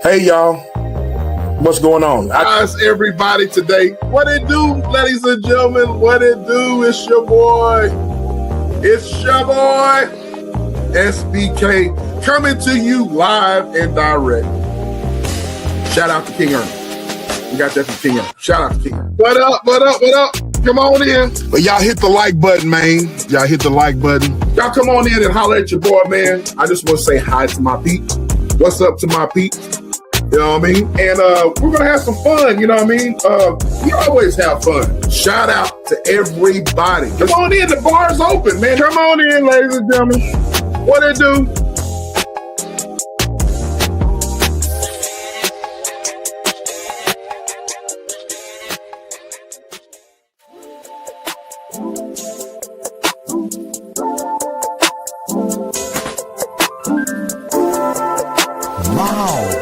Hey y'all, what's going on? How's everybody today? What it do, ladies and gentlemen? What it do? It's your boy. SBK, coming to you live and direct. Shout out to King Ernest. We got that from King Ernest. Shout out to King Ernest. What up? Come on in. But y'all hit the like button, man. Y'all hit the like button. Y'all come on in and holler at your boy, man. I just want to say hi to my peeps. What's up to my peeps? You know what I mean? And we're going to have some fun, you know what I mean? We always have fun. Shout out to everybody. Come on in, the bar's open, man. Come on in, ladies and gentlemen. What it do? Wow.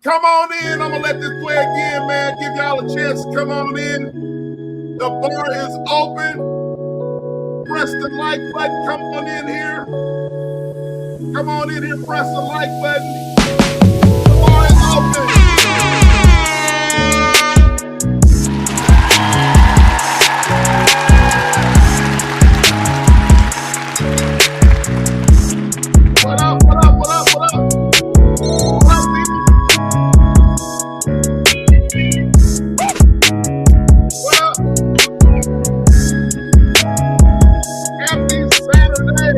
Come on in. I'm going to let this play again, man. Give y'all a chance to come on in. The bar is open. Press the like button. Come on in here. Come on in here. Press the like button. The bar is open. What up, what up, what up, what up? What up, people? What up? Happy Saturday.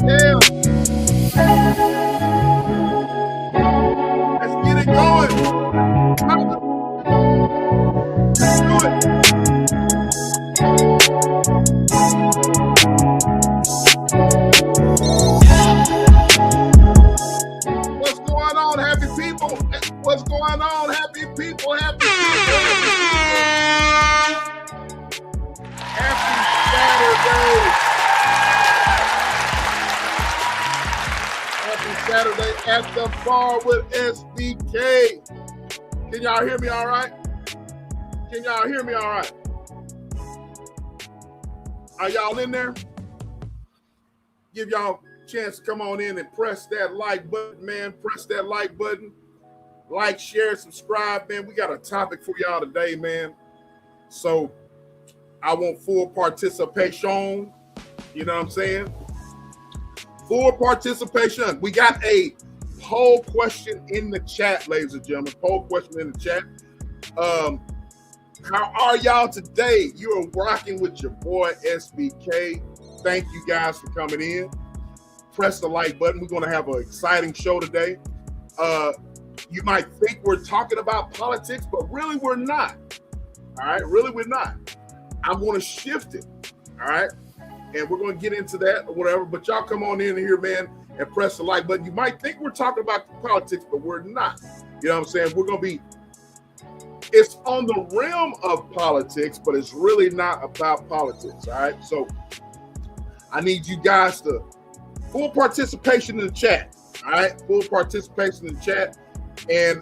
Yeah. Let's get it going. Let's do it. What's going on, happy people? What's going on, happy people? Happy people. Happy Saturday at the bar with SBK. Can y'all hear me all right? Can y'all hear me all right? Are y'all in there? Give y'all a chance to come on in and press that like button, man. Press that like button. Like, share, subscribe, man. We got a topic for y'all today, man. So I want full participation. You know what I'm saying? Full participation. We got a poll question in the chat, ladies and gentlemen. Poll question in the chat. How are y'all today? You are rocking with your boy SBK. Thank you guys for coming in. Press the like button. We're going to have an exciting show today. You might think we're talking about politics, but really we're not. All right? Really we're not. I'm going to shift it. All right? And we're going to get into that or whatever. But y'all come on in here, man, and press the like button. You might think we're talking about politics, but we're not. You know what I'm saying? We're going to be, it's on the realm of politics, but it's really not about politics. All right? So I need you guys to full participation in the chat. All right? Full participation in the chat. And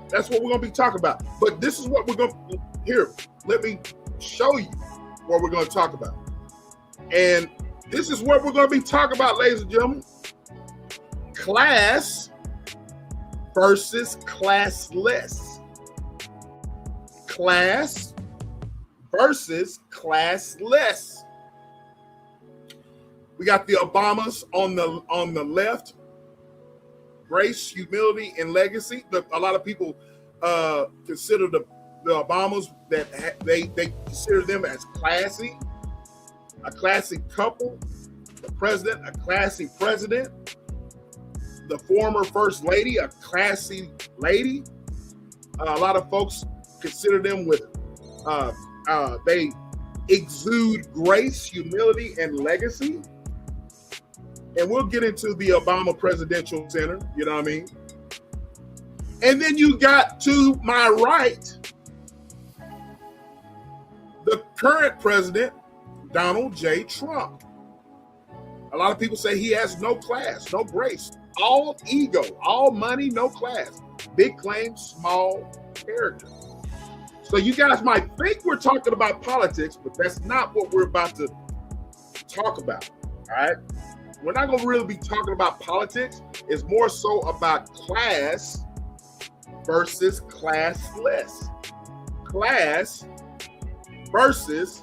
that's what we're going to be talking about. But this is what we're going to, here, let me show you what we're going to talk about. And this is what we're going to be talking about, ladies and gentlemen. Class versus classless. Class versus classless. We got the Obamas on the left. Grace, humility, and legacy. A lot of people consider the Obamas that they consider them as classy, a classy couple. The president, a classy president. The former first lady, a classy lady. A lot of folks consider them with they exude grace, humility, and legacy. And we'll get into the Obama Presidential Center, you know what I mean? And then you got to my right, the current president, Donald J. Trump. A lot of people say he has no class, no grace, all ego, all money, no class. Big claim, small character. So you guys might think we're talking about politics, but that's not what we're about to talk about, all right? We're not going to really be talking about politics. It's more so about class versus classless. Class versus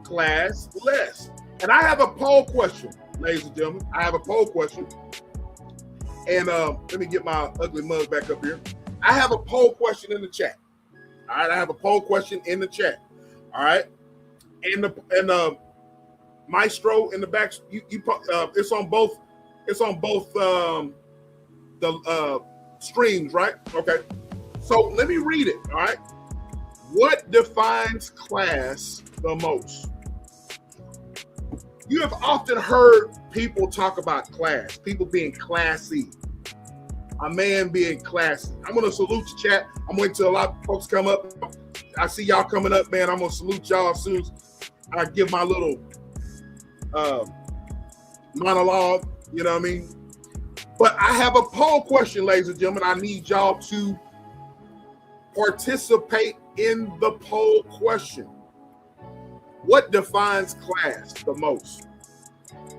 classless. And I have a poll question, ladies and gentlemen. I have a poll question. And let me get my ugly mug back up here. I have a poll question in the chat. All right, I have a poll question in the chat. All right. And the Maestro in the back, it's on both the streams, right? Okay. So let me read it. All right. What defines class the most? You have often heard people talk about class, people being classy, a man being classy. I'm going to salute the chat. I'm waiting till a lot of folks come up. I see y'all coming up, man. I'm going to salute y'all as soon as I give my little monologue, you know what I mean? But I have a poll question, ladies and gentlemen. I need y'all to participate in the poll question. What defines class the most?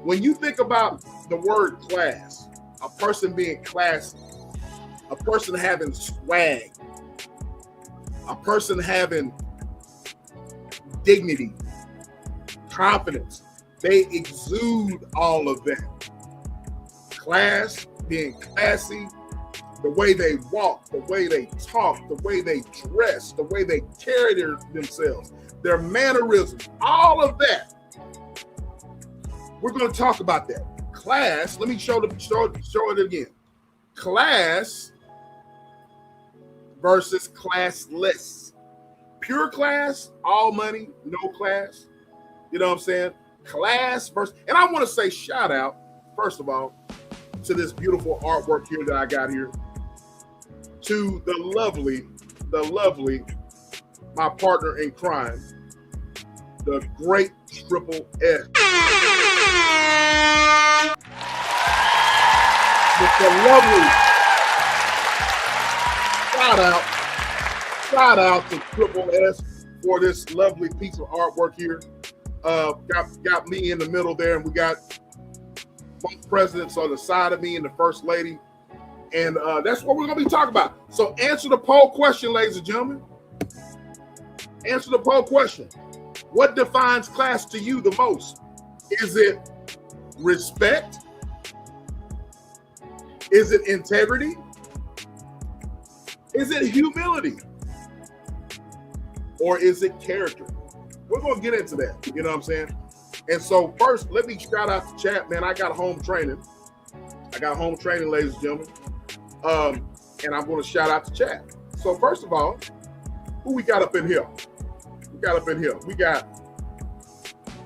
When you think about the word class, a person being classy, a person having swag, a person having dignity, confidence, they exude all of that. Class, being classy, the way they walk, the way they talk, the way they dress, the way they carry themselves, their mannerisms, all of that. We're going to talk about that. Class, let me show it again. Class versus classless. Pure class, all money, no class. You know what I'm saying? Class versus, and I want to say shout out, first of all, to this beautiful artwork here that I got here. To the lovely, my partner in crime, the great Triple S. With the lovely shout out to Triple S for this lovely piece of artwork here. Got me in the middle there, and we got both presidents on the side of me and the first lady. And that's what we're going to be talking about. So answer the poll question, ladies and gentlemen. Answer the poll question. What defines class to you the most? Is it respect? Is it integrity? Is it humility? Or is it character? We're going to get into that. You know what I'm saying? And so first, let me shout out the chat, man. I got home training. Ladies and gentlemen. And I'm going to shout out the chat. So first of all, who we got up in here? We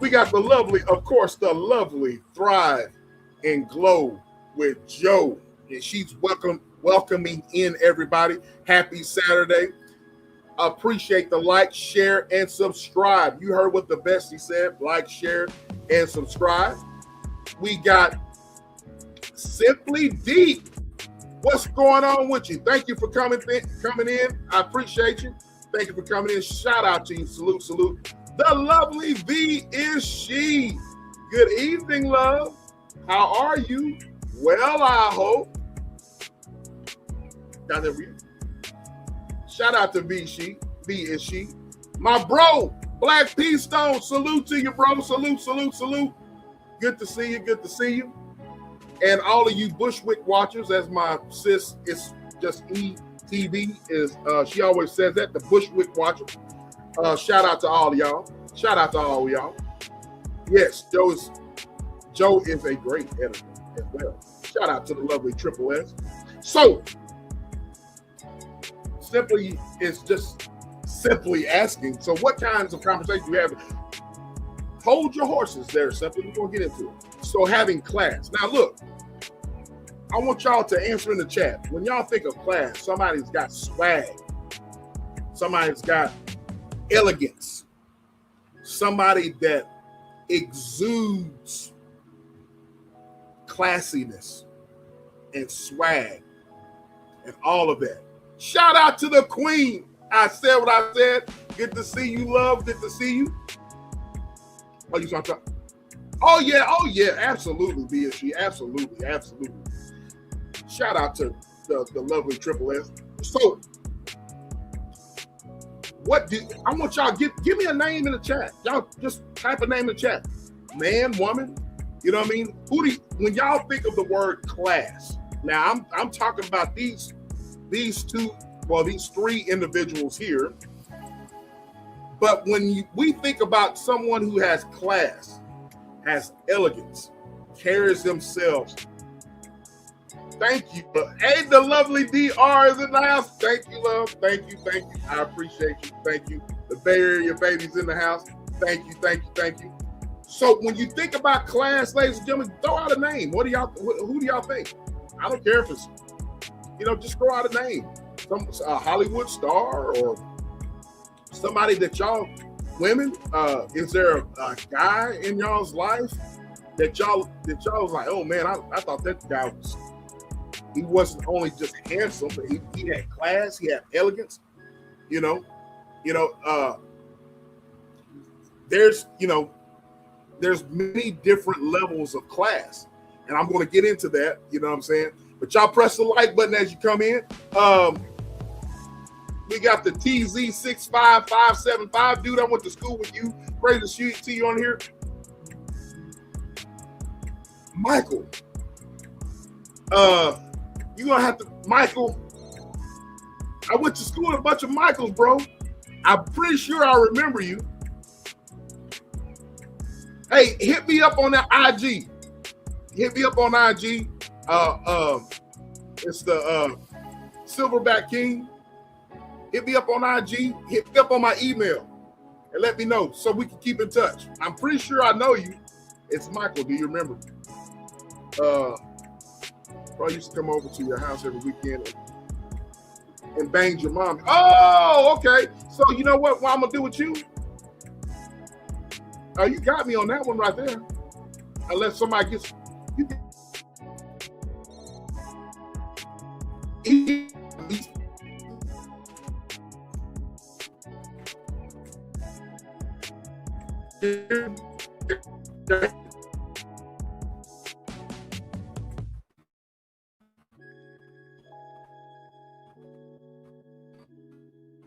got the lovely, of course, the lovely Thrive and Glow with Joe. And she's welcoming in everybody. Happy Saturday. Appreciate the like, share, and subscribe. You heard what the bestie said. Like, share, and subscribe. We got Simply Deep. What's going on with you? Thank you for coming in. I appreciate you. Thank you for coming in. Shout out to you. Salute. The lovely V is she. Good evening, love. How are you? Well, I hope. Shout out to V is she. My bro, Black P Stone. Salute to you, bro. Salute. Good to see you. Good to see you. And all of you Bushwick watchers, as my sis, it's just ETV, is she always says that, the Bushwick watchers. Shout out to all of y'all. Shout out to all of y'all. Yes, Joe is a great editor as well. Shout out to the lovely Triple S. So, simply, it's just simply asking, so what kinds of conversations you have? Hold your horses there, simply. We're going to get into it. So, having class. Now, look, I want y'all to answer in the chat. When y'all think of class, somebody's got swag. Somebody's got elegance. Somebody that exudes classiness and swag and all of that. Shout out to the queen. I said what I said. Good to see you, love. Good to see you. Oh, you talking? Oh yeah, absolutely, BSG. Absolutely. Shout out to the lovely Triple S. So, I want y'all give me a name in the chat. Y'all just type a name in the chat. Man, woman, you know what I mean? When y'all think of the word class, now I'm talking about these three individuals here. But when we think about someone who has class, has elegance, carries themselves. Thank you. Hey, the lovely DR is in the house. Thank you, love. Thank you. I appreciate you. Thank you. The Bay Area baby's in the house. Thank you. So when you think about class, ladies and gentlemen, throw out a name. Who do y'all think? I don't care if it's, just throw out a name. A Hollywood star or somebody that y'all, women, is there a guy in y'all's life that y'all was like, oh man, I thought that guy he wasn't only just handsome, but he had class, he had elegance, there's many different levels of class, and I'm going to get into that, you know what I'm saying? But y'all press the like button as you come in. We got the TZ65575. Dude, I went to school with you. Great to see you on here. Michael. You're going to have to, Michael. I went to school with a bunch of Michaels, bro. I'm pretty sure I remember you. Hey, hit me up on that IG. Hit me up on IG. It's the Silverback King. Hit me up on IG. Hit me up on my email and let me know so we can keep in touch. I'm pretty sure I know you. It's Michael. Do you remember? I used to come over to your house every weekend and banged your mom. Oh, okay. So you know what I'm gonna do with you? Oh, you got me on that one right there. Unless somebody gets you.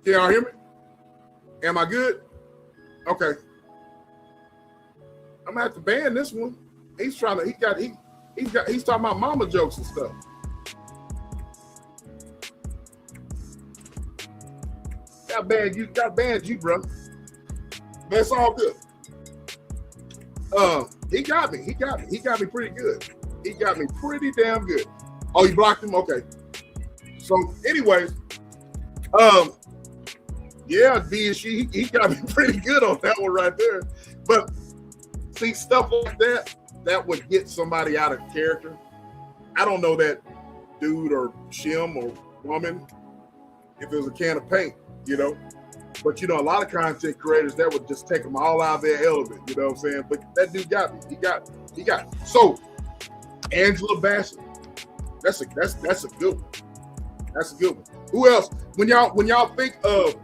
Can y'all hear me? Am I good? Okay. I'm gonna have to ban this one. He's talking about mama jokes and stuff. Got banned you, bro. But it's all good. He got me pretty good. He got me pretty damn good. Oh, you blocked him? Okay. So, anyways, yeah, he got me pretty good on that one right there. But see, stuff like that would get somebody out of character. I don't know that dude or shim or woman if it was a can of paint, But a lot of content creators that would just take them all out of their element, you know what I'm saying? But that dude got me. He got me. So Angela Bassett, that's a good one. That's a good one. Who else? When y'all think of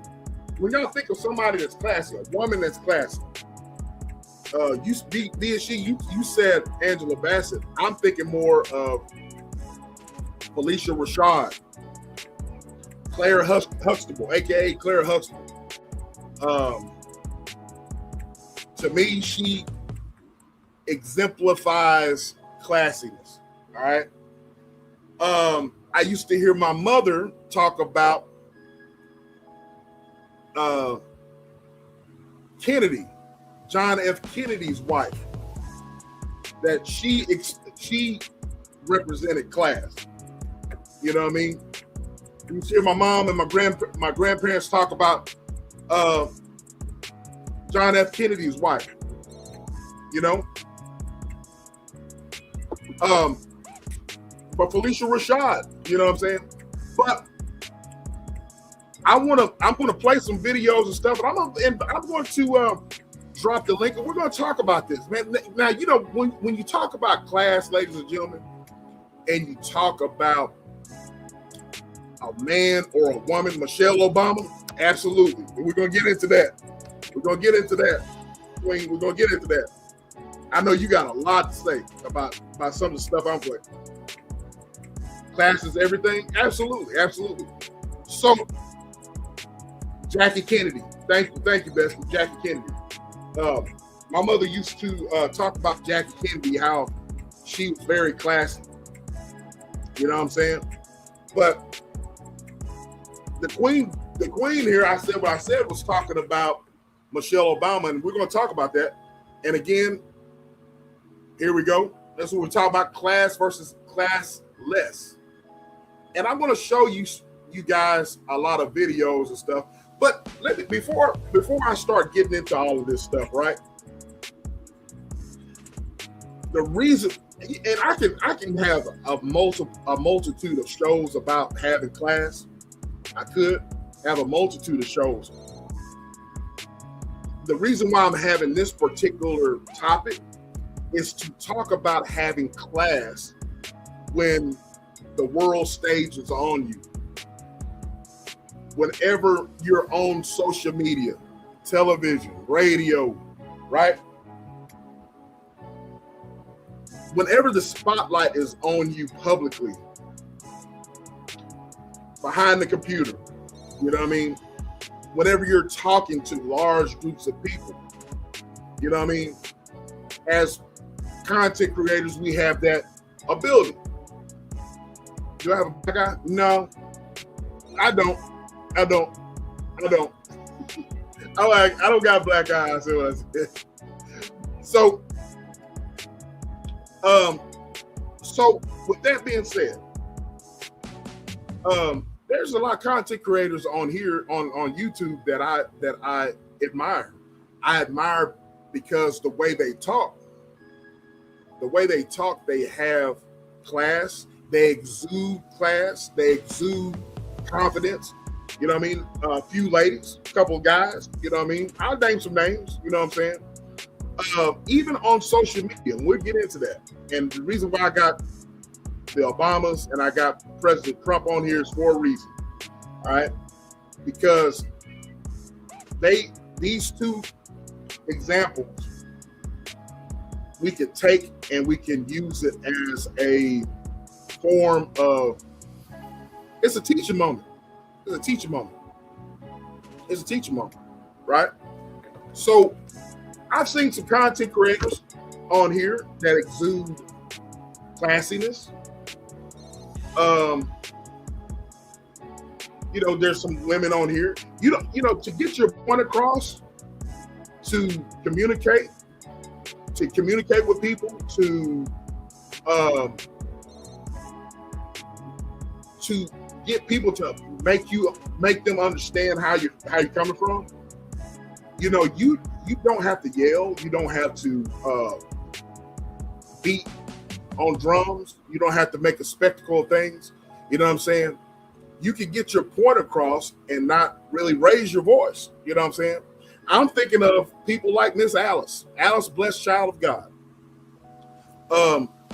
somebody that's classy, a woman that's classy, you said Angela Bassett. I'm thinking more of Felicia Rashad, Claire Huxtable, aka Claire Huxtable. To me, exemplifies classiness. All right. I used to hear my mother talk about Kennedy, John F. Kennedy's wife, that she represented class. You know what I mean? You hear my mom and my grandparents talk about John F. Kennedy's wife. You know, but Felicia Rashad, you know what I'm saying? But I'm gonna play some videos and stuff, and I'm going to drop the link, and we're gonna talk about this, man. Now, you know, when you talk about class, ladies and gentlemen, and you talk about a man or a woman, Michelle Obama, absolutely. We're gonna get into that. We're gonna get into that. We're gonna get into that. I know you got a lot to say about some of the stuff I'm playing. Class is everything? Absolutely, absolutely. So, Jackie Kennedy. Thank you, Bessie. Jackie Kennedy. My mother used to talk about Jackie Kennedy, how she was very classy. You know what I'm saying? But the queen here, I said what I said, was talking about Michelle Obama, and we're going to talk about that. And again, here we go. That's what we're talking about: class versus classless. And I'm going to show you guys a lot of videos and stuff. But let me before I start getting into all of this stuff, right? The reason, and I can have a multitude of shows about having class. I could have a multitude of shows. The reason why I'm having this particular topic is to talk about having class when the world stage is on you. Whenever you're on social media, television, radio, right? Whenever the spotlight is on you publicly, behind the computer, you know what I mean? Whenever you're talking to large groups of people, you know what I mean? As content creators, we have that ability. Do I have a black eye? No, I don't. I don't got black eyes. So with that being said, there's a lot of content creators on here on YouTube that I admire. I admire because the way they talk, they have class, they exude class, they exude confidence. You know what I mean? A few ladies, a couple of guys, you know what I mean? I'll name some names, you know what I'm saying? Even on social media, and we'll get into that. And the reason why I got the Obamas and I got President Trump on here is for a reason, all right? Because these two examples, we could take and we can use it as a form of, it's a teaching moment. It's a teaching moment. It's a teaching moment, right? So I've seen some content creators on here that exude classiness. You know, there's some women on here. You know, to get your point across, to communicate with people, to get people to make them understand how you're coming from. You know, you don't have to yell. You don't have to beat on drums. You don't have to make a spectacle of things. You know what I'm saying? You can get your point across and not really raise your voice. You know what I'm saying? I'm thinking of people like Miss Alice, blessed child of God.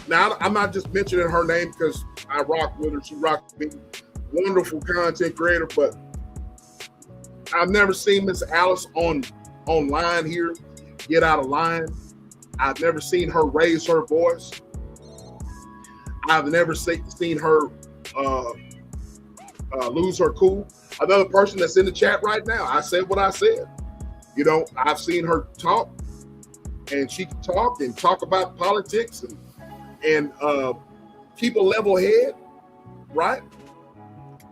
Now I'm not just mentioning her name because I rock with her. She rocks with me. Wonderful content creator, but I've never seen Miss Alice online here get out of line. I've never seen her raise her voice. I've never seen her lose her cool. Another person that's in the chat right now, I said what I said. You know, I've seen her talk and she can talk about politics and keep a level head, right?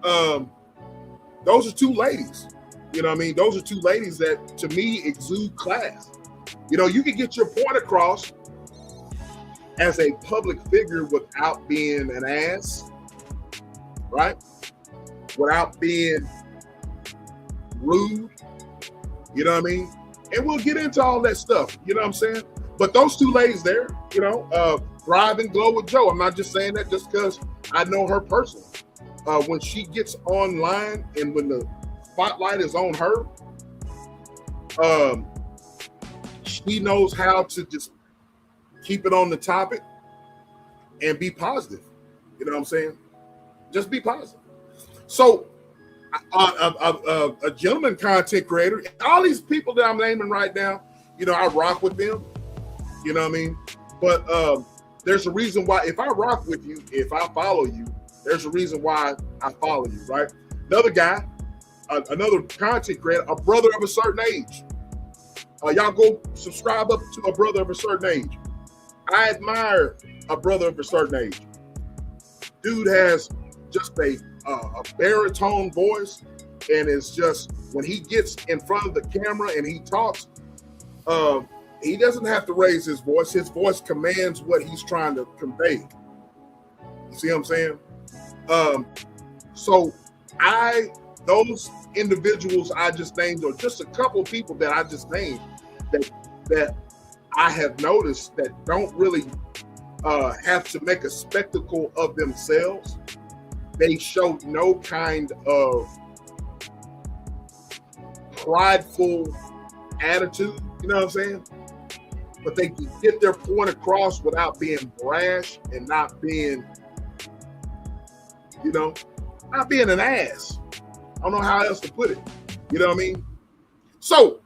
Those are two ladies. You know what I mean? Those are two ladies that, to me, exude class. You know, you can get your point across as a public figure without being an ass, right? Without being rude, you know what I mean? And we'll get into all that stuff, you know what I'm saying? But those two ladies there, you know, thrive and glow with Joe. I'm not just saying that just because I know her personally. When she gets online and when the spotlight is on her, she knows how to just keep it on the topic and be positive. You know what I'm saying? Just be positive. So a gentleman content creator, all these people that I'm naming right now, you know, I rock with them. You know what I mean? But there's a reason why, if I rock with you, if I follow you, there's a reason why I follow you, right? Another guy, another content creator, a brother of a certain age. Y'all go subscribe up to a brother of a certain age. I admire a brother of a certain age. Dude has just a baritone voice, and it's just, when he gets in front of the camera and he talks, he doesn't have to raise his voice. His voice commands what he's trying to convey. You see what I'm saying? So those individuals I just named, or just a couple of people that I just named, that I have noticed that don't really have to make a spectacle of themselves. They show no kind of prideful attitude, you know what I'm saying? But they can get their point across without being brash and not being, you know, not being an ass. I don't know how else to put it. You know what I mean? So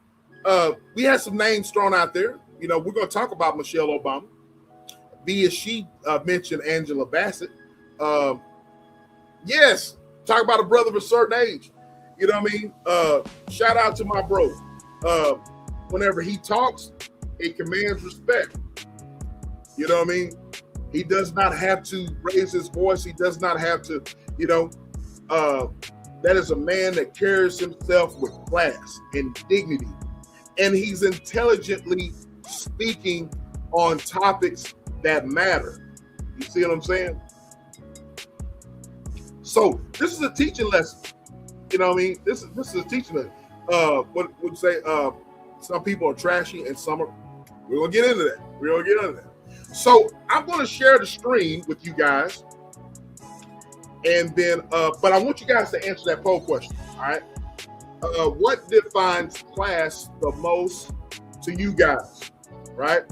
we had some names thrown out there. You know, we're going to talk about Michelle Obama. Be as she mentioned Angela Bassett. Yes, talk about a brother of a certain age. You know what I mean? Shout out to my bro. Whenever he talks, it commands respect. You know what I mean? He does not have to raise his voice. He does not have to, you know, that is a man that carries himself with class and dignity. And he's intelligently speaking on topics that matter. You see what I'm saying? So this is a teaching lesson. You know what I mean? This is a teaching lesson. What would you say? Some people are trashy and some are. We're gonna get into that. So I'm gonna share the screen with you guys, and then, but I want you guys to answer that poll question. All right. What defines class the most to you guys? Right?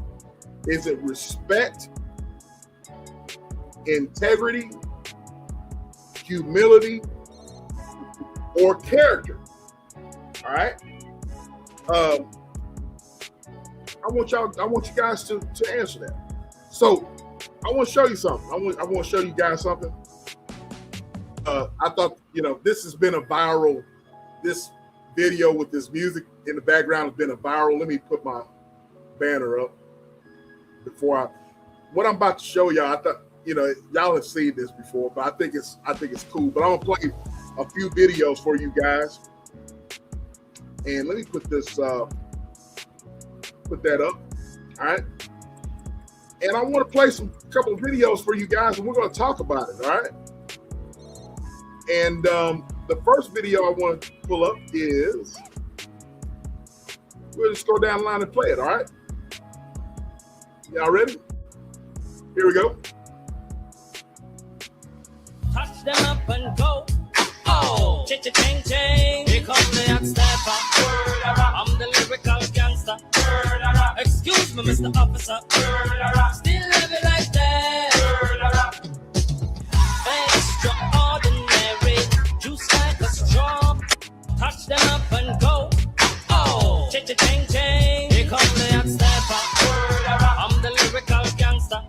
Is it respect, integrity, humility, or character? All right. I want you guys to answer that. So I want to show you something. I want to show you guys something. I thought, you know, this has been a viral. This video with this music in the background has been a viral. Let me put my banner up before what I'm about to show y'all. I thought, you know, y'all have seen this before, but I think it's cool. But I'm gonna play a few videos for you guys. And let me put this put that up. All right. And I want to play a couple of videos for you guys, and we're going to talk about it. All right. And the first video I want to pull up is, we'll just go down the line and play it. All right. Y'all ready? Here we go. Touch them up and go. Oh, ching. Here come the hot stepper. I'm the lyrical gangster. Excuse me, Mr. Officer. Still live it like that. Extraordinary. Juice like a straw. Touch them up and go. Oh, ching. Here come the hot stepper. I'm the lyrical gangster.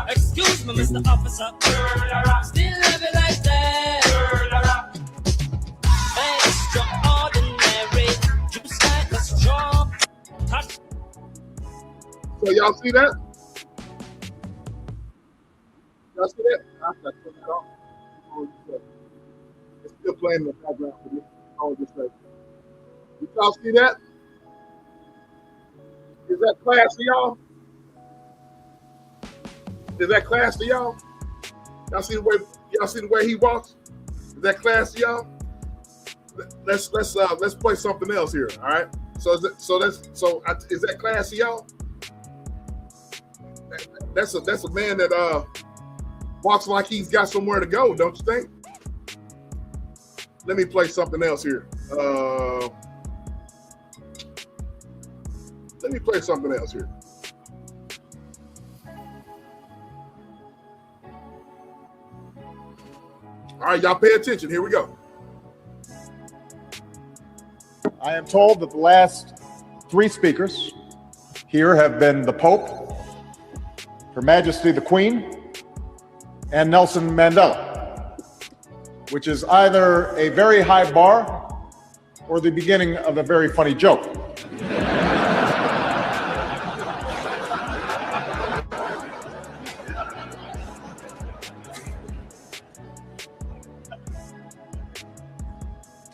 Excuse me, Mr. Officer. Still live it like that. Extraordinary. Juice like a straw. Touch. So y'all see that? Y'all see that? I got to turn that off. It's still playing in the background for me. Did y'all see that? Is that class to y'all? Is that class to y'all? Y'all see the way he walks? Is that class to y'all? Let's play something else here. All right. Is that class to y'all? That's a man that walks like he's got somewhere to go, don't you think? Let me play something else here. Let me play something else here. All right, y'all pay attention. Here we go. I am told that the last three speakers here have been the Pope, Her Majesty the Queen, and Nelson Mandela, which is either a very high bar or the beginning of a very funny joke.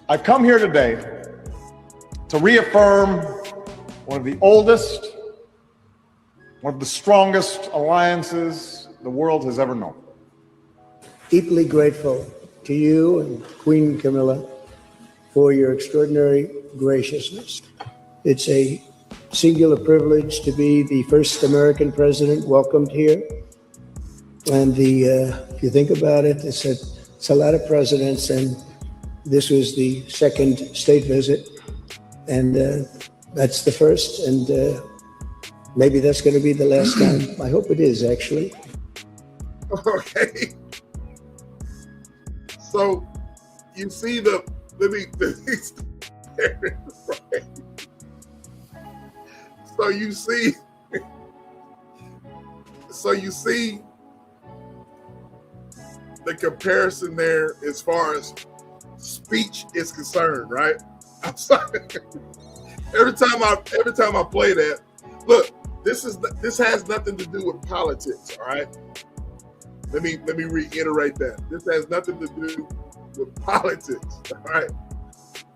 I've come here today to reaffirm one of the oldest, one of the strongest alliances the world has ever known. Deeply grateful to you and Queen Camilla for your extraordinary graciousness. It's a singular privilege to be the first American president welcomed here. And if you think about it, it's a lot of presidents, and this was the second state visit, and that's the first, and maybe that's going to be the last time. I hope it is, actually. Okay. So you see the so you see the comparison there as far as speech is concerned, right? I'm sorry. Every time I play that, look, this has nothing to do with politics, all right? Let me reiterate that. This has nothing to do with politics, all right?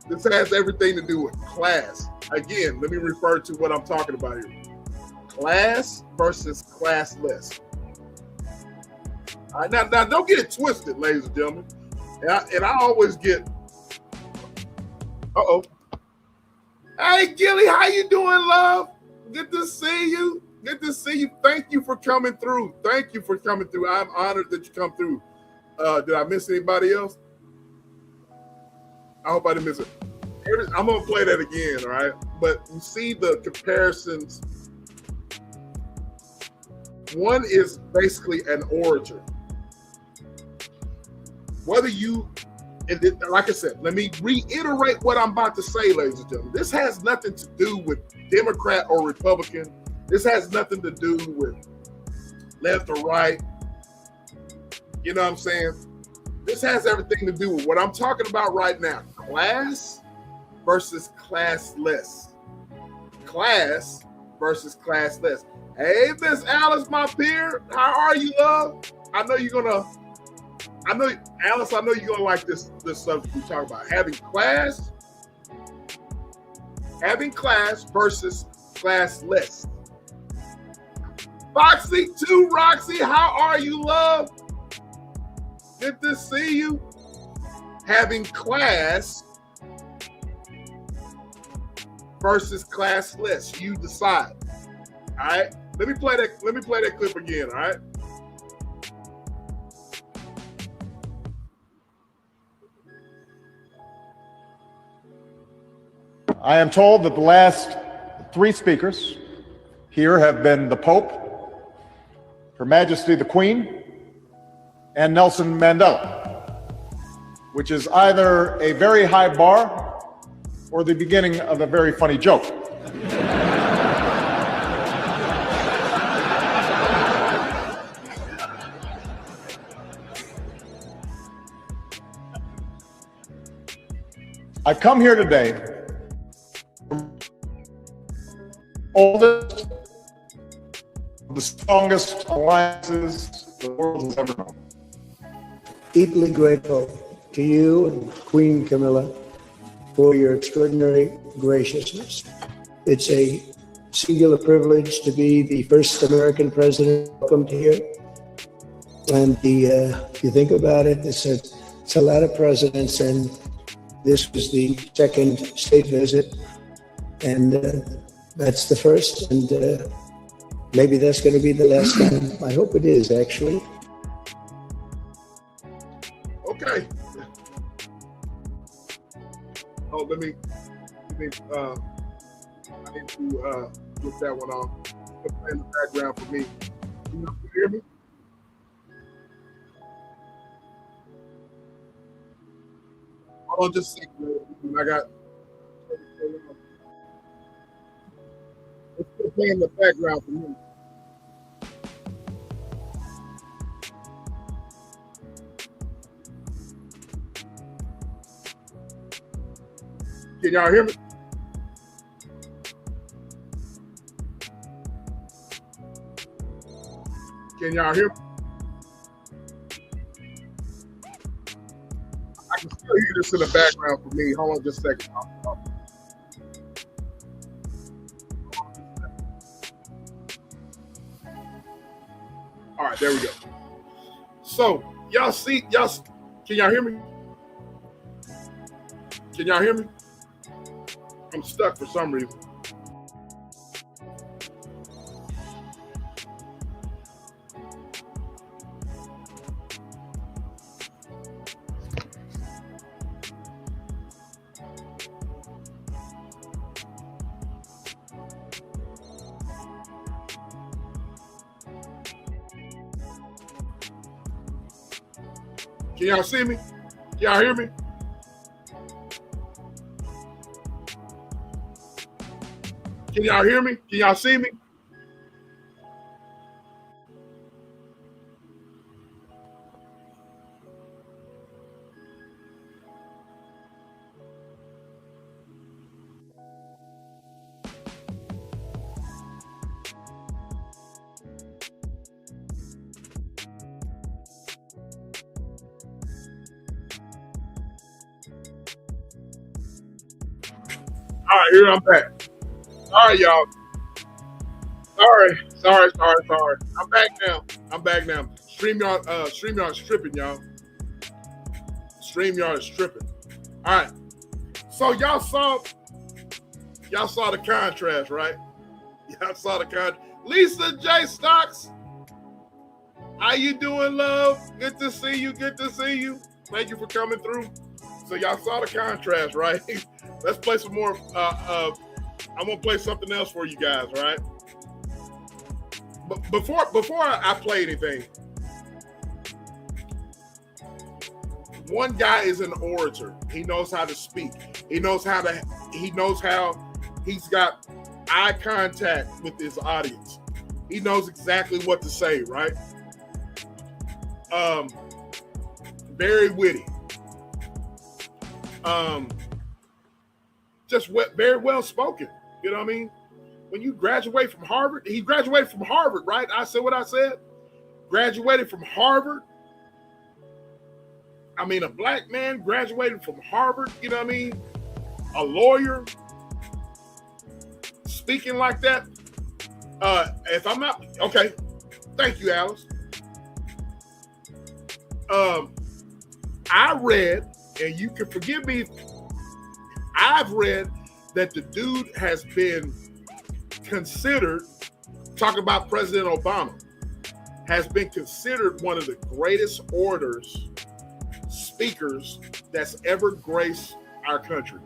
This has everything to do with class. Again, let me refer to what I'm talking about here. Class versus classless. All right, now don't get it twisted, ladies and gentlemen. And I always get, Hey, Gilly, how you doing, love? Good to see you. Good to see you. Thank you for coming through. Thank you for coming through. I'm honored that you come through. Did I miss anybody else? I hope I didn't miss it. I'm going to play that again, all right? But you see the comparisons. One is basically an orator. Whether you, and like I said, let me reiterate what I'm about to say, ladies and gentlemen. This has nothing to do with Democrat or Republican. This has nothing to do with left or right. You know what I'm saying? This has everything to do with what I'm talking about right now. Class versus classless. Class versus classless. Hey, Miss Alice, my peer. How are you, love? Alice, I know you're gonna like this subject we talk about. Having class versus classless. Foxy 2 Roxy, how are you, love? Good to see you. Having class versus classless. You decide. All right. Let me play that clip again. All right. I am told that the last three speakers here have been the Pope, Her Majesty the Queen, and Nelson Mandela, which is either a very high bar or the beginning of a very funny joke. I've come here today, oldest, the strongest alliances the world has ever known. Deeply grateful to you and Queen Camilla for your extraordinary graciousness. It's a singular privilege to be the first American president welcomed here. And if you think about it, it's a lot of presidents, and this was the second state visit, and that's the first, and maybe that's going to be the last time. I hope it is, actually. Okay. Oh, I need to get that one off. Put that in the background for me. You hear me? Hold on just a second. I got. Let's put that in the background for me. Can y'all hear me? Can y'all hear me? I can still hear this in the background for me. Hold on just a second. All right, there we go. So, y'all see, can y'all hear me? Can y'all hear me? I'm stuck for some reason. Can y'all see me? Can y'all hear me? Can y'all hear me? Can y'all see me? All right, here I'm back. All right, y'all. Sorry. I'm back now. StreamYard is tripping, y'all. StreamYard is tripping. All right. So y'all saw the contrast, right? Y'all saw the contrast. Lisa J. Stocks, how you doing, love? Good to see you. Thank you for coming through. So y'all saw the contrast, right? Let's play some more. I'm gonna play something else for you guys, right? But before I play anything, one guy is an orator. He knows how to speak. He knows how he's got eye contact with his audience. He knows exactly what to say, right? Very witty. Very well spoken. You know what I mean? When you graduate from Harvard, he graduated from Harvard, right? I said what I said. Graduated from Harvard. I mean, a black man graduated from Harvard, you know what I mean? A lawyer speaking like that. If I'm not, okay. Thank you, Alice. I read, and you can forgive me, I've read that the dude has been considered, talking about President Obama, has been considered one of the greatest orators, speakers that's ever graced our country.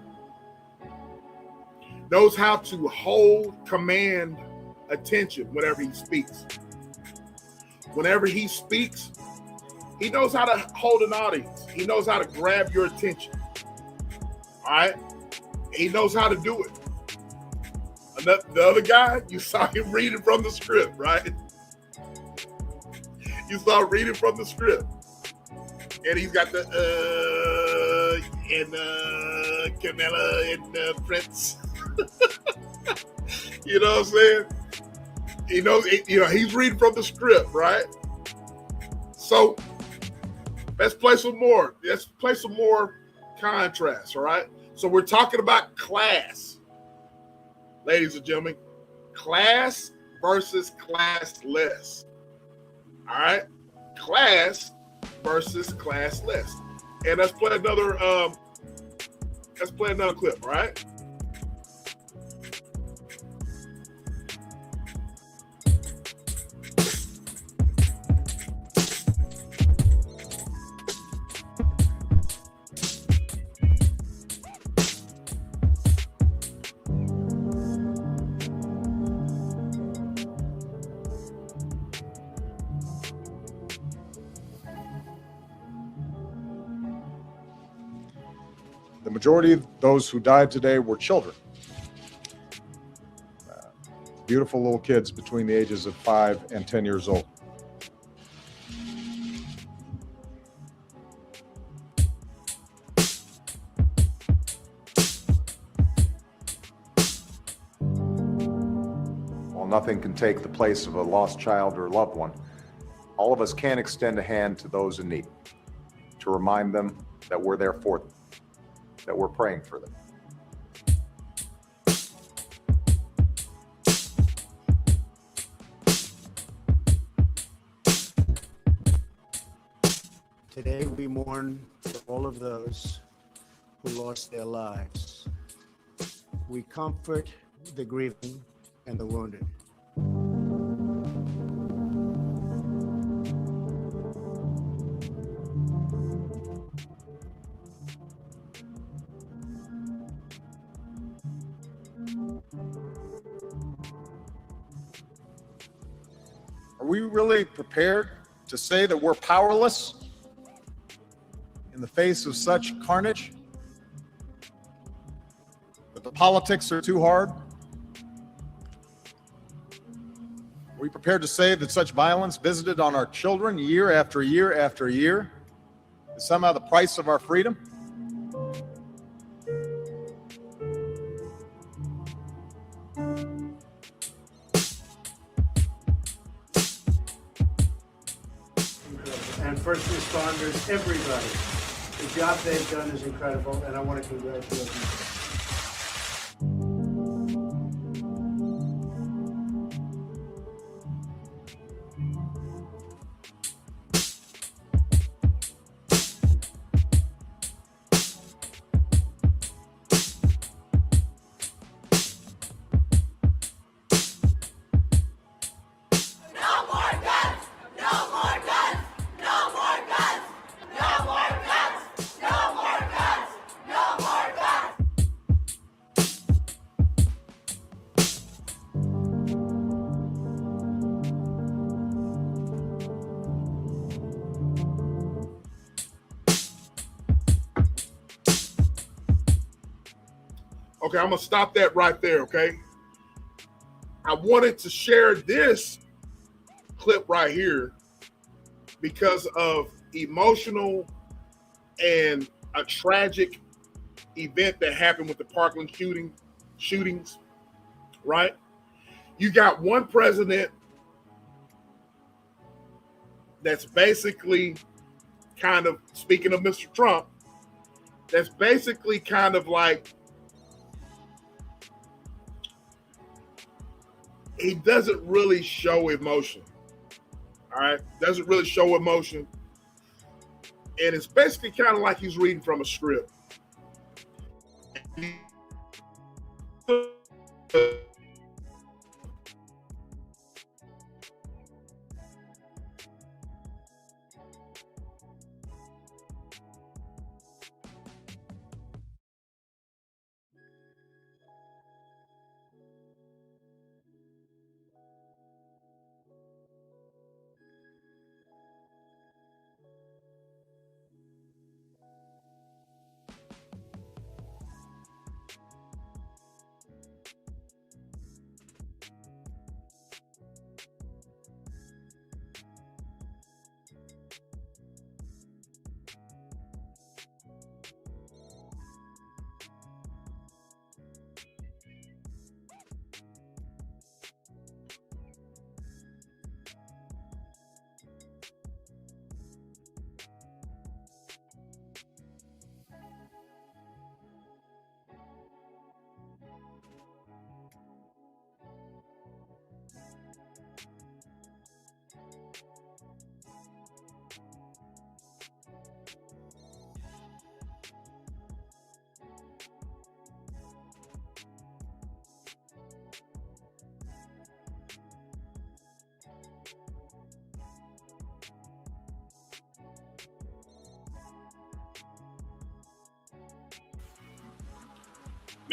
Knows how to command attention whenever he speaks. Whenever he speaks, he knows how to hold an audience. He knows how to grab your attention. All right? He knows how to do it. The other guy, you saw him reading from the script, right? You saw him reading from the script. And he's got the Camilla and Prince. You know what I'm saying? He knows, he's reading from the script, right? So let's play some more. Let's play some more contrast, all right? So we're talking about class, ladies and gentlemen. Class versus classless. All right? Class versus classless. And let's play another clip, all right? The majority of those who died today were children. Beautiful little kids between the ages of 5 and 10 years old. While nothing can take the place of a lost child or loved one, all of us can extend a hand to those in need, to remind them that we're there for them, that we're praying for them. Today we mourn for all of those who lost their lives. We comfort the grieving and the wounded. Are we really prepared to say that we're powerless in the face of such carnage? That the politics are too hard? Are we prepared to say that such violence visited on our children year after year after year is somehow the price of our freedom? And first responders, everybody. The job they've done is incredible, and I want to congratulate them. Okay, I'm going to stop that right there, okay? I wanted to share this clip right here because of emotional and a tragic event that happened with the Parkland shootings, right? You got one president that's basically kind of, speaking of Mr. Trump, that's basically kind of like, he doesn't really show emotion. All right. Doesn't really show emotion. And it's basically kind of like he's reading from a script.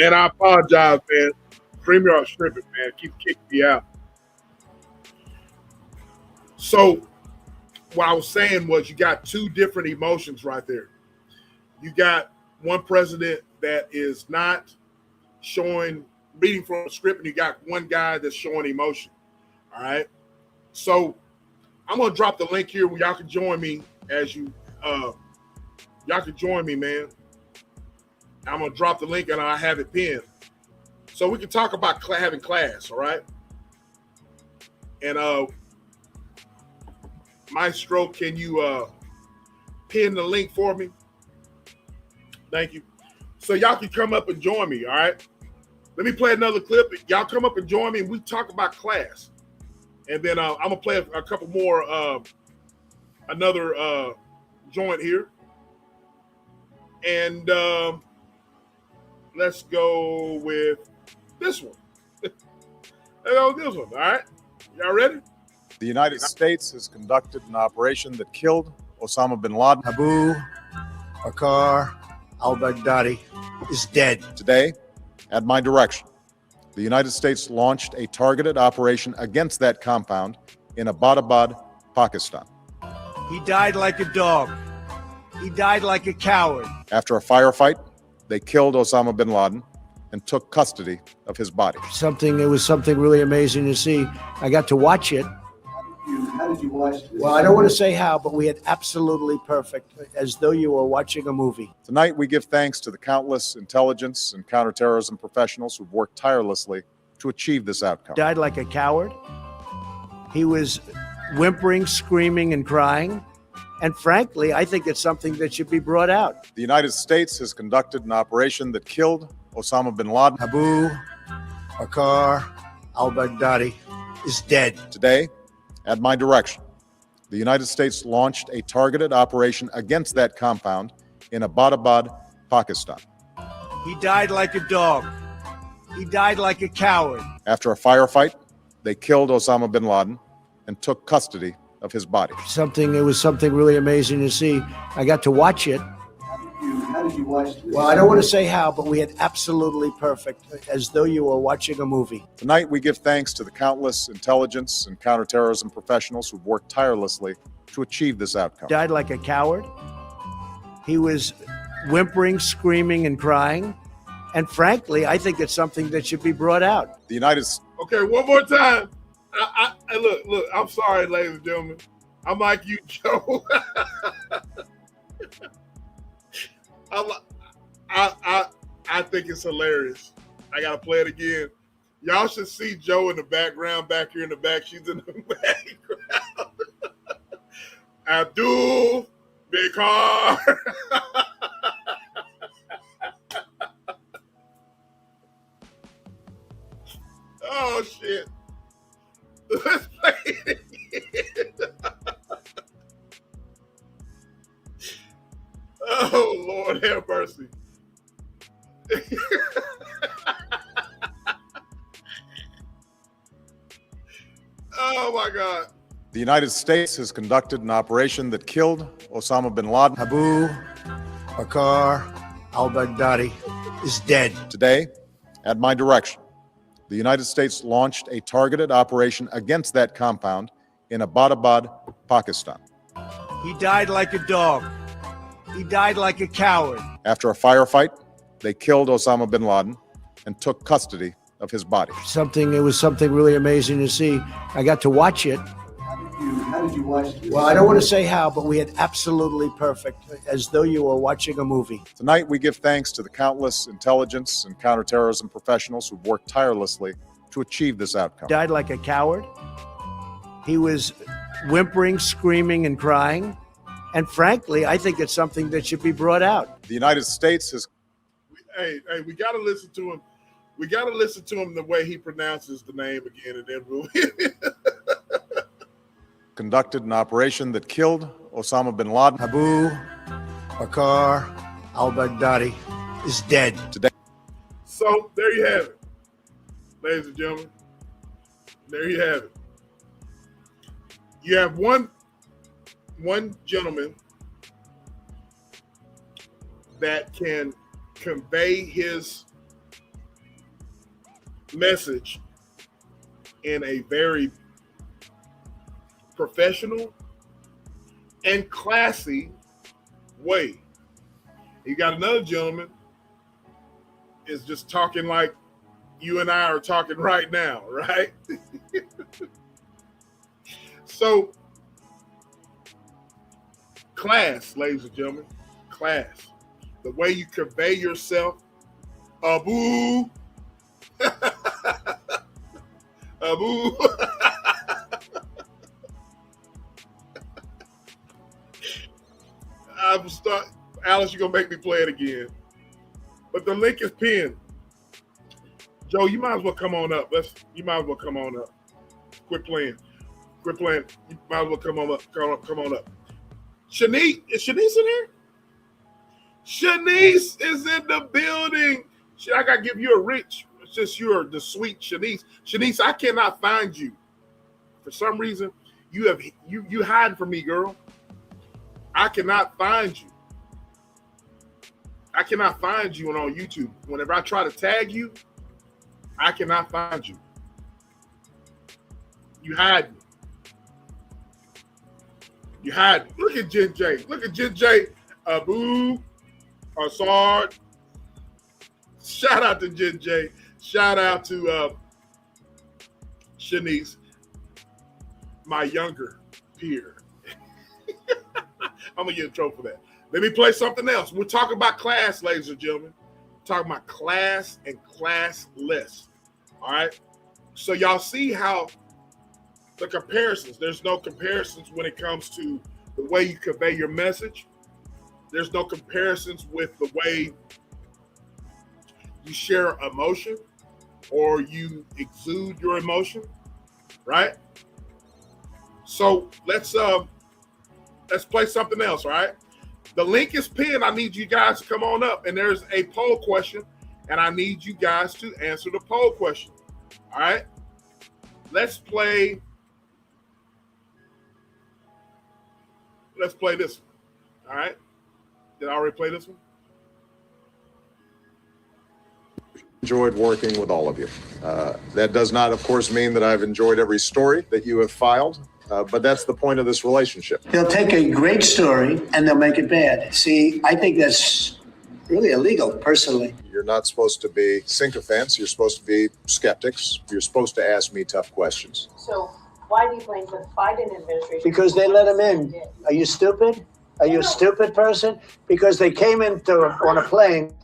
Man, I apologize, man. StreamYard stripping, man. Keep kicking me out. So what I was saying was you got two different emotions right there. You got one president that is not showing reading from a script, and you got one guy that's showing emotion. All right. So I'm gonna drop the link here where y'all can join me as y'all can join me, man. I'm gonna drop the link and I have it pinned. So we can talk about having class, all right? And Maestro, can you pin the link for me? Thank you. So y'all can come up and join me, all right? Let me play another clip. Y'all come up and join me and we talk about class. And then I'm gonna play a couple more, another joint here. And let's go with this one. Let's go with this one, all right? Y'all ready? The United States has conducted an operation that killed Osama bin Laden. Abu Bakr al-Baghdadi is dead. Today, at my direction, the United States launched a targeted operation against that compound in Abbottabad, Pakistan. He died like a dog. He died like a coward. After a firefight, they killed Osama bin Laden and took custody of his body. It was something really amazing to see. I got to watch it. How did you watch this? Well, I don't want to say how, but we had absolutely perfect, as though you were watching a movie. Tonight, we give thanks to the countless intelligence and counterterrorism professionals who've worked tirelessly to achieve this outcome. Died like a coward. He was whimpering, screaming, and crying. And frankly, I think it's something that should be brought out. The United States has conducted an operation that killed Osama bin Laden. Abu Bakr al-Baghdadi is dead. Today, at my direction, the United States launched a targeted operation against that compound in Abbottabad, Pakistan. He died like a dog. He died like a coward. After a firefight, they killed Osama bin Laden and took custody of his body. It was something really amazing to see. I got to watch it. How did you watch this? Well, I don't want to say how, but we had absolutely perfect, as though you were watching a movie. Tonight, we give thanks to the countless intelligence and counterterrorism professionals who've worked tirelessly to achieve this outcome. Died like a coward. He was whimpering, screaming, and crying. And frankly, I think it's something that should be brought out. The United States. Okay, one more time. Look, I'm sorry, ladies and gentlemen. I'm like you, Joe. I think it's hilarious. I gotta play it again. Y'all should see Joe in the background, back here in the back. She's in the background. Abdul Bakr. Oh shit. Let's play it again. Oh Lord have mercy. Oh my God. The United States has conducted an operation that killed Osama bin Laden. Abu Bakr al-Baghdadi is dead. Today, at my direction, the United States launched a targeted operation against that compound in Abbottabad, Pakistan. He died like a dog. He died like a coward. After a firefight, they killed Osama bin Laden and took custody of his body. It was something really amazing to see. I got to watch it. How did you watch this? Well, I don't want to say how, but we had absolutely perfect, as though you were watching a movie. Tonight, we give thanks to the countless intelligence and counterterrorism professionals who've worked tirelessly to achieve this outcome. Died like a coward. He was whimpering, screaming, and crying. And frankly, I think it's something that should be brought out. The United States has. Hey, we got to listen to him. We got to listen to him the way he pronounces the name again, and then we'll. Conducted an operation that killed Osama bin Laden. Abu Bakr al-Baghdadi is dead. Today. So there you have it, ladies and gentlemen. There you have it. You have one gentleman that can convey his message in a very professional and classy way. You got another gentleman is just talking like you and I are talking right now, right? So, class, ladies and gentlemen, class. The way you convey yourself, Abu, Abu. I'm start, Alice, you're gonna make me play it again. But the link is pinned. Joe, you might as well come on up. You might as well come on up. Quit playing. Quit playing. You might as well come on up. Come on up. Shanice, is Shanice in here? Shanice is in the building. I gotta give you a reach since you're the sweet Shanice. Shanice, I cannot find you. For some reason, you hiding from me, girl. I cannot find you. I cannot find you on YouTube. Whenever I try to tag you, I cannot find you. You hide me. You hide me. Look at Jen J. Look at Jen J. Abu, Assad. Shout out to Jen J. Shout out to Shanice, my younger peer. I'm going to get in trouble for that. Let me play something else. We're talking about class, ladies and gentlemen. We're talking about class and classless. All right? So y'all see how the comparisons, there's no comparisons when it comes to the way you convey your message. There's no comparisons with the way you share emotion or you exude your emotion, right? So let's play something else, all right? The link is pinned. I need you guys to come on up, and there's a poll question, and I need you guys to answer the poll question, all right? Let's play this one, all right? Did I already play this one? Enjoyed working with all of you. That does not, of course, mean that I've enjoyed every story that you have filed, but that's the point of this relationship. They'll take a great story and they'll make it bad. See, I think that's really illegal, personally. You're not supposed to be sycophants. You're supposed to be skeptics. You're supposed to ask me tough questions. So why do you blame the Biden administration? Because they let him in. Are you stupid? Are you a stupid person? Because they came into on a plane.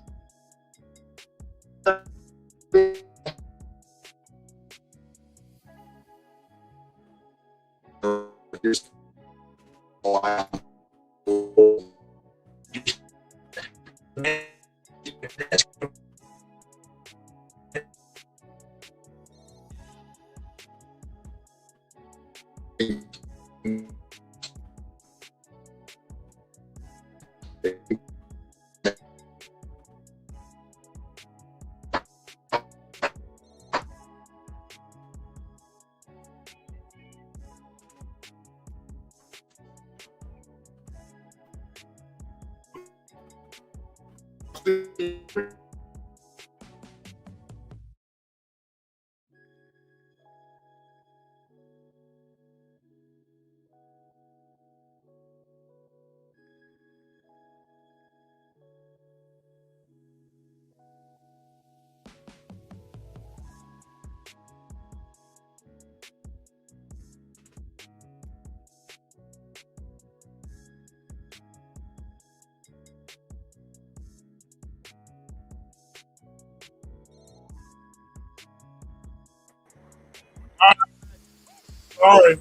Sorry.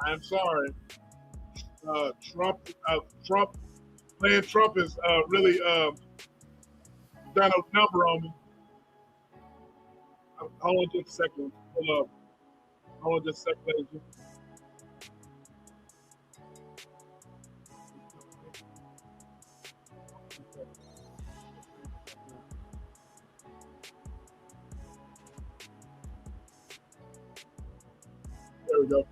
I'm sorry. Trump playing Trump has really done a number on me. Hold on just a second. Hold on just a second, ladies. There we go.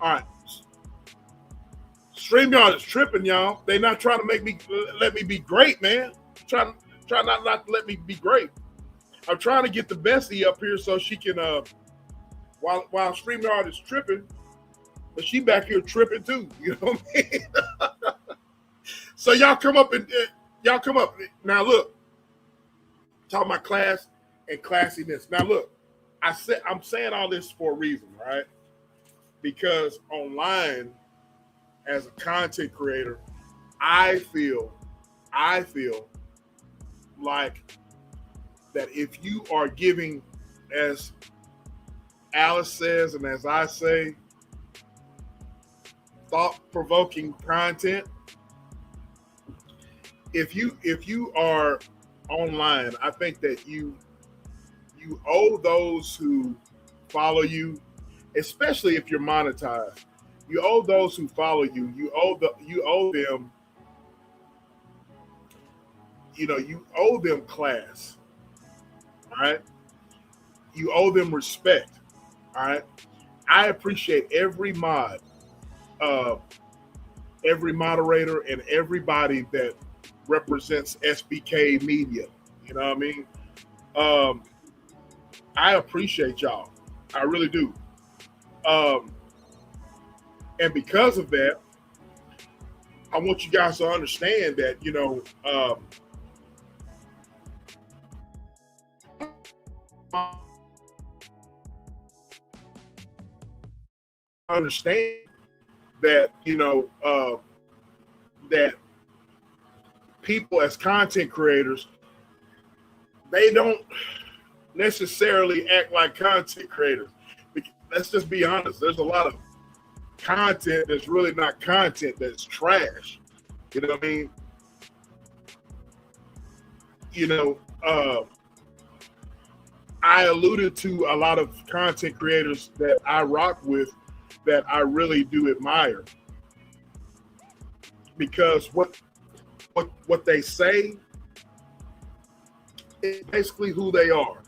All right. StreamYard is tripping, y'all. They not trying to let me be great, man. Try not to let me be great. I'm trying to get the bestie up here so she can while StreamYard is tripping, but she back here tripping too. You know what I mean? So y'all come up now. Look, talking about class and classiness. Now look, I'm saying all this for a reason, right? Because online, as a content creator, I feel like that if you are giving, as Alice says and as I say, thought-provoking content, if you are online, I think that you owe those who follow you, especially if you're monetized, you owe those who follow you, you owe them, you owe them class, all right? You owe them respect, all right? I appreciate every moderator and everybody that represents SBK Media. You know what I mean? I appreciate y'all. I really do. And because of that, I want you guys to understand that, understand that, that people as content creators, they don't necessarily act like content creators. Let's just be honest. There's a lot of content that's really not content, that's trash. You know what I mean? I alluded to a lot of content creators that I rock with that I really do admire, because what they say is basically who they are.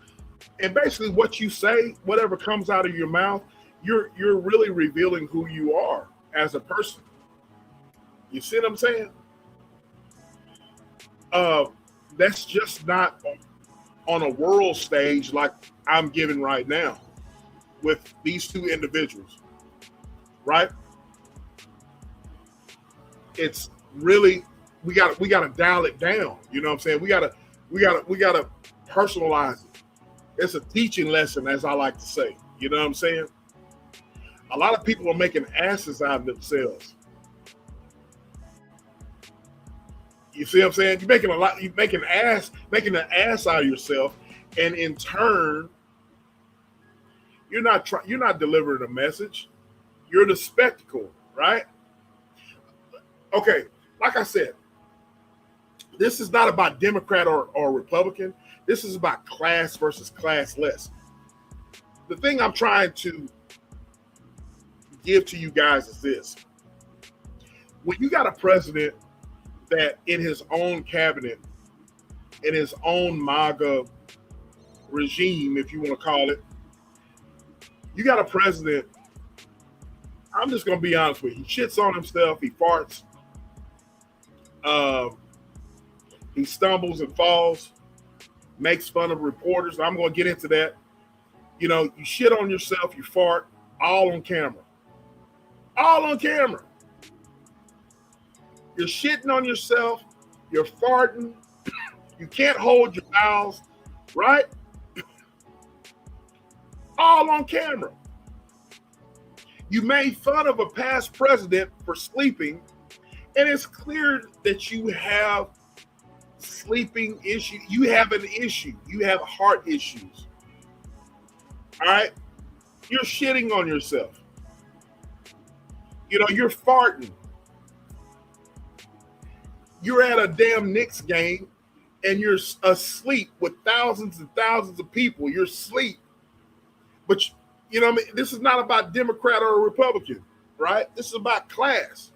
And basically what you say, whatever comes out of your mouth, you're really revealing who you are as a person. You see what I'm saying? That's just not on a world stage like I'm giving right now with these two individuals, right? It's really, we got to dial it down. You know what I'm saying? We got to personalize it. It's a teaching lesson, as I like to say. You know what I'm saying? A lot of people are making asses out of themselves. You see what I'm saying? You're making an ass out of yourself, and in turn, you're not delivering a message. You're the spectacle, right? Okay, like I said, this is not about Democrat or Republican. This is about class versus classless. The thing I'm trying to give to you guys is this. When you got a president that in his own cabinet, in his own MAGA regime, if you want to call it, you got a president, I'm just going to be honest with you, he shits on himself, he farts, he stumbles and falls, makes fun of reporters. I'm going to get into that. You shit on yourself, you fart, all on camera. All on camera. You're shitting on yourself, you're farting, you can't hold your bowels, right? All on camera. You made fun of a past president for sleeping, and it's clear that you have sleeping issue. You have an issue. You have heart issues. All right? You're shitting on yourself. You're farting. You're at a damn Knicks game and you're asleep with thousands and thousands of people. You're asleep. But you know what I mean? This is not about Democrat or Republican, right? This is about class.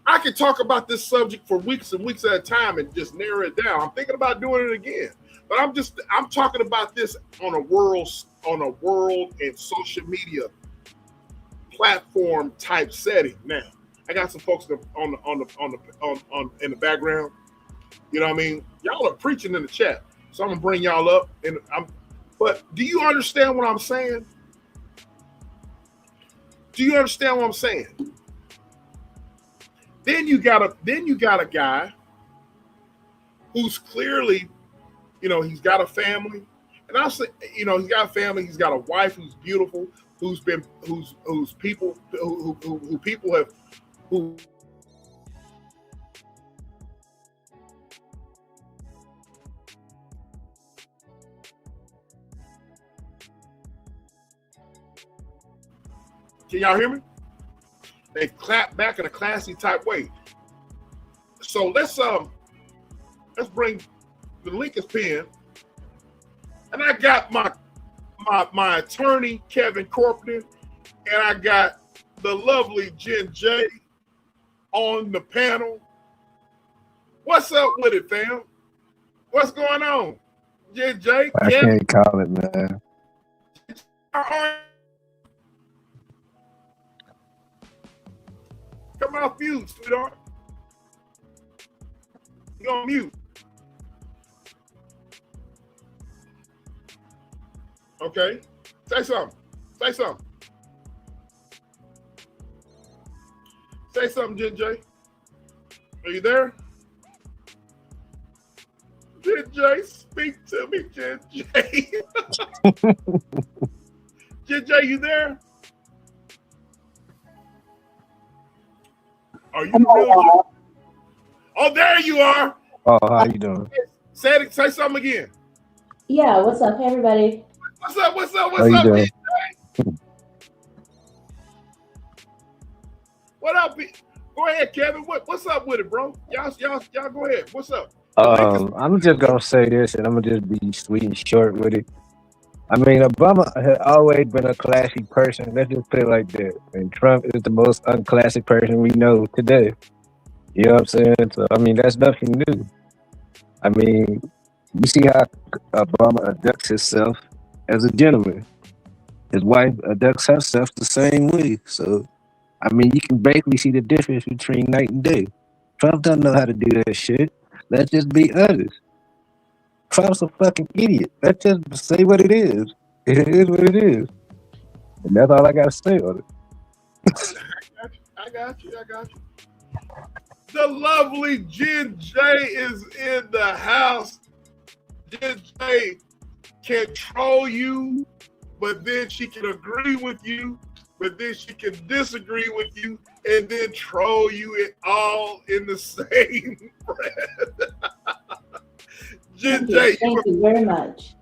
I could talk about this subject for weeks and weeks at a time and just narrow it down. I'm thinking about doing it again. But I'm talking about this on a world and social media platform type setting. Now, I got some folks in the background. You know what I mean? Y'all are preaching in the chat, so I'm gonna bring y'all up. But do you understand what I'm saying? Do you understand what I'm saying? Then you got a guy who's clearly, he's got a family, and I'll say, he's got a family. He's got a wife who's beautiful, who's people who people have who. Can y'all hear me? They clap back in a classy type way. So let's bring the link is pinned, and I got my attorney Kevin Corpton, and I got the lovely Jen J on the panel. What's up with it, fam? What's going on, Jen J? I can't call it, man. Come off mute, sweetheart. You're on mute. Okay. Say something. Say something. Say something, Jen J. Are you there? Jen J, speak to me, Jen J. Jen J, you there? Are you real? Oh, there you are. Oh, how you doing? Say something again. Yeah, what's up, hey, everybody? What's up? What's up? How What's you up? doing? What up? Go ahead, Kevin. What's up with it, bro? Y'all go ahead. What's up? I'm just gonna say this, and I'm gonna just be sweet and short with it. I mean, Obama had always been a classy person. Let's just put it like that. And Trump is the most unclassy person we know today. You know what I'm saying? So, I mean, that's nothing new. I mean, you see how Obama conducts himself as a gentleman. His wife conducts herself the same way. So, I mean, you can basically see the difference between night and day. Trump doesn't know how to do that shit. Let's just be honest. Trump's a fucking idiot. Let's just say what it is. It is what it is. And that's all I gotta say on it. I got you. The lovely Jen J is in the house. Jen J can troll you, but then she can agree with you, but then she can disagree with you, and then troll you it all in the same breath. Jen J, Thank you very much.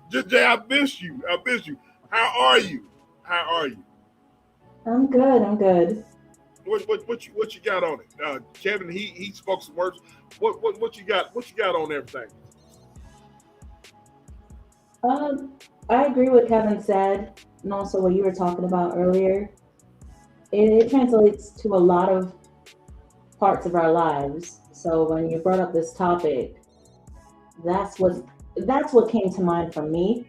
Jen J, I miss you. How are you? I'm good. What you got on it? Kevin, he spoke some words. What you got on everything? I agree with Kevin said, and also what you were talking about earlier. It translates to a lot of parts of our lives. So when you brought up this topic, that's what came to mind for me,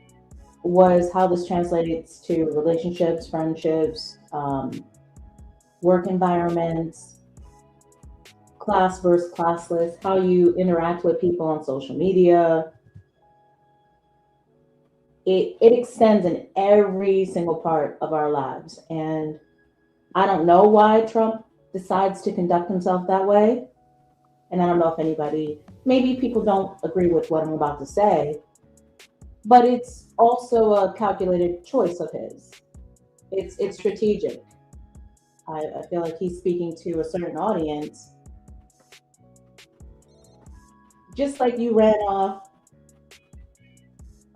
was how this translates to relationships, friendships, work environments, class versus classless, how you interact with people on social media. It extends in every single part of our lives. And I don't know why Trump decides to conduct himself that way. And I don't know if maybe people don't agree with what I'm about to say, but it's also a calculated choice of his. It's strategic. I feel like he's speaking to a certain audience. Just like you ran off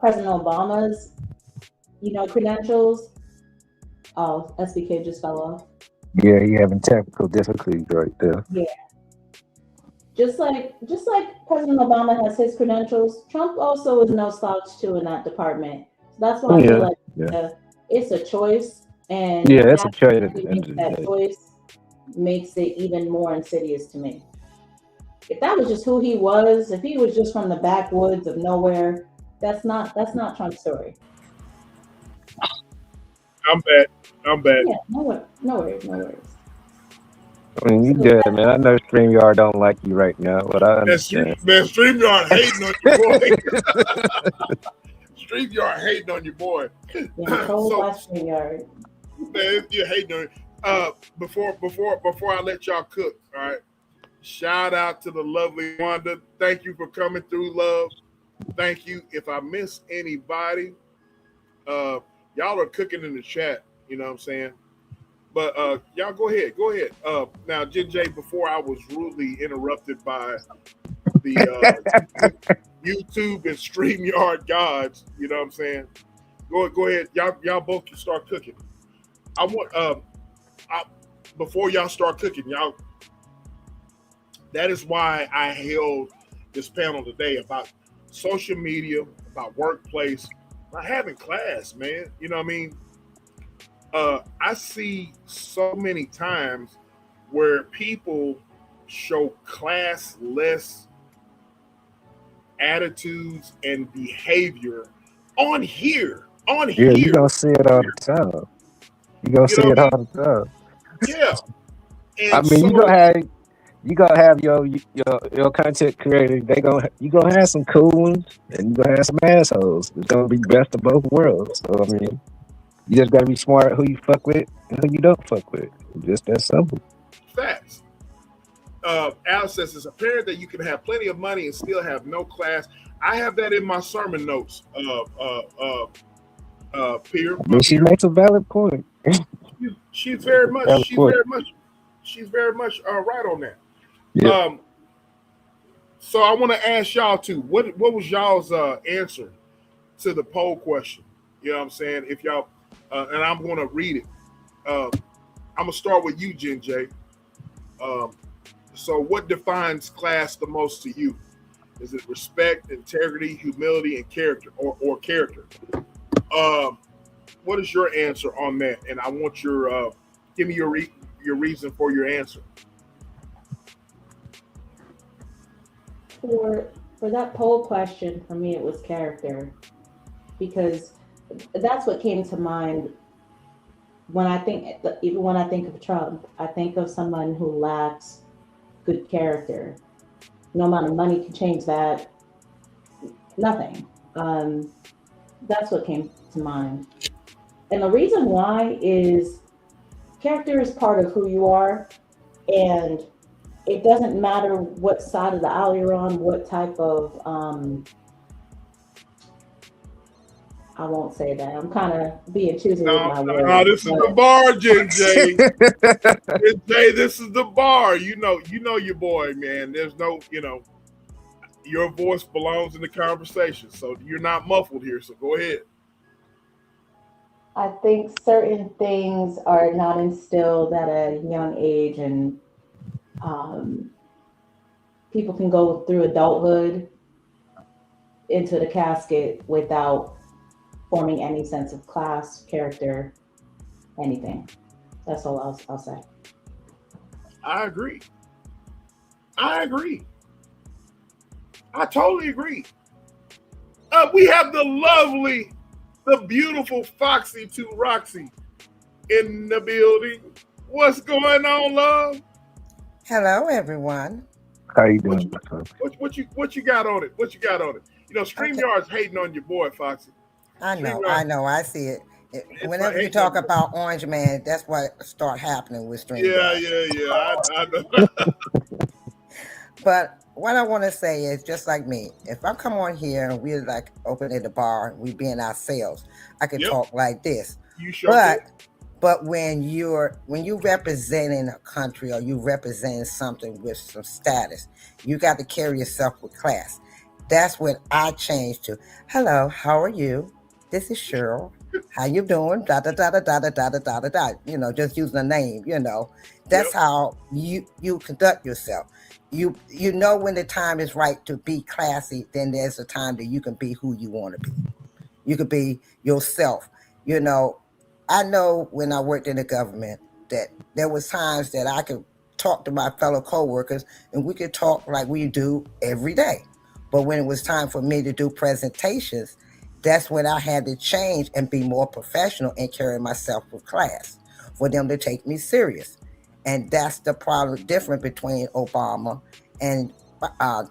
President Obama's, credentials. Oh, SBK just fell off. Yeah, you having technical difficulties right there. Yeah. Just like President Obama has his credentials, Trump also is no slouch too in that department. So that's why I feel like it's a choice, and it's a choice. That choice makes it even more insidious to me. If that was just who he was, if he was just from the backwoods of nowhere, that's not Trump's story. I'm bad. Yeah, no worries. I mean, you good, man. I know StreamYard don't like you right now, but I understand. Man, StreamYard hating on your boy. StreamYard hating on your boy. Yeah, told by StreamYard. Man, you're hating on before I let y'all cook, all right? Shout out to the lovely Wanda. Thank you for coming through, love. Thank you. If I miss anybody, y'all are cooking in the chat, you know what I'm saying? But y'all go ahead. Now, Jen J, before I was rudely interrupted by the YouTube and StreamYard gods, you know what I'm saying? Go ahead. Y'all both can start cooking. I want before y'all start cooking, y'all. That is why I held this panel today about social media, about workplace, about having class, man. You know what I mean? I see so many times where people show classless attitudes and behavior on here. Yeah, you gonna see it all the time. You gonna see it all the time. Yeah. And I mean, you gonna have your content creators. You gonna have some cool ones, and you gonna have some assholes. It's gonna be best of both worlds. So I mean, you just gotta be smart who you fuck with and who you don't fuck with. It's just that simple. Facts. Al says it's apparent that you can have plenty of money and still have no class. I have that in my sermon notes. Pierre. I mean, she makes a valid point. She's very much right on that. Yeah. So I want to ask y'all too. What was y'all's answer to the poll question? You know what I'm saying? If y'all and I'm going to read it. I'm gonna start with you, Jen J. So what defines class the most to you? Is it respect, integrity, humility, and character, or character? What is your answer on that? And I want your give me your reason for your answer. For that poll question, for me, it was character, because that's what came to mind when I think, even when I think of Trump. I think of someone who lacks good character. No amount of money can change that. Nothing. That's what came to mind. And the reason why is character is part of who you are, and it doesn't matter what side of the aisle you're on, what type of I won't say that. I'm kind of being choosy with my words. No, this is the bar, JJ. JJ, this is the bar. You know your boy, man. There's no, your voice belongs in the conversation, so you're not muffled here. So go ahead. I think certain things are not instilled at a young age, and people can go through adulthood into the casket without forming any sense of class, character, anything. That's all I'll say. I agree. I totally agree. We have the lovely, the beautiful Foxy to Roxy in the building. What's going on, love? Hello, everyone. How you doing? What you got on it? StreamYard's hating on your boy, Foxy. I know. I see it. Whenever you talk about Orange Man, that's what start happening with StreamYard. Yeah. I know. But what I want to say is, just like me, if I come on here and we're like open at the bar, we being ourselves, I can talk like this. You sure but when you're representing a country, or you representing something with some status, you got to carry yourself with class. That's what I changed to. Hello, how are you? This is Cheryl. How you doing? Da da da da da da da da da da. Just using a name. That's how you conduct yourself. You know when the time is right to be classy. Then there's a time that you can be who you want to be. You could be yourself. I know when I worked in the government that there was times that I could talk to my fellow coworkers and we could talk like we do every day. But when it was time for me to do presentations, that's when I had to change and be more professional and carry myself with class for them to take me serious. And that's the problem difference between Obama and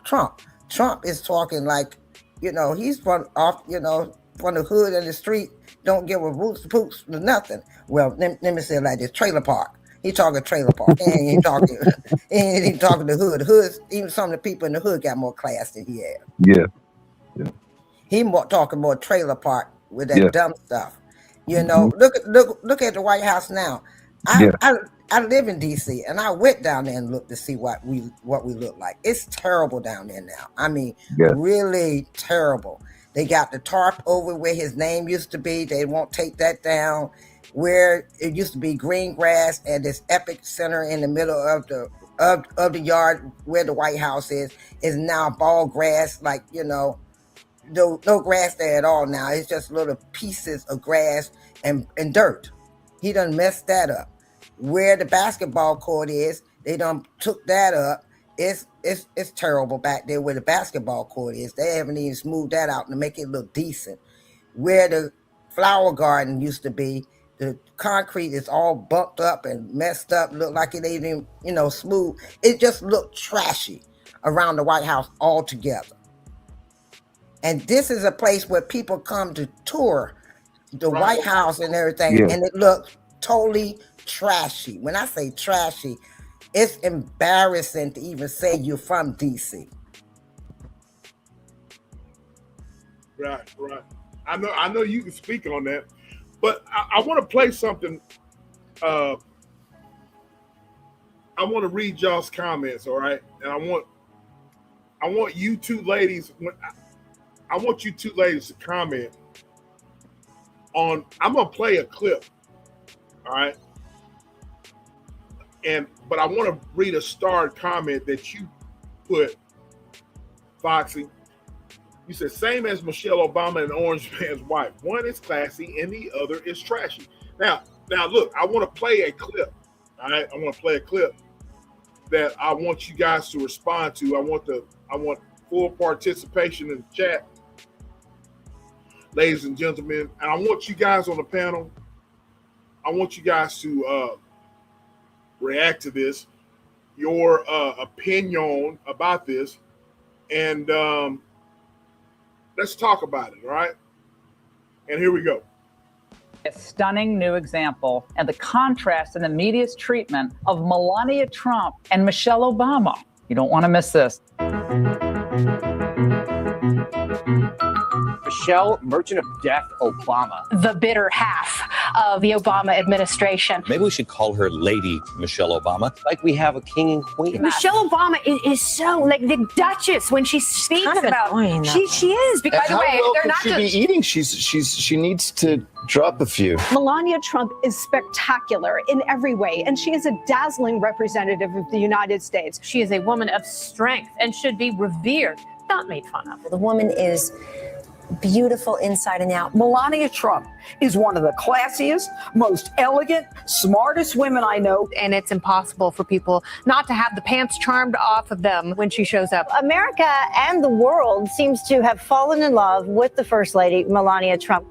Trump. Trump is talking like, he's from the hood and the street, don't give a roots poops to nothing. Well, let me say it like this: trailer park. He talking trailer park. He ain't talking the hood. Hoods, even some of the people in the hood got more class than he had. Yeah. He talking more trailer park with that dumb stuff. Look at the White House now. I live in DC, and I went down there and looked to see what we look like. It's terrible down there now. I mean, really terrible. They got the tarp over where his name used to be. They won't take that down. Where it used to be green grass and this epic center in the middle of the yard where the White House is now ball grass, like, no grass there at all now. It's just little pieces of grass and dirt. He done messed that up. Where the basketball court is, they done took that up. It's terrible back there where the basketball court is. They haven't even smoothed that out to make it look decent. Where the flower garden used to be, the concrete is all bumped up and messed up, look like it ain't even, smooth. It just looked trashy around the White House altogether. And this is a place where people come to tour the White House and everything, and it looks totally trashy. When I say trashy, it's embarrassing to even say you're from DC. Right. I know you can speak on that, but I want to play something. I want to read y'all's comments, all right? And I want you two ladies. I want you two ladies to comment on. I'm gonna play a clip, all right? But I want to read a starred comment that you put, Foxy. You said, same as Michelle Obama and Orange Man's wife. One is classy and the other is trashy. Now look, I want to play a clip. All right, I want to play a clip that I want you guys to respond to. I want full participation in the chat, ladies and gentlemen. And I want you guys on the panel. I want you guys to react to this, your opinion about this, and let's talk about it, all right? And here we go. A stunning new example and the contrast in the media's treatment of Melania Trump and Michelle Obama. You don't want to miss this. Michelle, Merchant of Death Obama. The bitter half of the Obama administration. Maybe we should call her Lady Michelle Obama, like we have a king and queen. Michelle Obama is so like the Duchess when she speaks kind of about. Annoying, she is. By the way, they're not she just be eating. She needs to drop a few. Melania Trump is spectacular in every way, and she is a dazzling representative of the United States. She is a woman of strength and should be revered, not made fun of. The woman is beautiful inside and out. Melania Trump is one of the classiest, most elegant, smartest women I know. And it's impossible for people not to have the pants charmed off of them when she shows up. America and the world seems to have fallen in love with the First Lady, Melania Trump.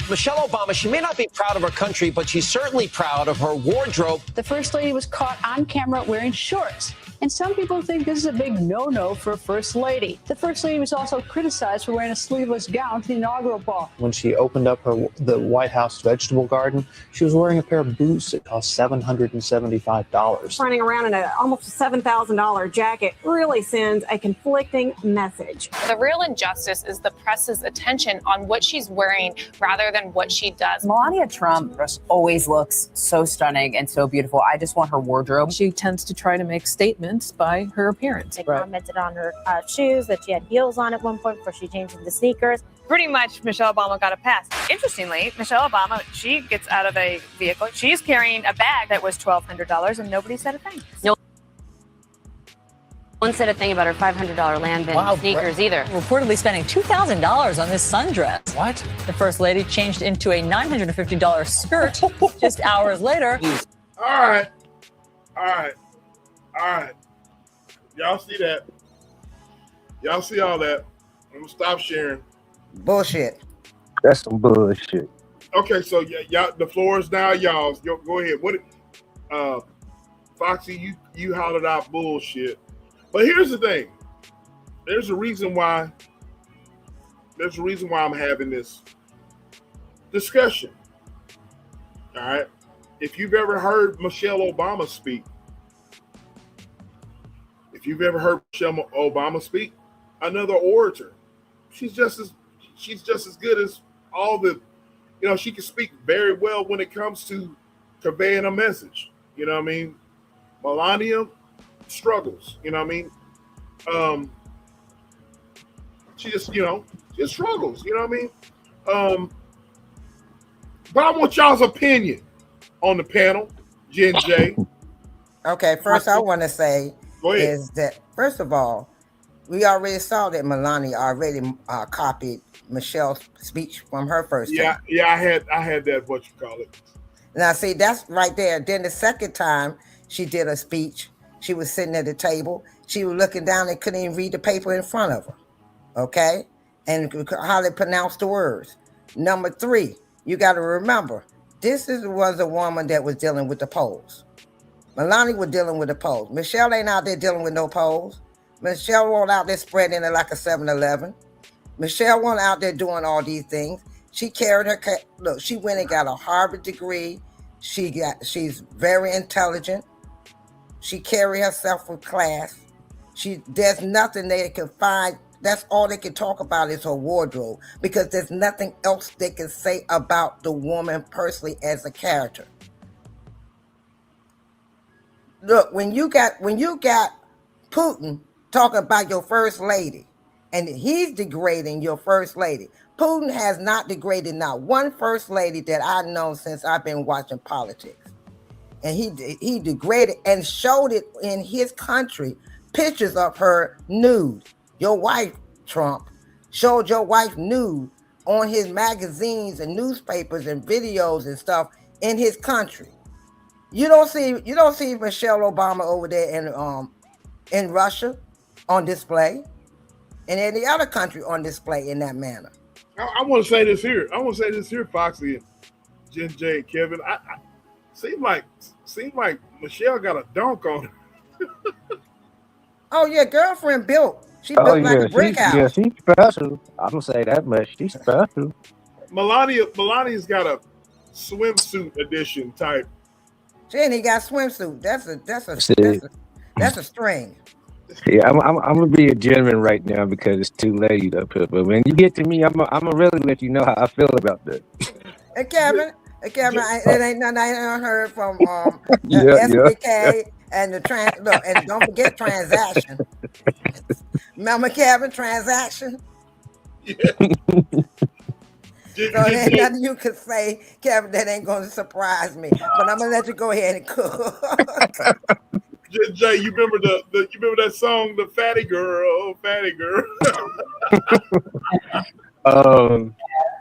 Michelle Obama, she may not be proud of her country, but she's certainly proud of her wardrobe. The First Lady was caught on camera wearing shorts. And some people think this is a big no-no for a First Lady. The First Lady was also criticized for wearing a sleeveless gown to the inaugural ball. When she opened up the White House vegetable garden, she was wearing a pair of boots that cost $775. Running around in almost a $7,000 jacket really sends a conflicting message. The real injustice is the press's attention on what she's wearing rather than what she does. Melania Trump always looks so stunning and so beautiful. I just want her wardrobe. She tends to try to make statements by her appearance. They commented on her shoes, that she had heels on at one point before she changed into sneakers. Pretty much Michelle Obama got a pass. Interestingly, Michelle Obama, she gets out of a vehicle. She's carrying a bag that was $1,200 and nobody said a thing. No one said a thing about her $500 land bin sneakers either. Reportedly spending $2,000 on this sundress. What? The First Lady changed into a $950 skirt just hours later. All right. Y'all see that? Y'all see all that? I'm gonna stop sharing. Bullshit. That's some bullshit. Okay, so y'all, the floor is now y'all's. Go ahead. Foxy, you hollered out bullshit. But here's the thing. There's a reason why I'm having this discussion. All right. If you've ever heard Michelle Obama speak, another orator, she's just as good as all the, she can speak very well when it comes to conveying a message. You know what I mean? Melania struggles. You know what I mean? She just struggles. You know what I mean? But I want y'all's opinion on the panel, Jen J. Okay, first I want to say is that, first of all, we already saw that Melania already copied Michelle's speech from her first time. Yeah, I had that, what you call it. Now, see, that's right there. Then the second time she did a speech, she was sitting at the table. She was looking down and couldn't even read the paper in front of her. Okay? And how they pronounce the words. Number 3, you got to remember, was a woman that was dealing with the polls. Melania was dealing with the polls. Michelle ain't out there dealing with no polls. Michelle wasn't out there spreading it like a 7-Eleven. Michelle wasn't out there doing all these things. She carried her, look, she went and got a Harvard degree. She's very intelligent. She carried herself with class. There's nothing they can find. That's all they can talk about is her wardrobe, because there's nothing else they can say about the woman personally as a character. Look, when you got Putin talking about your first lady, and he's degrading your first lady. Putin has not degraded not one first lady that I've known since I've been watching politics. And he degraded and showed it in his country, pictures of her nude. Your wife, Trump, showed your wife nude on his magazines and newspapers and videos and stuff in his country. You don't see Michelle Obama over there in Russia on display, and any other country on display in that manner. I want to say this here. Foxy and Jen J and Kevin. I seem like Michelle got a dunk on her. Oh yeah, girlfriend built. She built like a brick house. Yeah, she's special. I'm gonna say that much. She's special. Melania's got a swimsuit edition type. Jenny got swimsuit. That's a string. Yeah, I'm gonna be a gentleman right now because it's too late up here. But when you get to me, I'm gonna really let you know how I feel about that. Hey Kevin, it ain't nothing I heard from SBK and the look, and don't forget transaction. Remember Kevin, transaction? Yeah. So there's nothing you could say, Kevin, that ain't gonna surprise me. But I'm gonna let you go ahead and cook. Jay, you remember that song, the Fatty Girl.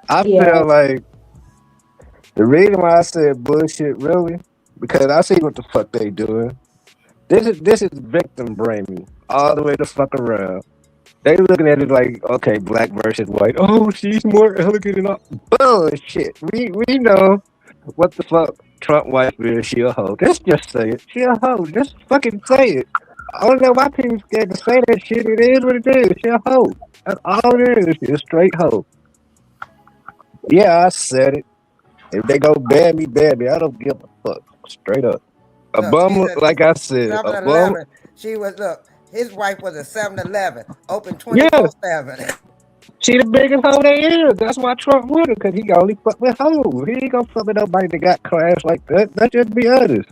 I feel like the reason why I said bullshit really, because I see what the fuck they doing. This is victim blaming all the way the fuck around. They looking at it like, okay, black versus white. Oh, she's more elegant than all. Bullshit. We know what the fuck Trump wife is. She a hoe. Just say it. She a hoe. Just fucking say it. I don't know why people scared to say that shit. It is what it is. She a hoe. That's all it is. She's a straight hoe. Yeah, I said it. If they go ban me, I don't give a fuck. Straight up. Obama, like I said, Obama. She was, look, his wife was a 7-Eleven, open 24/7. She the biggest hoe they is. That's why Trump with her, because he only fuck with hoes. He ain't gonna fuck with nobody that got class like that. Let's just be honest.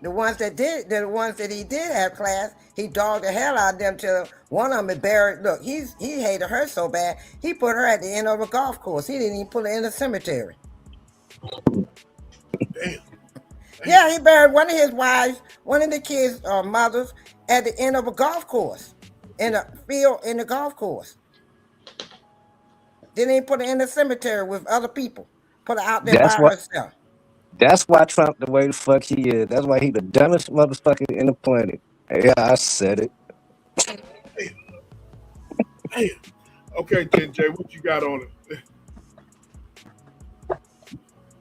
The ones that he did have class, he dogged the hell out of them till one of them is buried. Look, he hated her so bad, he put her at the end of a golf course. He didn't even put her in the cemetery. Damn. Yeah, he buried one of his wives, one of the kids' mothers, at the end of a golf course, in a field in the golf course. Didn't even put her in the cemetery with other people. Put her out there by herself. That's why Trump the way the fuck he is. That's why he the dumbest motherfucker in the planet. Yeah, I said it. Damn. Okay, Jen J, what you got on it?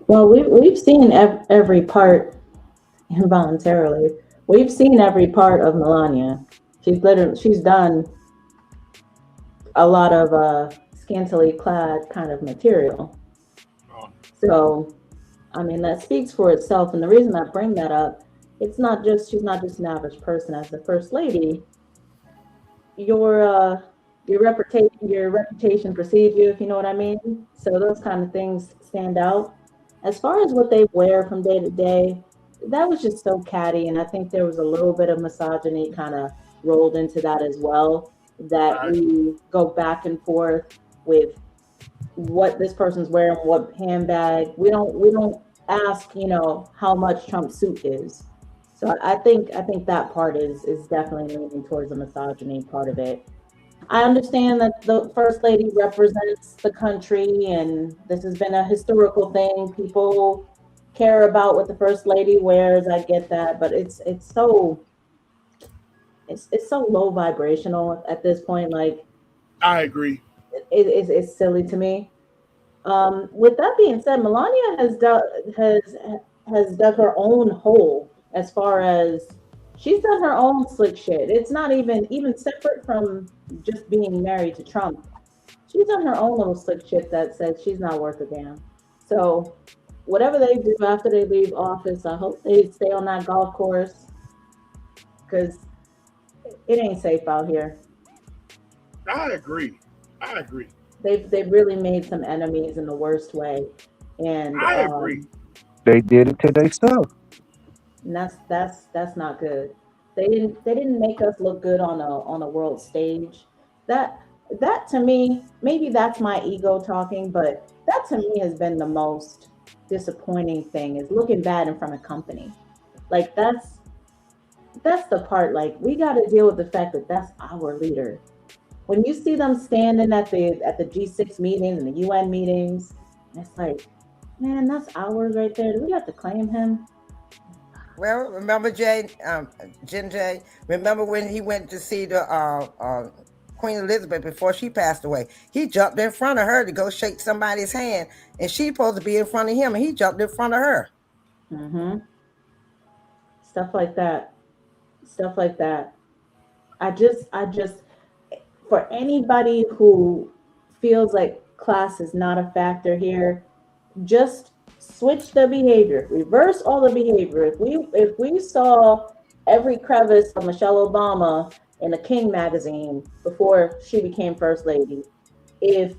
Well, we've seen every part involuntarily. We've seen every part of Melania. She's done a lot of scantily clad kind of material. So, I mean, that speaks for itself. And the reason I bring that up, she's not just an average person. As the first lady, your reputation precedes you, if you know what I mean. So those kind of things stand out. As far as what they wear from day to day, that was just so catty, and I think there was a little bit of misogyny kind of rolled into that as well. That we go back and forth with what this person's wearing, what handbag. We don't ask, how much Trump's suit is. So I think that part is definitely leaning towards the misogyny part of it. I understand that the first lady represents the country, and this has been a historical thing. People care about what the first lady wears. I get that, but it's so low vibrational at this point. Like, I agree. it's silly to me. With that being said, Melania has dug her own hole as far as she's done her own slick shit. It's not even separate from just being married to Trump. She's done her own little slick shit that says she's not worth a damn. So whatever they do after they leave office, I hope they stay on that golf course because it ain't safe out here. I agree. I agree. They've really made some enemies in the worst way, and I agree. They did it to themselves. and that's not good. They didn't make us look good on a world stage. That that to me, maybe that's my ego talking, but that to me has been the most disappointing thing is looking bad in front of company. Like that's the part. Like we got to deal with the fact that that's our leader. When you see them standing at the G6 meetings and the UN meetings, it's like, man, that's ours right there. Do we have to claim him? Well, remember Jen J. Remember when he went to see the Queen Elizabeth before she passed away? He jumped in front of her to go shake somebody's hand, and she's supposed to be in front of him, and he jumped in front of her. Mm-hmm. Stuff like that. Stuff like that. I just, for anybody who feels like class is not a factor here, just switch the behavior, reverse all the behavior. If we saw every crevice of Michelle Obama in a King magazine before she became first lady, if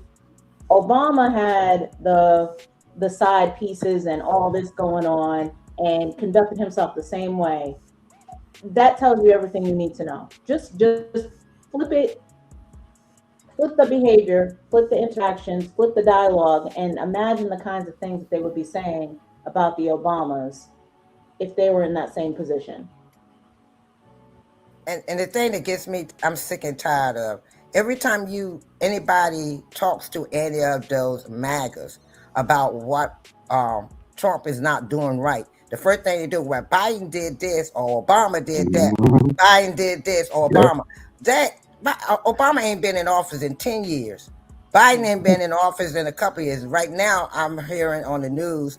Obama had the side pieces and all this going on and conducted himself the same way, that tells you everything you need to know. Just flip it, flip the behavior, flip the interactions, flip the dialogue, and imagine the kinds of things that they would be saying about the Obamas if they were in that same position. And the thing that gets me, I'm sick and tired of, every time anybody talks to any of those MAGAs about what Trump is not doing right, the first thing they do, well, Biden did this or Obama did that, Biden did this or Obama. Obama ain't been in office in 10 years. Biden ain't been in office in a couple of years. Right now, I'm hearing on the news,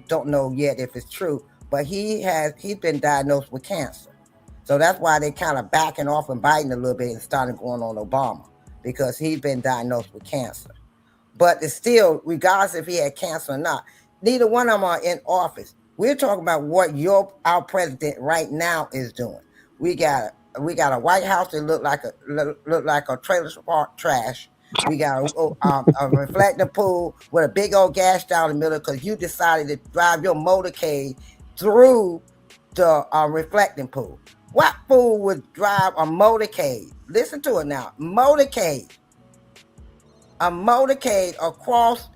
don't know yet if it's true, but he's been diagnosed with cancer. So that's why they kind of backing off and Biden a little bit and starting going on Obama, because he's been diagnosed with cancer. But it's still, regardless if he had cancer or not, neither one of them are in office. We're talking about what our president right now is doing. We got a White House that look like a trailer park trash. We got a reflective pool with a big old gash down the middle because you decided to drive your motorcade through the reflecting pool. What fool would drive a motorcade? Listen to it now. Motorcade. A motorcade across.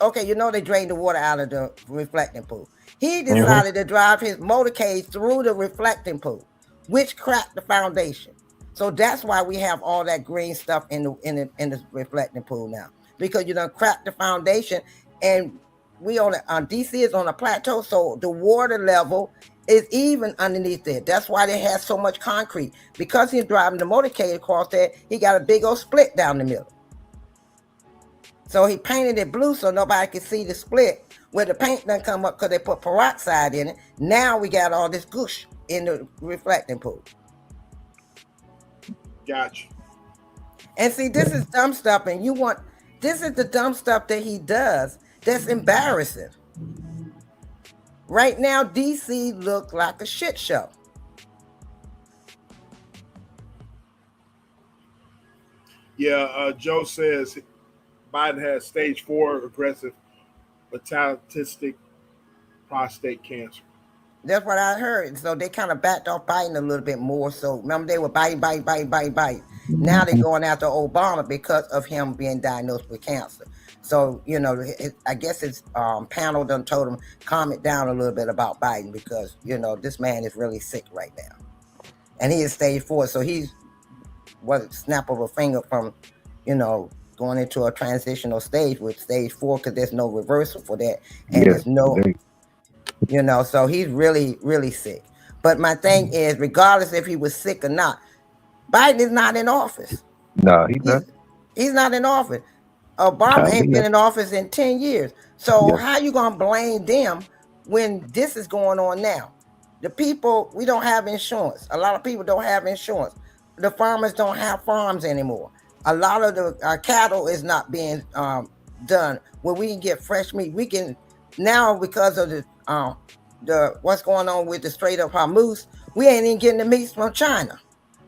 Okay, they drain the water out of the reflecting pool. He decided to drive his motorcade through the reflecting pool, which cracked the foundation. So that's why we have all that green stuff in the reflecting pool now, because you done cracked the foundation, and we on DC is on a plateau, so the water level is even underneath it. That's why they have so much concrete, because he's driving the motorcade across there. He got a big old split down the middle. So he painted it blue so nobody could see the split where the paint doesn't come up because they put peroxide in it. Now we got all this gush in the reflecting pool. Gotcha. And see, this is dumb stuff, and this is the dumb stuff that he does that's embarrassing. Right now, DC looks like a shit show. Yeah, Joe says Biden has stage 4 aggressive metastatic prostate cancer. That's what I heard. So they kind of backed off Biden a little bit more. So remember, they were Biden. Now they're going after Obama because of him being diagnosed with cancer. So, you know, I guess his panel done told him, calm it down a little bit about Biden because, you know, this man is really sick right now. And he is stage 4. So he's snap of a finger from, you know, going into a transitional stage with stage 4 because there's no reversal for that. And there's no... You know, so he's really, really sick. But my thing is, regardless if he was sick or not, Biden is not in office. No, he's not. He's not in office. Obama ain't been in office in 10 years. So how you going to blame them when this is going on now? The people, we don't have insurance. A lot of people don't have insurance. The farmers don't have farms anymore. A lot of the cattle is not being done where we can get fresh meat. We can now, because of the what's going on with the Strait of Hormuz, we ain't even getting the meats from China,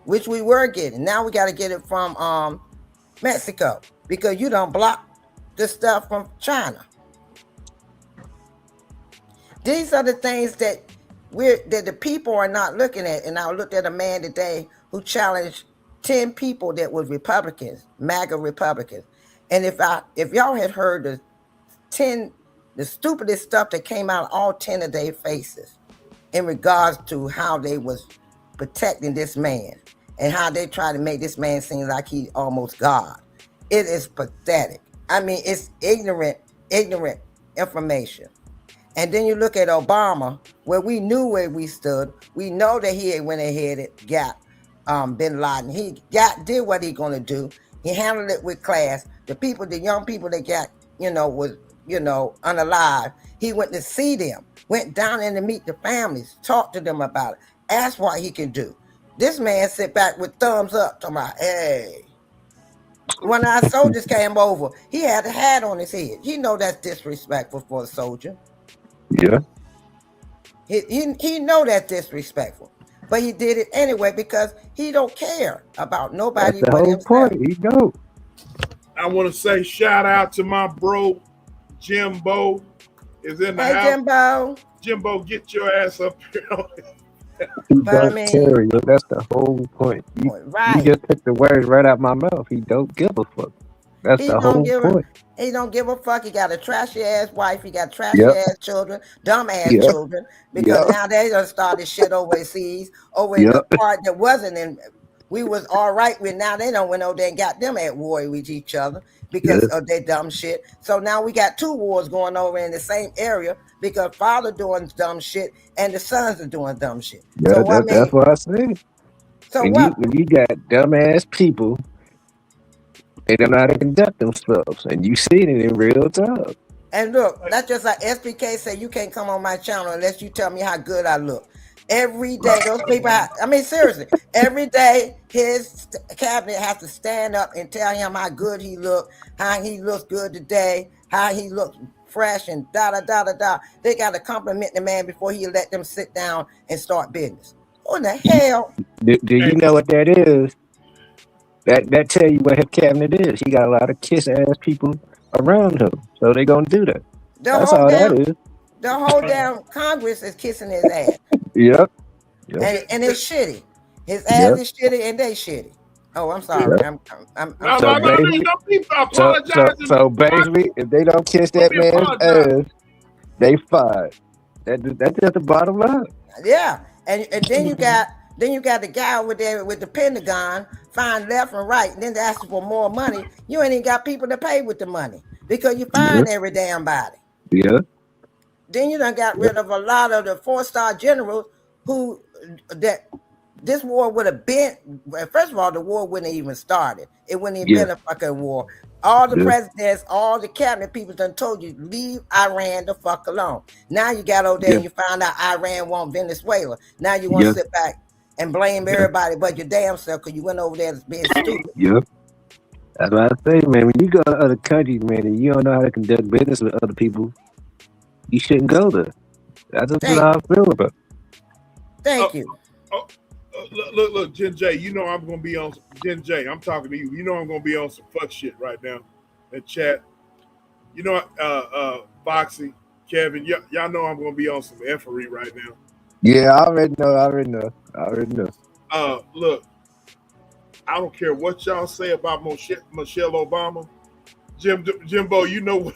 which we were getting. Now we got to get it from Mexico because you don't block the stuff from China. These are the things that the people are not looking at. And I looked at a man today who challenged 10 people that were Republicans, MAGA Republicans. And if y'all had heard the stupidest stuff that came out of all 10 of their faces in regards to how they was protecting this man and how they try to make this man seem like he's almost God. It is pathetic. I mean, it's ignorant information. And then you look at Obama, where we knew where we stood. We know that he went ahead and got bin Laden. He did what he gonna do. He handled it with class. The young people that got, was unalive. He went to see them, went down in to meet the families, talk to them about it, ask what he can do. This man sit back with thumbs up, talking about, hey. When our soldiers came over, he had a hat on his head. You know that's disrespectful for a soldier. Yeah. He know that's disrespectful, but he did it anyway because he don't care about nobody but himself. Point. He don't. I want to say shout out to my bro Jimbo is in the house. Jimbo. Jimbo, get your ass up here. He don't care. That's the whole point. You just took the words right out my mouth. He don't give a fuck. That's the whole point. He don't give a fuck. He got a trashy ass wife. He got trashy ass children, dumb ass children. Because now they done started shit overseas, over in the part that wasn't in. We was all right with. Now they don't went over there and got them at war with each other because of their dumb shit. So now we got two wars going over in the same area because father doing dumb shit and the sons are doing dumb shit. Yeah, so that's what I said. So when you got dumbass people, they don't know how to conduct themselves, and you see it in real time. And look, that's just like SPK said, you can't come on my channel unless you tell me how good I look. Every day, those people, seriously, every day his cabinet has to stand up and tell him how good he look, how he looks good today, how he looks fresh and da-da-da-da-da. They got to compliment the man before he let them sit down and start business. What the hell? Do you know what that is? That tell you what his cabinet is. He got a lot of kiss-ass people around him, so they gonna do that. That's all that is. The whole damn Congress is kissing his ass. Yep. And it's shitty. His ass is shitty and they shitty. Oh, I'm sorry. Yep. So basically, if they don't kiss that man's ass, they fired. That's just the bottom line. Yeah, and then you got the guy over there with the Pentagon, find left and right, and then they ask for more money. You ain't even got people to pay with the money because you find every damn body. Yeah. Then you done got rid of a lot of the 4-star generals who that this war would have been. First of all, the war wouldn't have even started. It wouldn't have been a fucking war. All the Yeah. presidents, all the cabinet people done told you, leave Iran the fuck alone. Now you got over there and you found out Iran want Venezuela. Now you want to sit back and blame everybody but your damn self because you went over there being stupid. Yep. That's what I say, man. When you go to other countries, man, and you don't know how to conduct business with other people, you shouldn't go there. That's just what I feel about. Thank you. Look, Jen J, you know I'm gonna be on Jen J. I'm talking to you. You know I'm gonna be on some fuck shit right now in chat. You know, Foxy, Kevin, y'all know I'm gonna be on some effery right now. Yeah, I already know. Look, I don't care what y'all say about Michelle Obama. Jimbo, you know what?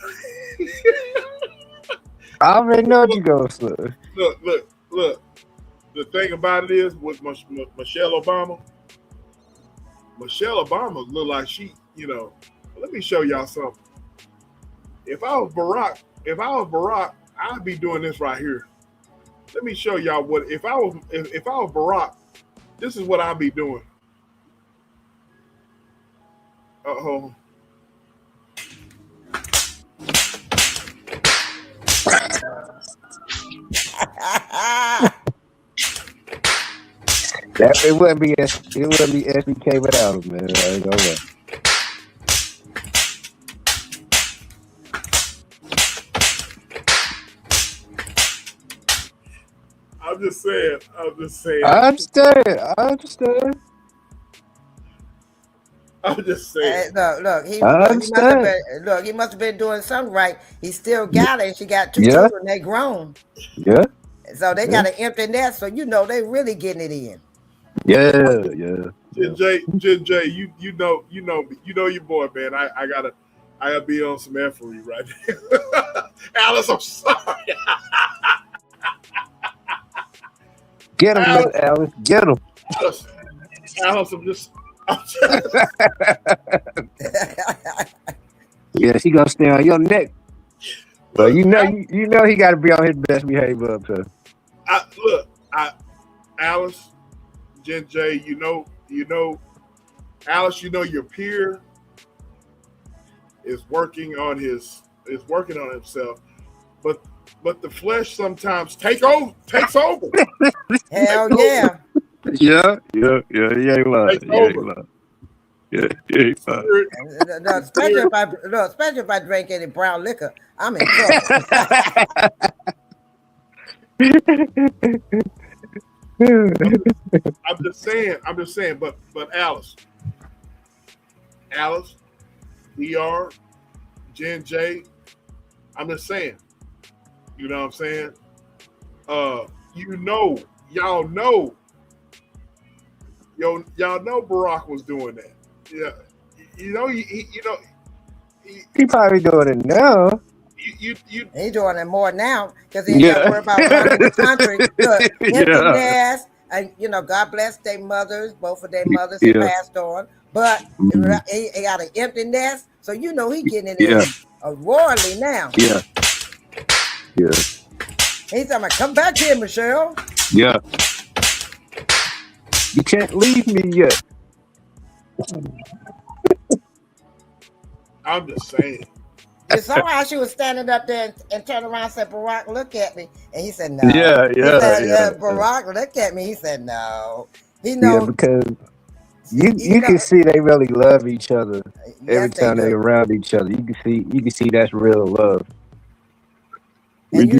I already know what you gonna say. Look. The thing about it is with Michelle Obama look like she, let me show y'all something. If I was Barack, I'd be doing this right here. Let me show y'all what if I was Barack, this is what I'd be doing. Uh-oh. It wouldn't be SBK without him, man. I ain't gonna lie. I'm just saying. I understand. I'm just saying. Look, he must have been doing something right. He still got it. She got two children. They grown. Yeah. So they got an empty nest. So they really getting it in. Yeah. Jen J, you know your boy, man. I gotta be on some effery right now. Alice, I'm sorry. Get him, Alice. Get him. Alice, I'm just yeah, she gonna stay on your neck. But you know he gotta be on his best behavior up to. Alice, Jen J, Alice, your peer is working on himself, but the flesh sometimes takes over. Hell yeah. Yeah, he ain't lying. Especially if I drink any brown liquor, I'm in trouble. I'm just saying, but Alice, DR, Jen J, I'm just saying, you know what I'm saying? Y'all know Barack was doing that. Yeah. He probably doing it now. He doing it more now because he ain't got to worry about running the country. Look, empty nest, and God bless their mothers. Both of their mothers have passed on, but he got an empty nest, so he getting it in royally now. Yeah. He's talking about, come back here, Michelle. Yeah. You can't leave me yet. I'm just saying. You saw how she was standing up there and turned around and said, Barack, look at me. And he said, no. Yeah. Barack, look at me. He said, no. He knows. Yeah, because you can see they really love each other every time they're around each other. You can see that's real love. You know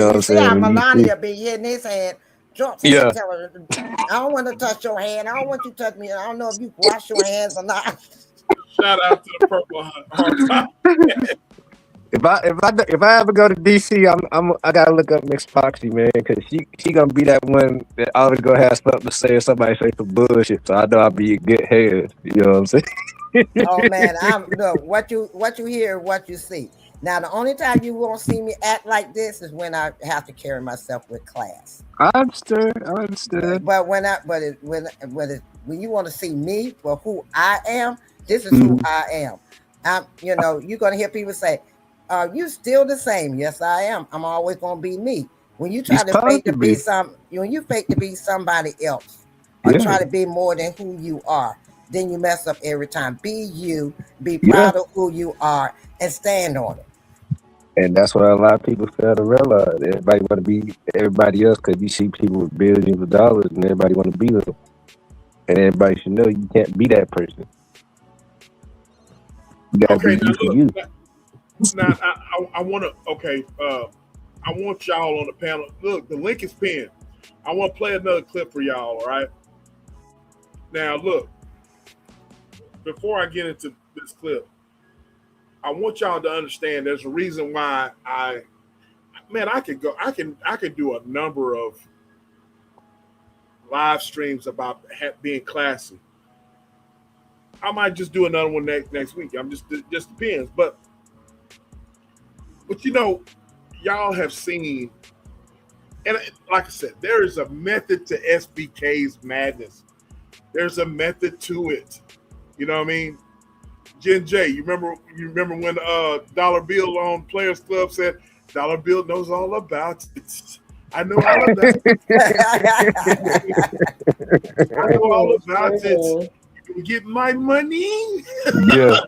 what I'm saying? See how Melania be hitting his hand. I don't want to touch your hand. I don't want you to touch me. I don't know if you wash your hands or not. Shout out to the Purple Heart. If I ever go to DC, I gotta look up Miss Foxy, man, because she gonna be that one that always gonna have something to say or somebody say some bullshit. So I know I'll be a good head. You know what I'm saying? Oh man, look, what you hear, what you see. Now the only time you won't see me act like this is when I have to carry myself with class. I understand. But when you want to see me for who I am, this is who I am. You're gonna hear people say, you still the same. Yes, I am. I'm always gonna be me. When you try to fake to be somebody else, or try to be more than who you are, then you mess up every time. Be you, be proud of who you are, and stand on it. And that's what a lot of people fail to realize. Everybody want to be everybody else because you see people with billions of dollars and everybody want to be them. And everybody should know you can't be that person. You gotta Okay, be you for you. now I want to. Okay, I want y'all on the panel. Look, the link is pinned. I want to play another clip for y'all. All right. Now, look. Before I get into this clip, I want y'all to understand. There's a reason why I could go. I can do a number of live streams about being classy. I might just do another one next week. Just depends. But you know, y'all have seen, and like I said, there is a method to SBK's madness. There's a method to it. You know what I mean? Jen J, you remember when Dollar Bill on Players Club said, Dollar Bill knows all about it. I know all about it. I know all about it. You get my money. Yeah.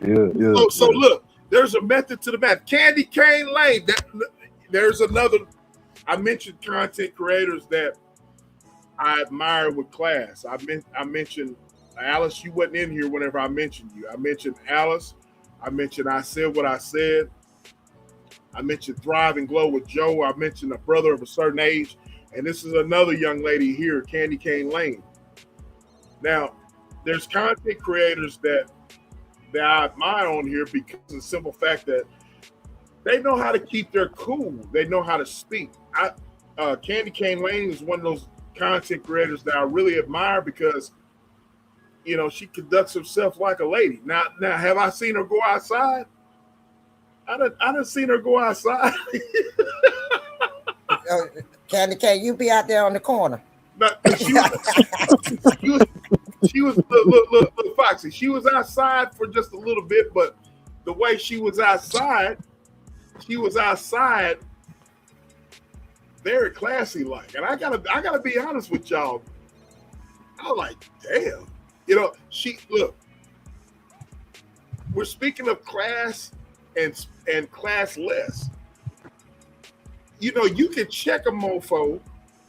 So look, there's a method to the madness. Candy Cane Lane. There's another. I mentioned content creators that I admire with class. I mentioned Alice. You wasn't in here whenever I mentioned you. I mentioned Alice. I mentioned I Said What I Said. I mentioned Thrive and Glow with Joe. I mentioned a brother of a certain age. And this is another young lady here, Candy Cane Lane. Now, there's content creators that I admire on here because of the simple fact that they know how to keep their cool. They know how to speak. Candy Cane Lane is one of those content creators that I really admire because, you know, she conducts herself like a lady. Now, have I seen her go outside? I done seen her go outside. Candy Cane, you be out there on the corner. But she was look, Foxy. She was outside for just a little bit, but the way she was outside very classy like. And I gotta be honest with y'all. I was like, damn. You know, we're speaking of class and classless. You know, you can check a mofo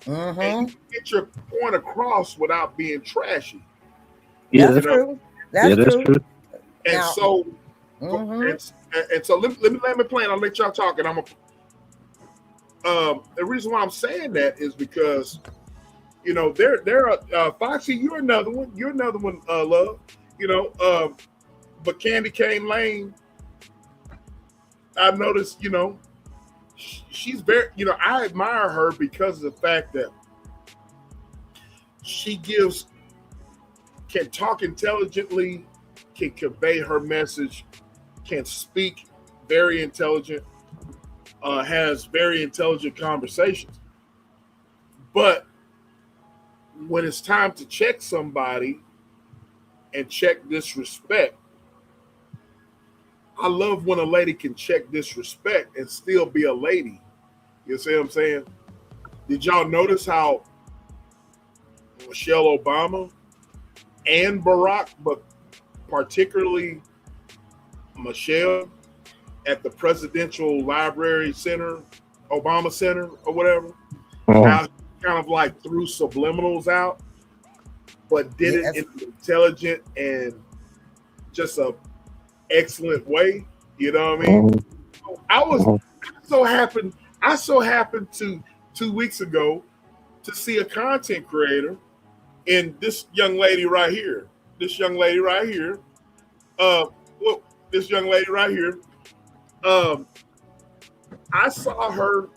and you can get your point across without being trashy. Yeah, that's true. That's true. And Now, so, and so let me play it. I'll let y'all talk. And the reason why I'm saying that is because, you know, there are Foxy. You're another one. Love. You know, but Candy Cane Lane, I've noticed. You know, she's very. You know, I admire her because of the fact that she can talk intelligently, can convey her message, can speak very intelligent, has very intelligent conversations. But when it's time to check somebody and check disrespect, I love when a lady can check disrespect and still be a lady. You see what I'm saying? Did y'all notice how Michelle Obama and Barack, but particularly Michelle, at the Presidential Library Center, Obama Center or whatever, how she kind of like threw subliminals out, but did it in an intelligent and just a excellent way. You know what I mean? I so happened to 2 weeks ago to see a content creator in this young lady right here. This young lady right here. I saw her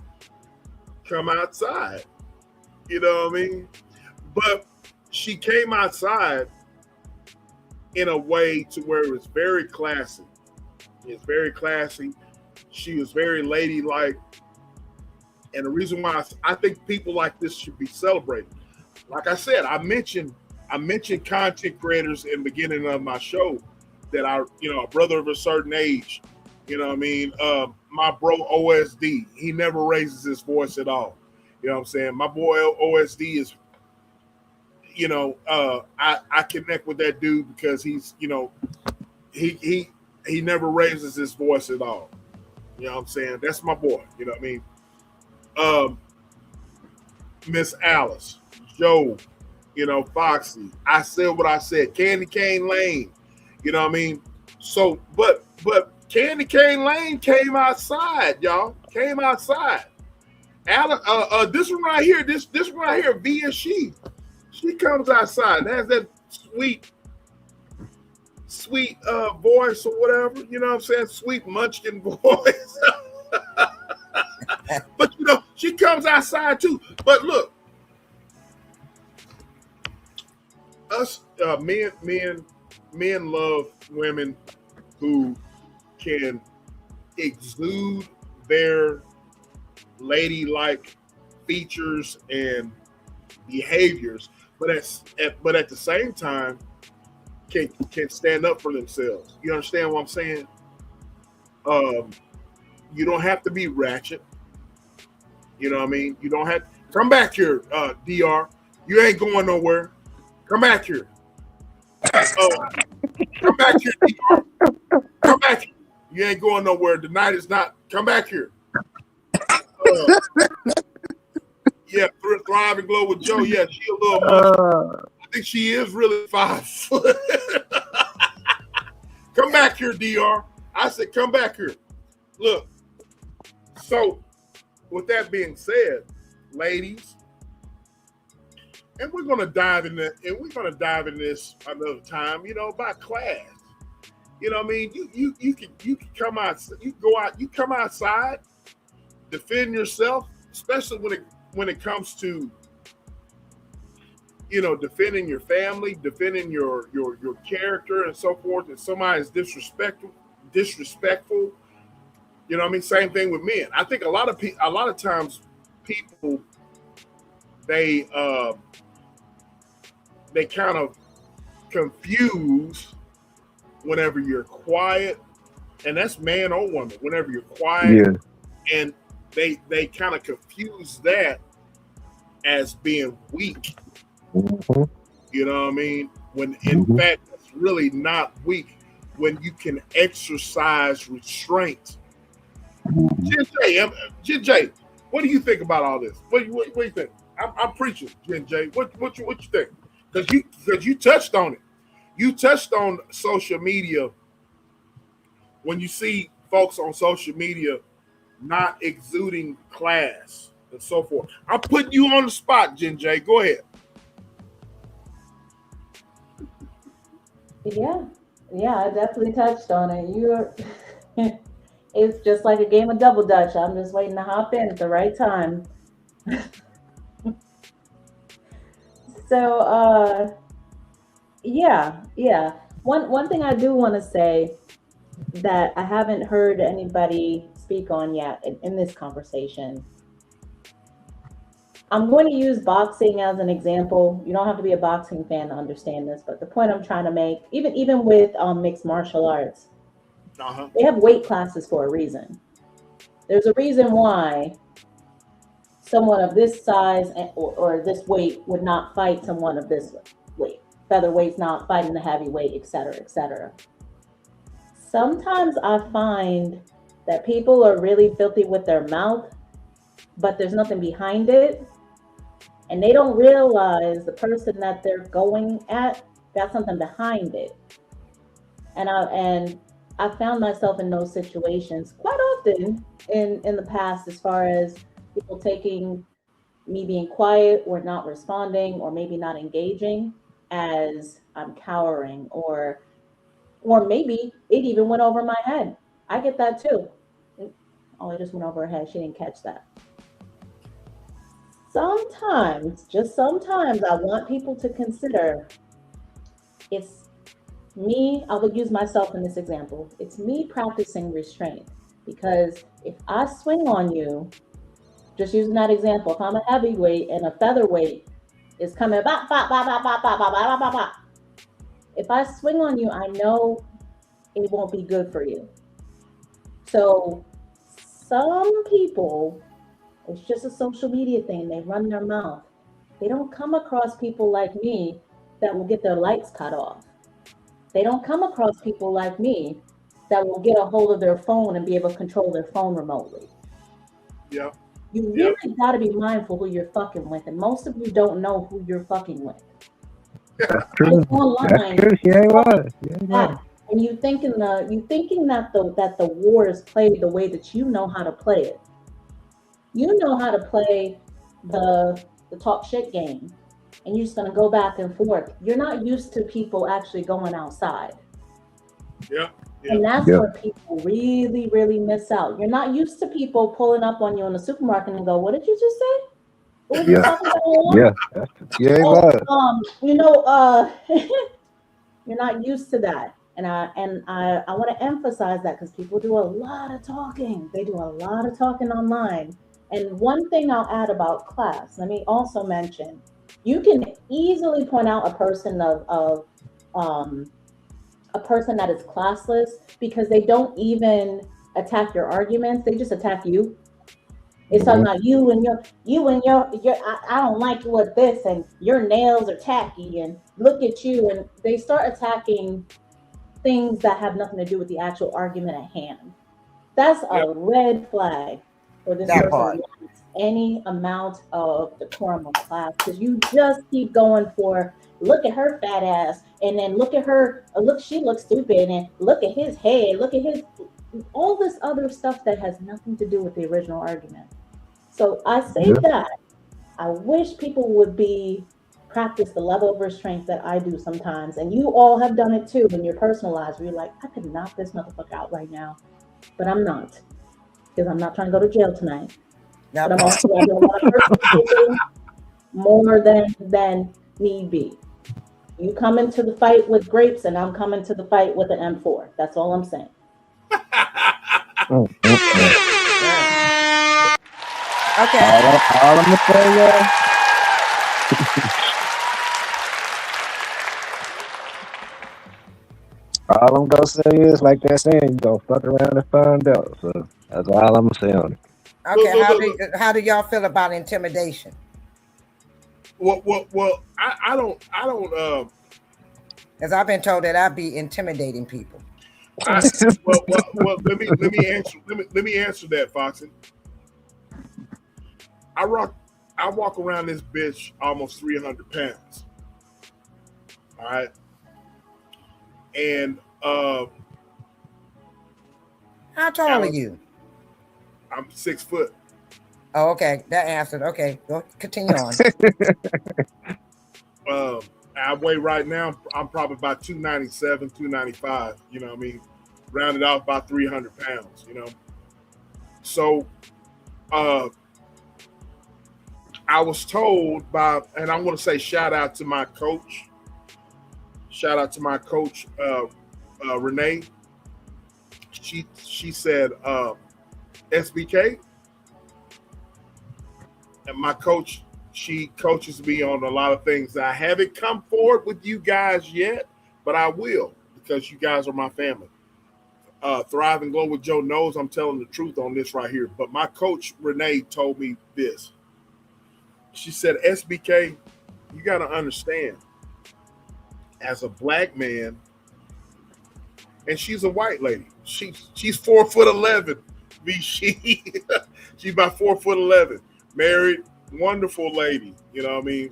come outside. You know what I mean? But she came outside in a way to where it was very classy. It's very classy. She was very ladylike. And the reason why I think people like this should be celebrated. Like I said, I mentioned content creators in the beginning of my show that are, you know, a brother of a certain age. You know what I mean? My bro OSD, he never raises his voice at all. You know what I'm saying? My boy OSD I connect with that dude because he's, he never raises his voice at all. You know what I'm saying? That's my boy. You know what I mean? Miss Alice, Joe, Foxy. I said what I said. Candy Cane Lane. You know what I mean? So, but Candy Cane Lane came outside, y'all. Came outside. This one right here, this one right here, Via she comes outside and has that sweet voice or whatever. You know what I'm saying? Sweet munchkin voice. But she comes outside too. But look, us men love women who can exude their ladylike features and behaviors, but at the same time can stand up for themselves. You understand what I'm saying? You don't have to be ratchet. You know what I mean? You don't have to come back here, DR. You ain't going nowhere. Come back here. Come back here, DR. Come back here. You ain't going nowhere. The night is not. Come back here. Yeah, Thrive and Glow with Joe. Yeah, she a little much. I think she is really 5 foot. Come back here, DR. I said, come back here. Look. So, with that being said, ladies, and we're gonna dive in that, and we're gonna dive in this another time. About class. You know what I mean? You can come out. You go out. You come outside. Defend yourself, especially when it comes to defending your family, defending your character and so forth. If somebody is disrespectful, you know what I mean? Same thing with men. I think a lot of times people they kind of confuse whenever you're quiet, and that's man or woman. Whenever you're quiet, and they kind of confuse that as being weak. Mm-hmm. You know what I mean? When in fact it's really not weak when you can exercise restraint. Jen, what do you think about all this? What do you think? I'm preaching, Jen J. What you think? Because you touched on it. You touched on social media. When you see folks on social media not exuding class and so forth. I'm putting you on the spot, Jen J. Go ahead. Yeah, I definitely touched on it. It's just like a game of double dutch. I'm just waiting to hop in at the right time. So, yeah. One thing I do want to say that I haven't heard anybody speak on yet in this conversation. I'm going to use boxing as an example. You don't have to be a boxing fan to understand this, but the point I'm trying to make, even with mixed martial arts, they have weight classes for a reason. There's a reason why someone of this size or this weight would not fight someone of this weight. Featherweight's not fighting the heavyweight, et cetera, et cetera. Sometimes I find that people are really filthy with their mouth, but there's nothing behind it. And they don't realize the person that they're going at got something behind it. And I found myself in those situations quite often in the past, as far as people taking me being quiet or not responding or maybe not engaging as I'm cowering, or maybe it even went over my head. I get that too. Oh, it just went over her head. She didn't catch that. Sometimes, just sometimes, I want people to consider it's me. I would use myself in this example. It's me practicing restraint, because if I swing on you, just using that example, if I'm a heavyweight and a featherweight is coming, bop, bop, bop, bop, bop, bop, bop, bop, bop, bop. If I swing on you, I know it won't be good for you. So some people, it's just a social media thing. They run their mouth. They don't come across people like me that will get their lights cut off. They don't come across people like me that will get a hold of their phone and be able to control their phone remotely. Yeah. You really got to be mindful who you're fucking with, and most of you don't know who you're fucking with. That's true. Online, That's true. She ain't lying. She ain't lying. and you thinking that the war is played the way that you know how to play it. You know how to play the talk shit game, and you're just gonna go back and forth. You're not used to people actually going outside. Yeah. And that's where people really, really miss out. You're not used to people pulling up on you in the supermarket and go, "What did you just say? What was you talking about?" She ain't lying. You're not used to that. And I want to emphasize that because people do a lot of talking. They do a lot of talking online. And one thing I'll add about class, let me also mention, you can easily point out a person a person that is classless because they don't even attack your arguments, they just attack you. It's talking about you and your I don't like you with this, and your nails are tacky, and look at you, and they start attacking things that have nothing to do with the actual argument at hand. That's a red flag for this person wants any amount of decorum of class, because you just keep going for, look at her fat ass, and then look at her, look, she looks stupid, and look at his head, look at his, all this other stuff that has nothing to do with the original argument. So I say that I wish people would practice the level of restraint that I do sometimes, and you all have done it too in your personal lives where you're like, I could knock this motherfucker out right now, but I'm not, because I'm not trying to go to jail tonight. But I'm also I don't want to hurt people more than need be. You come into the fight with grapes, and I'm coming to the fight with an M4. That's all I'm saying. Okay. All I'm gonna say, all I'm gonna say is, like that saying, you gonna fuck around and find out. So that's all I'm gonna say on it. Okay, how do y'all feel about intimidation? Well, I don't. Because I've been told that I be intimidating people. Well, let me answer that, Foxy. I walk around this bitch almost 300 pounds. All right, and how tall are you? I'm 6 foot. Oh, okay, that answered. Okay, go continue on. I weigh right now, I'm probably about 297, 295, you know what I mean? Rounded off about 300 pounds, you know? So, I was told by, and I want to say shout out to my coach. Shout out to my coach, Renee. She said, SBK, and my coach, she coaches me on a lot of things. I haven't come forward with you guys yet, but I will, because you guys are my family. Thrive and Glow with Joe knows I'm telling the truth on this right here. But my coach, Renee, told me this. She said, SBK, you got to understand, as a black man, and she's a white lady. She's 4'11". She's about 4'11", married, wonderful lady. You know what I mean?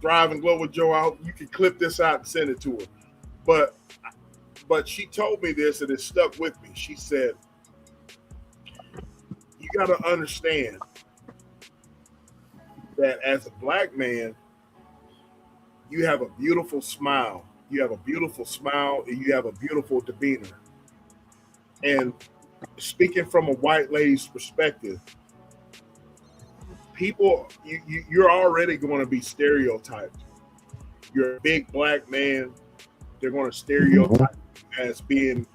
Thrive and Glow with Joe. You can clip this out and send it to her. But she told me this, and it stuck with me. She said, you got to understand that as a black man, you have a beautiful smile. You have a beautiful smile, and you have a beautiful demeanor. And speaking from a white lady's perspective, people, you're already going to be stereotyped. You're a big black man. They're going to stereotype you as being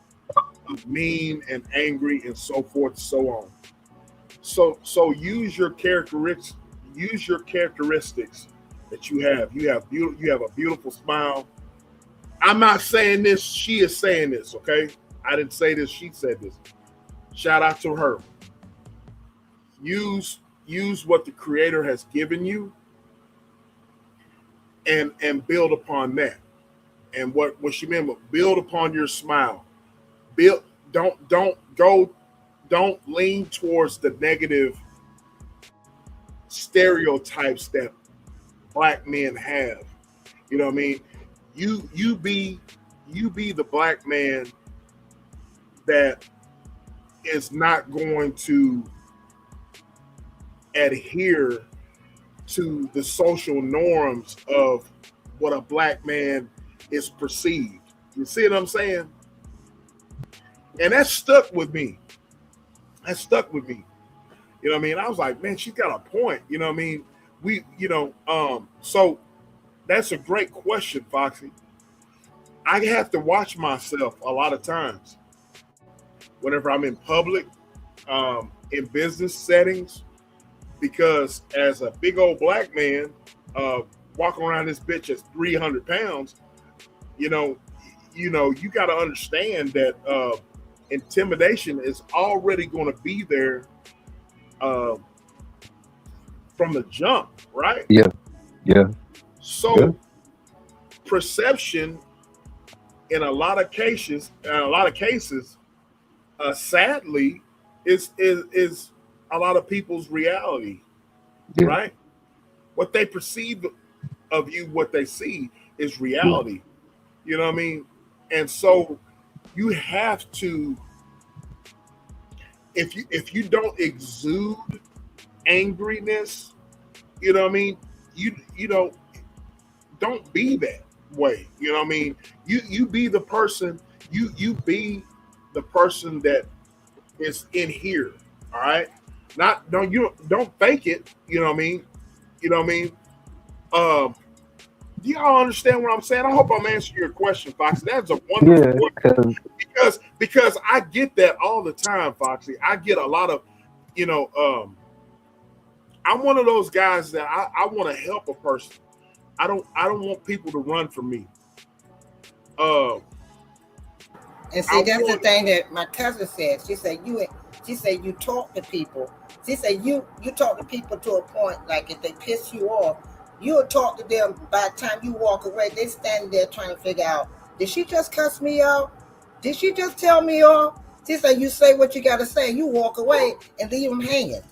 mean and angry and so forth and so on. So use your characteristics. Use your characteristics that you have. You have a beautiful smile. I'm not saying this. She is saying this. Okay, I didn't say this. She said this. Shout out to her. Use use what the Creator has given you and build upon that. And what she meant was build upon your smile. Build don't lean towards the negative stereotypes that black men have. You know what I mean? You be the black man that is not going to adhere to the social norms of what a black man is perceived. You see what I'm saying? And that stuck with me. That stuck with me. You know what I mean? I was like, man, she's got a point. You know what I mean? So that's a great question, Foxy. I have to watch myself a lot of times whenever I'm in public, in business settings, because as a big old black man, walking around this bitch at 300 pounds, you got to understand that intimidation is already going to be there from the jump, right? Yeah. So perception in a lot of cases, sadly, is a lot of people's reality, right? What they perceive of you, what they see is reality. You know what I mean? And so you have to, if you don't exude angriness, you know what I mean? You don't be that way. You know what I mean? You be the person, you be the person that is in here. All right. Don't fake it. You know what I mean? You know what I mean? Do y'all understand what I'm saying? I hope I'm answering your question, Foxy. That's a wonderful question. Because I get that all the time, Foxy. I get a lot of, I'm one of those guys that I want to help a person. I don't want people to run from me. And see, that's the thing that my cousin said. She said you talk to people. She said you talk to people to a point, like if they piss you off, you'll talk to them. By the time you walk away, they standing there trying to figure out, did she just cuss me out? Did she just tell me off? She said you say what you got to say. You walk away and leave them hanging.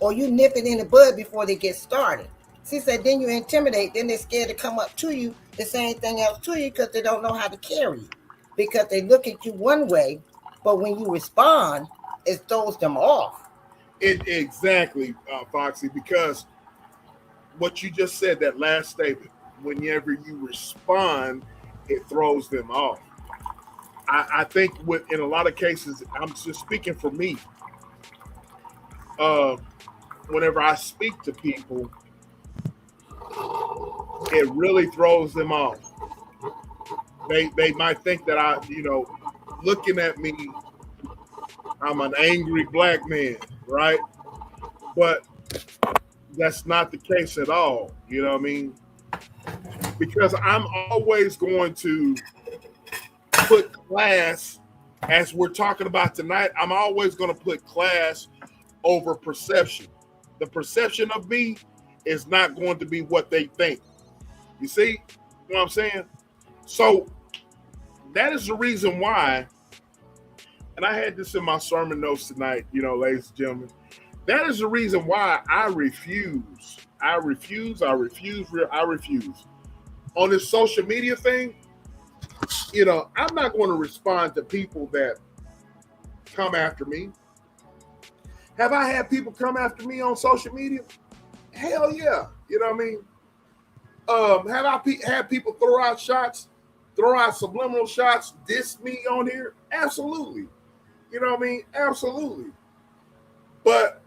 Or you nip it in the bud before they get started. She said then you intimidate. Then they're scared to come up to you to say anything else to you because they don't know how to carry you. Because they look at you one way, but when you respond, it throws them off. Exactly, Foxy, because what you just said, that last statement, whenever you respond, it throws them off. I think in a lot of cases, I'm just speaking for me, whenever I speak to people, it really throws them off. They might think that looking at me, I'm an angry black man, right? But that's not the case at all. You know what I mean? Because I'm always going to put class, as we're talking about tonight, I'm always going to put class over perception. The perception of me is not going to be what they think. You see? You know what I'm saying? So that is the reason why, and I had this in my sermon notes tonight, ladies and gentlemen, that is the reason why I refuse. On this social media thing, I'm not going to respond to people that come after me. Have I had people come after me on social media? Hell yeah. You know what I mean? Have I had people throw out subliminal shots, diss me on here? Absolutely. You know what I mean? Absolutely. But,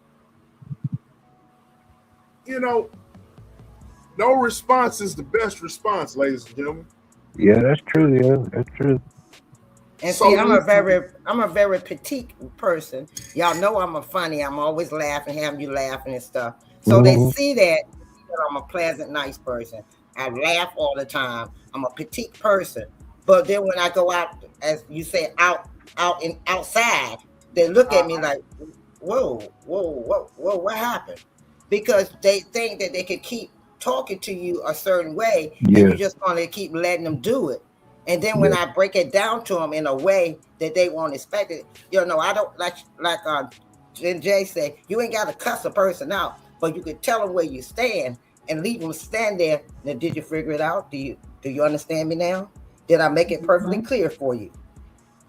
no response is the best response, ladies and gentlemen. Yeah, that's true. Yeah, that's true. And see, I'm a very petite person. Y'all know I'm I'm always laughing, having you laughing and stuff. So they see that I'm a pleasant, nice person. I laugh all the time. I'm a petite person. But then when I go out, as you say, outside, they look at me like, whoa, what happened? because they think that they could keep talking to you a certain way, Yeah. and you're just going to keep letting them do it. And then when I break it down to them in a way that they won't expect it, I don't like Jay said, you ain't got to cuss a person out, but you can tell them where you stand and leave them stand there. Now, did you figure it out? Do you understand me now? Did I make it perfectly clear for you?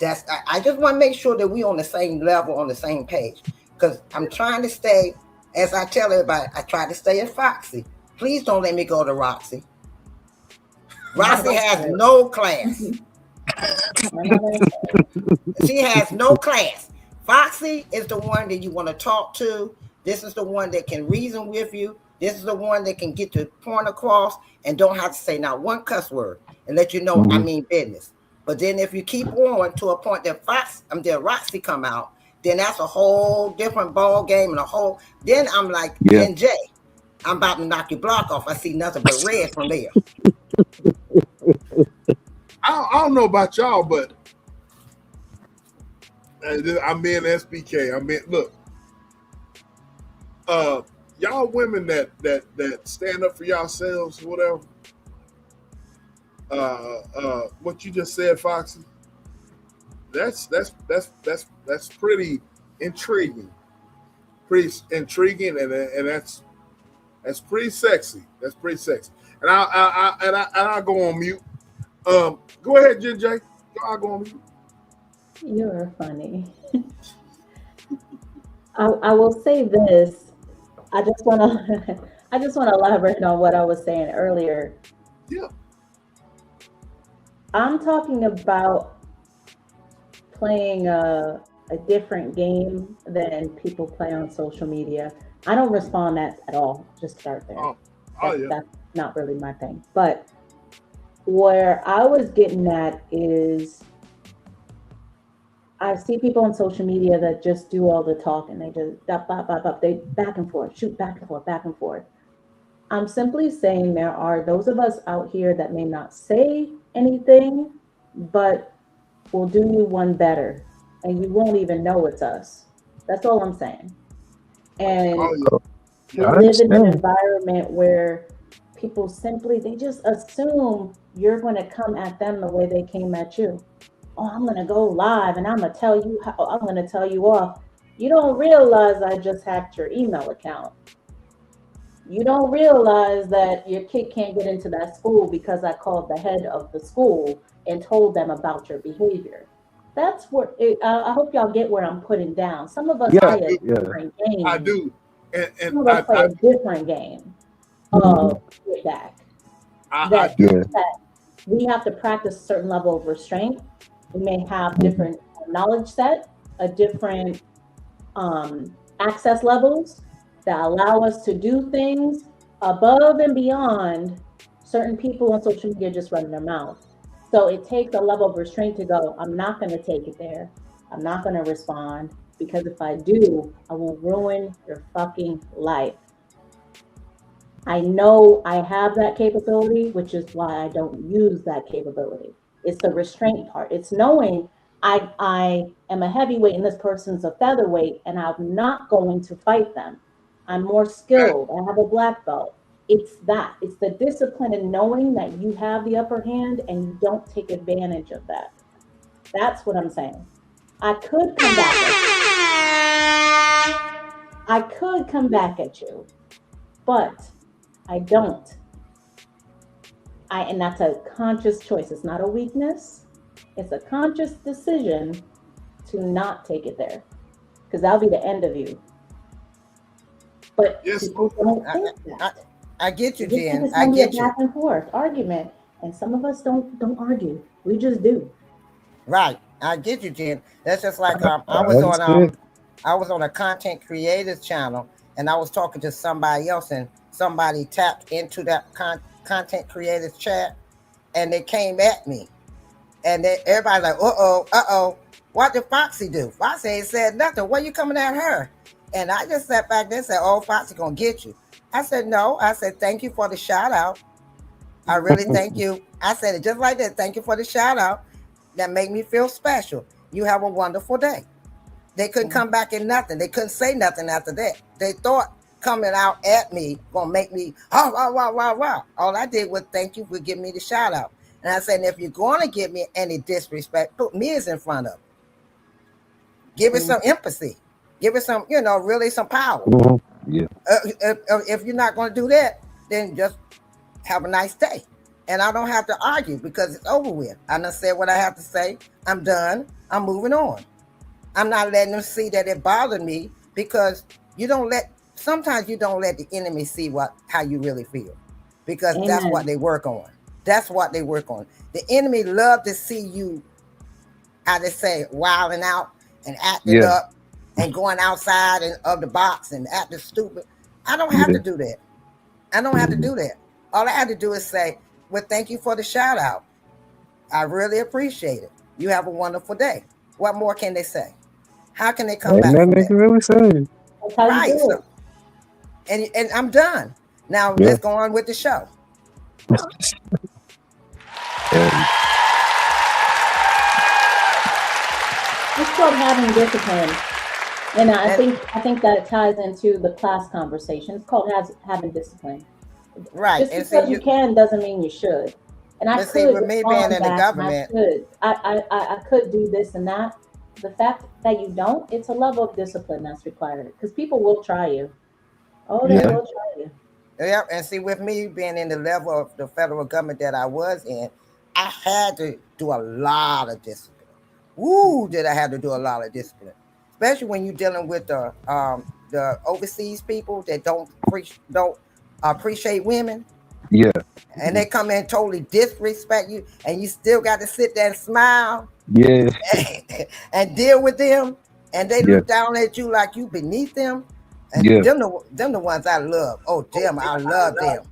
I just want to make sure that we're on the same level, on the same page, because I'm trying to stay, as I tell everybody, I try to stay at Foxy. Please don't let me go to Roxy. Roxy has no class. She has no class. Foxy is the one that you want to talk to. This is the one that can reason with you. This is the one that can get the point across and don't have to say not one cuss word and let you know I mean business. But then if you keep on to a point that Roxy come out, then that's a whole different ball game and then I'm like, Jen J, I'm about to knock your block off. I see nothing but red from there. I don't know about y'all, but I'm being SBK. Look, y'all women that stand up for yourselves, whatever. What you just said, Foxy. That's pretty intriguing. Pretty intriguing, and that's pretty sexy. That's pretty sexy. And I'll go on mute. Go ahead, JJ. I'll go on mute. You're funny. I will say this. I just want to elaborate on what I was saying earlier. Yeah. I'm talking about playing a different game than people play on social media. I don't respond at all. Just start there. That's not really my thing. But where I was getting at is I see people on social media that just do all the talking. They just they back and forth, shoot back and forth, back and forth. I'm simply saying there are those of us out here that may not say anything, but will do you one better, and you won't even know it's us. That's all I'm saying. And we live in an environment where people they just assume you're going to come at them the way they came at you. Oh, I'm going to go live and I'm going to tell you how I'm going to tell you off. You don't realize I just hacked your email account. You don't realize that your kid can't get into that school because I called the head of the school and told them about your behavior. That's what I hope y'all get where I'm putting down. Some of us play a different game. I do. And some of us play a different game with that. That we have to practice a certain level of restraint. We may have different knowledge set, a different access levels that allow us to do things above and beyond certain people on social media just running their mouth. So it takes a level of restraint to go, I'm not going to take it there. I'm not going to respond, because if I do, I will ruin your fucking life. I know I have that capability, which is why I don't use that capability. It's the restraint part. It's knowing I am a heavyweight and this person's a featherweight, and I'm not going to fight them. I'm more skilled. I have a black belt. It's that. It's the discipline in knowing that you have the upper hand and you don't take advantage of that. That's what I'm saying. I could come back at you, but I don't. And that's a conscious choice. It's not a weakness. It's a conscious decision to not take it there, because that'll be the end of you. But people don't think that. I get you, Jen. It's gonna be a back and forth argument, and some of us don't argue. We just do. Right. I get you, Jen. That's just like I was on a content creators channel, and I was talking to somebody else, and somebody tapped into that content creators chat, and they came at me, and everybody like, what did Foxy do? Foxy ain't said nothing. Why you coming at her? And I just sat back there and said, oh, Foxy gonna get you. I said, no. I said, thank you for the shout out. I really thank you. I said it just like that. Thank you for the shout out. That made me feel special. You have a wonderful day. They couldn't come back in nothing. They couldn't say nothing after that. They thought coming out at me, gonna make me, wow. All I did was thank you for giving me the shout out. And I said, if you're going to give me any disrespect, put me as in front of it. Give it some empathy. Give it some, really some power. Yeah. If you're not going to do that, then just have a nice day. And I don't have to argue because it's over with. I done said what I have to say. I'm done. I'm moving on. I'm not letting them see that it bothered me because sometimes you don't let the enemy see how you really feel, because that's what they work on. That's what they work on. The enemy love to see you, how they say, wilding out and acting up and going outside of the box and acting stupid. I don't have to do that. I don't have to do that. All I have to do is say, well, thank you for the shout out. I really appreciate it. You have a wonderful day. What more can they say? How can they come back from They can that? really say. Right. So, and I'm done. Now let's go on with the show. It's called having discipline, and I think that ties into the class conversation. It's called having discipline. Right. Just because you can doesn't mean you should. And I could with me being in the government, I could do this and that. The fact that you don't, it's a level of discipline that's required, because people will try you. Oh, they will try you. Yeah, and see, with me being in the level of the federal government that I was in, I had to do a lot of discipline. Woo, did I have to do a lot of discipline, especially when you're dealing with the overseas people that don't appreciate women. Yeah. And they come in and totally disrespect you, and you still got to sit there and smile. Yeah. And deal with them, and they look down at you like you beneath them. And them the ones I love. Oh, damn, I love them.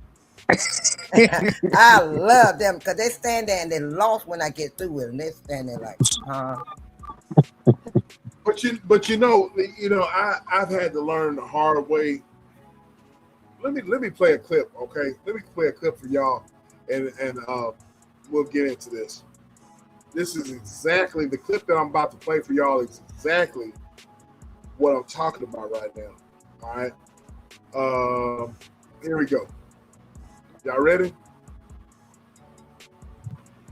I love them because they stand there and they're lost when I get through with them. They stand there like, But I've had to learn the hard way. Let me play a clip, okay? Let me play a clip for y'all, and we'll get into this. This is exactly the clip that I'm about to play for y'all. Is exactly what I'm talking about right now. All right. Here we go. Y'all ready?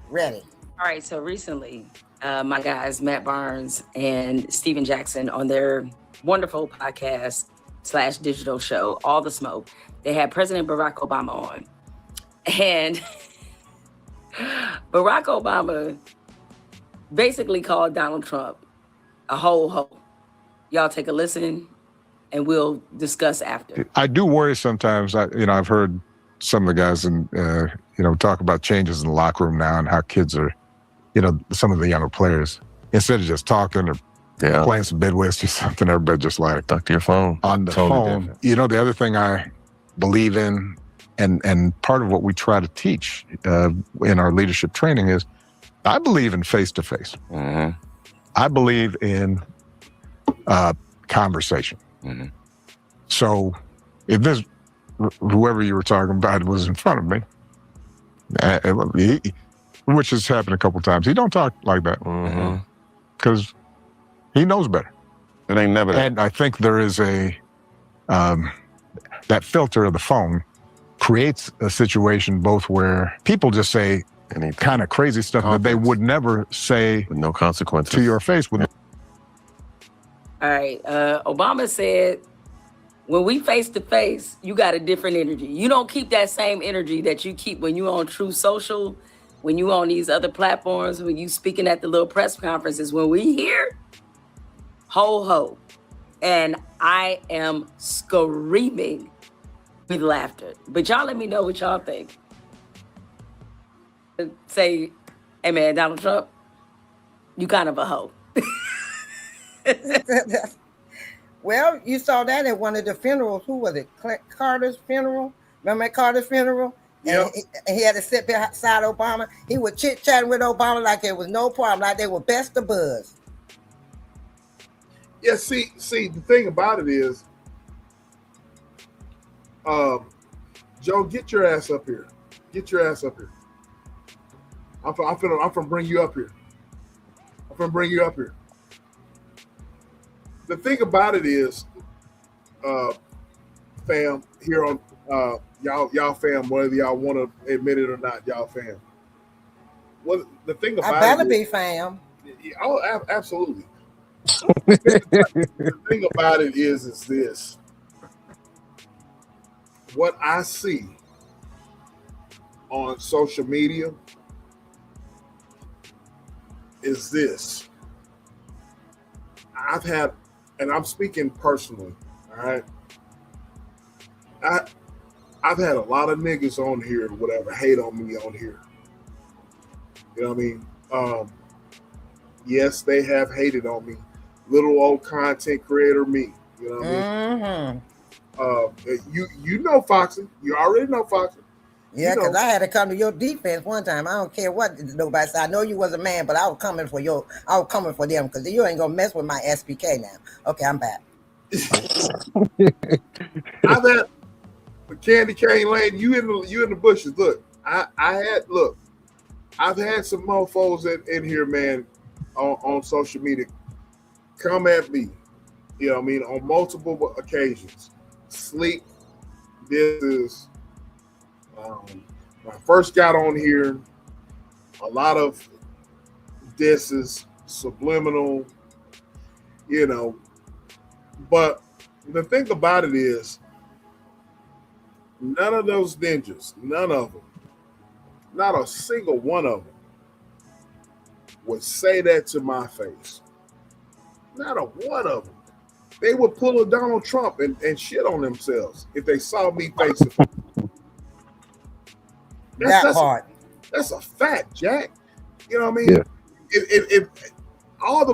Ready. All right. So recently, my guys Matt Barnes and Steven Jackson on their wonderful podcast / digital show, All the Smoke, they had President Barack Obama on, and Barack Obama basically called Donald Trump a hoe. Y'all take a listen, and we'll discuss after. I do worry sometimes. I've heard some of the guys talk about changes in the locker room now and how kids are, some of the younger players, instead of just talking or playing some Midwest or something, everybody just like talk to your phone on the phone. Different. The other thing I believe in, and part of what we try to teach in our leadership training is, I believe in face-to-face. Mm-hmm. I believe in conversation. Mm-hmm. So if this, whoever you were talking about was in front of me, which has happened a couple times, he don't talk like that because he knows better. It ain't never that. And I think there is that filter of the phone creates a situation both where people just say kind of crazy stuff that they would never say with no consequences to your face. All right. Obama said, when we face to face, you got a different energy. You don't keep that same energy that you keep when you on True Social, when you on these other platforms, when you speaking at the little press conferences. When we hear ho. And I am screaming with laughter. But y'all let me know what y'all think. Say, hey man, Donald Trump, you kind of a hoe. Well, you saw that at one of the funerals. Who was it? Carter's funeral? Remember at Carter's funeral? Yeah. And he had to sit beside Obama. He was chit-chatting with Obama like there was no problem, like they were best of buds. Yeah, see, the thing about it is, Joe, get your ass up here. Get your ass up here. I'm gonna bring you up here. The thing about it is, fam, here on y'all fam, whether y'all want to admit it or not, y'all fam. Well, the thing about I better it be is, fam. oh, absolutely. The thing about it is this: what I see on social media is this. I've had, and I'm speaking personally, all right. I've had a lot of niggas on here, whatever, hate on me on here. You know what I mean? Yes, they have hated on me. Little old content creator me. You know what I mean? You know Foxy. You already know Foxy. Yeah, because I had to come to your defense one time. I don't care what nobody said. I know you was a man, but I was coming for them because you ain't gonna mess with my SPK now. Okay, I'm back. I've had Candy Cane Lane. You in the bushes. Look, I've had some mofos in here, man, on social media come at me. You know what I mean? On multiple occasions. Sleep. This is when I first got on here, a lot of disses, subliminal, you know. But the thing about it is, none of those ninjas, none of them, not a single one of them would say that to my face. Not a one of them. They would pull a Donald Trump and shit on themselves if they saw me face to face. That's a fact, Jack. You know what I mean? Yeah. If all the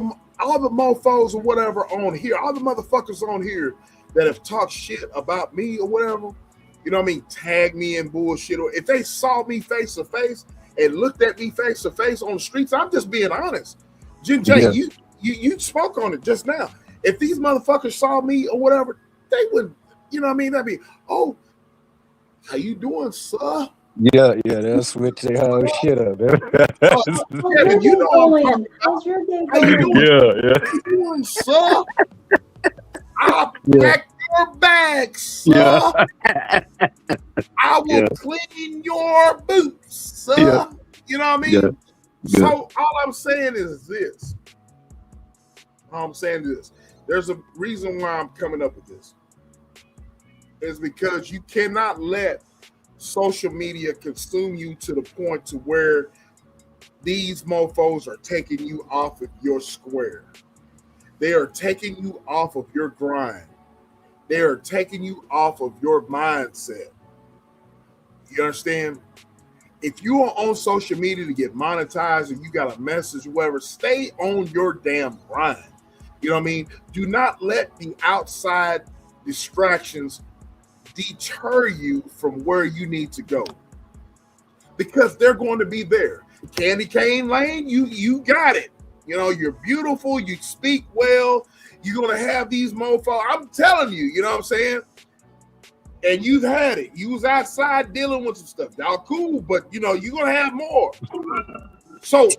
mofos or whatever on here, all the motherfuckers on here that have talked shit about me or whatever, you know what I mean, tag me in bullshit, or if they saw me face to face and looked at me face to face on the streets, I'm just being honest. Jim J, Yeah. you spoke on it just now. If these motherfuckers saw me or whatever, they would, you know what I mean? That'd be, oh, how you doing, sir? Yeah, they'll switch their whole shit up. Kevin, you know what I'm talking about. How you doing? Yeah. How you doing, sir? I'll pack your bags, sir. Yeah. I will clean your boots, sir. Yeah. You know what I mean? Yeah. So all I'm saying is this. There's a reason why I'm coming up with this. It's because you cannot let social media consume you to the point to where these mofos are taking you off of your square. They are taking you off of your grind. They are taking you off of your mindset. You understand? If you are on social media to get monetized and you got a message, whatever, stay on your damn grind. You know what I mean? Do not let the outside distractions deter you from where you need to go, because they're going to be there. Candy Cane Lane, you got it. You know, you're beautiful. You speak well. You're going to have these mofos. I'm telling you, you know what I'm saying? And you've had it. You was outside dealing with some stuff. Y'all cool, but, you know, you're going to have more. So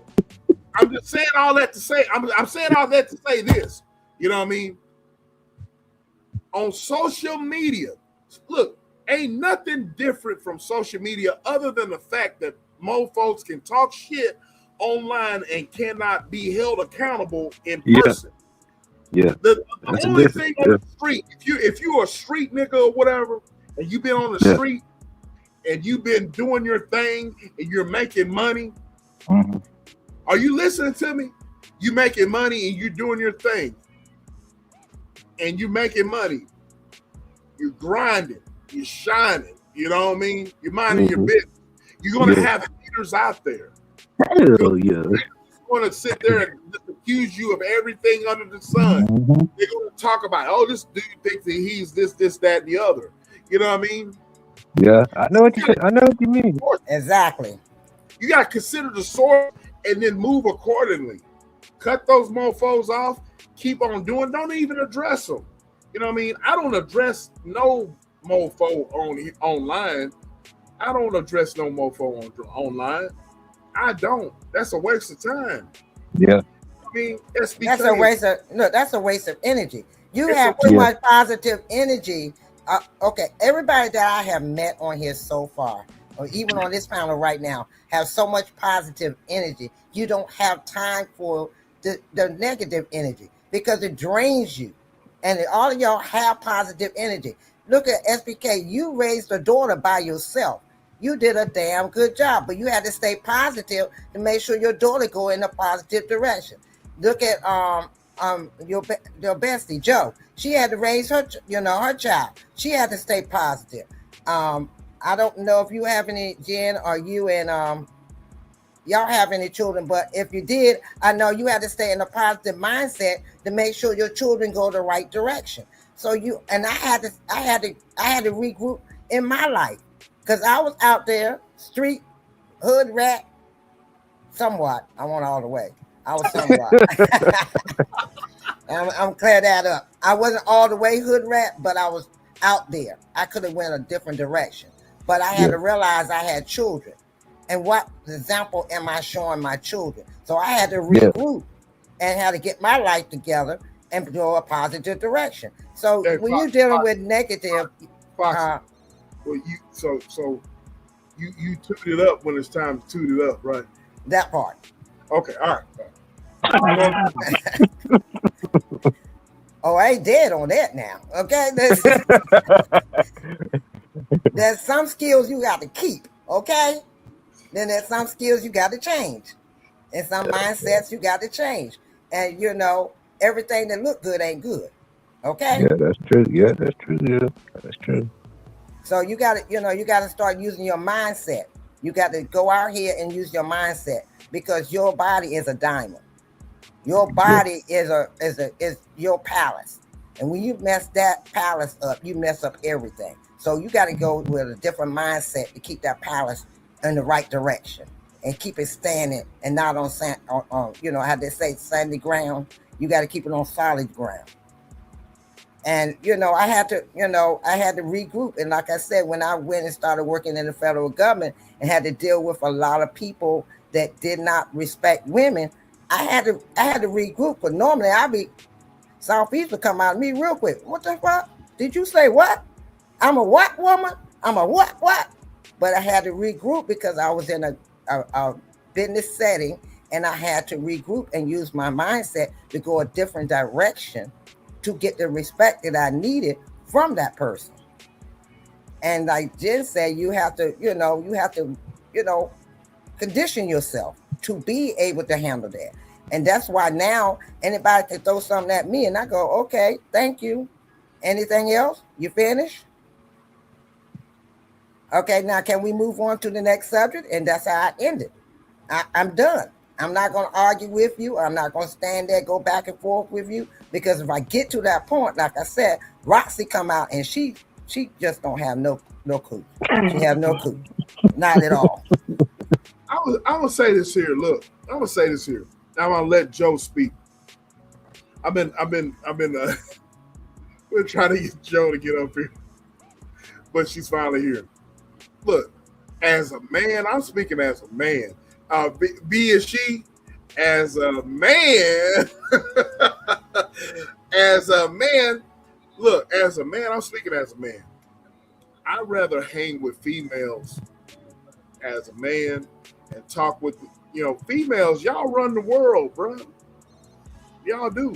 I'm just saying all that to say, I'm saying all that to say this. You know what I mean? On social media, look, ain't nothing different from social media other than the fact that mofos can talk shit online and cannot be held accountable in person. Yeah. The only thing on the street, if you're a street nigga or whatever, and you've been on the street and you've been doing your thing and you're making money, are you listening to me? You making money and you're doing your thing. And you're making money. You're grinding. You're shining. You know what I mean? You're minding your business. You're going to have haters out there. Hell yeah. They're going to sit there and just accuse you of everything under the sun. They're going to talk about, oh, this dude thinks that he's this, that, and the other. You know what I mean? Yeah, I know what you mean. Exactly. You got to consider the source and then move accordingly. Cut those mofos off. Keep on doing. Don't even address them. You know what I mean? I don't address no mofo online. I don't address no mofo online. I don't. That's a waste of time. Yeah. I mean, that's a waste of energy. You have too much positive energy Okay, everybody that I have met on here so far, or even on this panel right now, have so much positive energy. You don't have time for the negative energy because it drains you. And all of y'all have positive energy. Look at SBK. You raised a daughter by yourself. You did a damn good job, but you had to stay positive to make sure your daughter go in a positive direction. Look at your bestie Joe. She had to raise her her child. She had to stay positive. I don't know if you have any, Jen, or you and y'all have any children, but if you did, I know you had to stay in a positive mindset to make sure your children go the right direction. So I had to regroup in my life because I was out there street hood rat somewhat. I went all the way. I was somewhat. I'm clear that up. I wasn't all the way hood rat, but I was out there. I could have went a different direction, but I had to realize I had children. And what example am I showing my children? So I had to regroup and had to get my life together and go a positive direction. So when you're dealing with negative, well, you toot it up when it's time to toot it up, right? That part. Okay, all right. Oh, I ain't dead on that now. Okay, there's some skills you got to keep. Okay. Then there's some skills you got to change. And some mindsets you got to change. And everything that look good ain't good. Okay? Yeah, that's true. Yeah, that's true. Yeah, that's true. So you got to start using your mindset. You got to go out here and use your mindset because your body is a diamond. Your body is your palace. And when you mess that palace up, you mess up everything. So you got to go with a different mindset to keep that palace in the right direction and keep it standing and not on how they say sandy ground. You got to keep it on solid ground. And I had to regroup. And like I said, when I went and started working in the federal government and had to deal with a lot of people that did not respect women, I had to regroup. But normally Southeast would come out of me real quick. What the fuck? Did you say what? I'm a what woman? I'm a what? But I had to regroup because I was in a business setting and I had to regroup and use my mindset to go a different direction to get the respect that I needed from that person. And like Jen said, you have to condition yourself to be able to handle that. And that's why now anybody can throw something at me and I go, okay, thank you. Anything else? You finished? Okay, now can we move on to the next subject? And that's how I ended. I'm done. I'm not going to argue with you. I'm not going to stand there, go back and forth with you. Because if I get to that point, like I said, Roxy come out and she just don't have no clue. She have no clue. Not at all. I'm going to say this here. Look, I'm going to say this here. Now I'm going to let Joe speak. I've been we're trying to get Joe to get up here. But she's finally here. Look, as a man, I'm speaking as a man. B is she, as a man, as a man, look, as a man, I'm speaking as a man. I'd rather hang with females as a man and talk with, females. Y'all run the world, bro. Y'all do.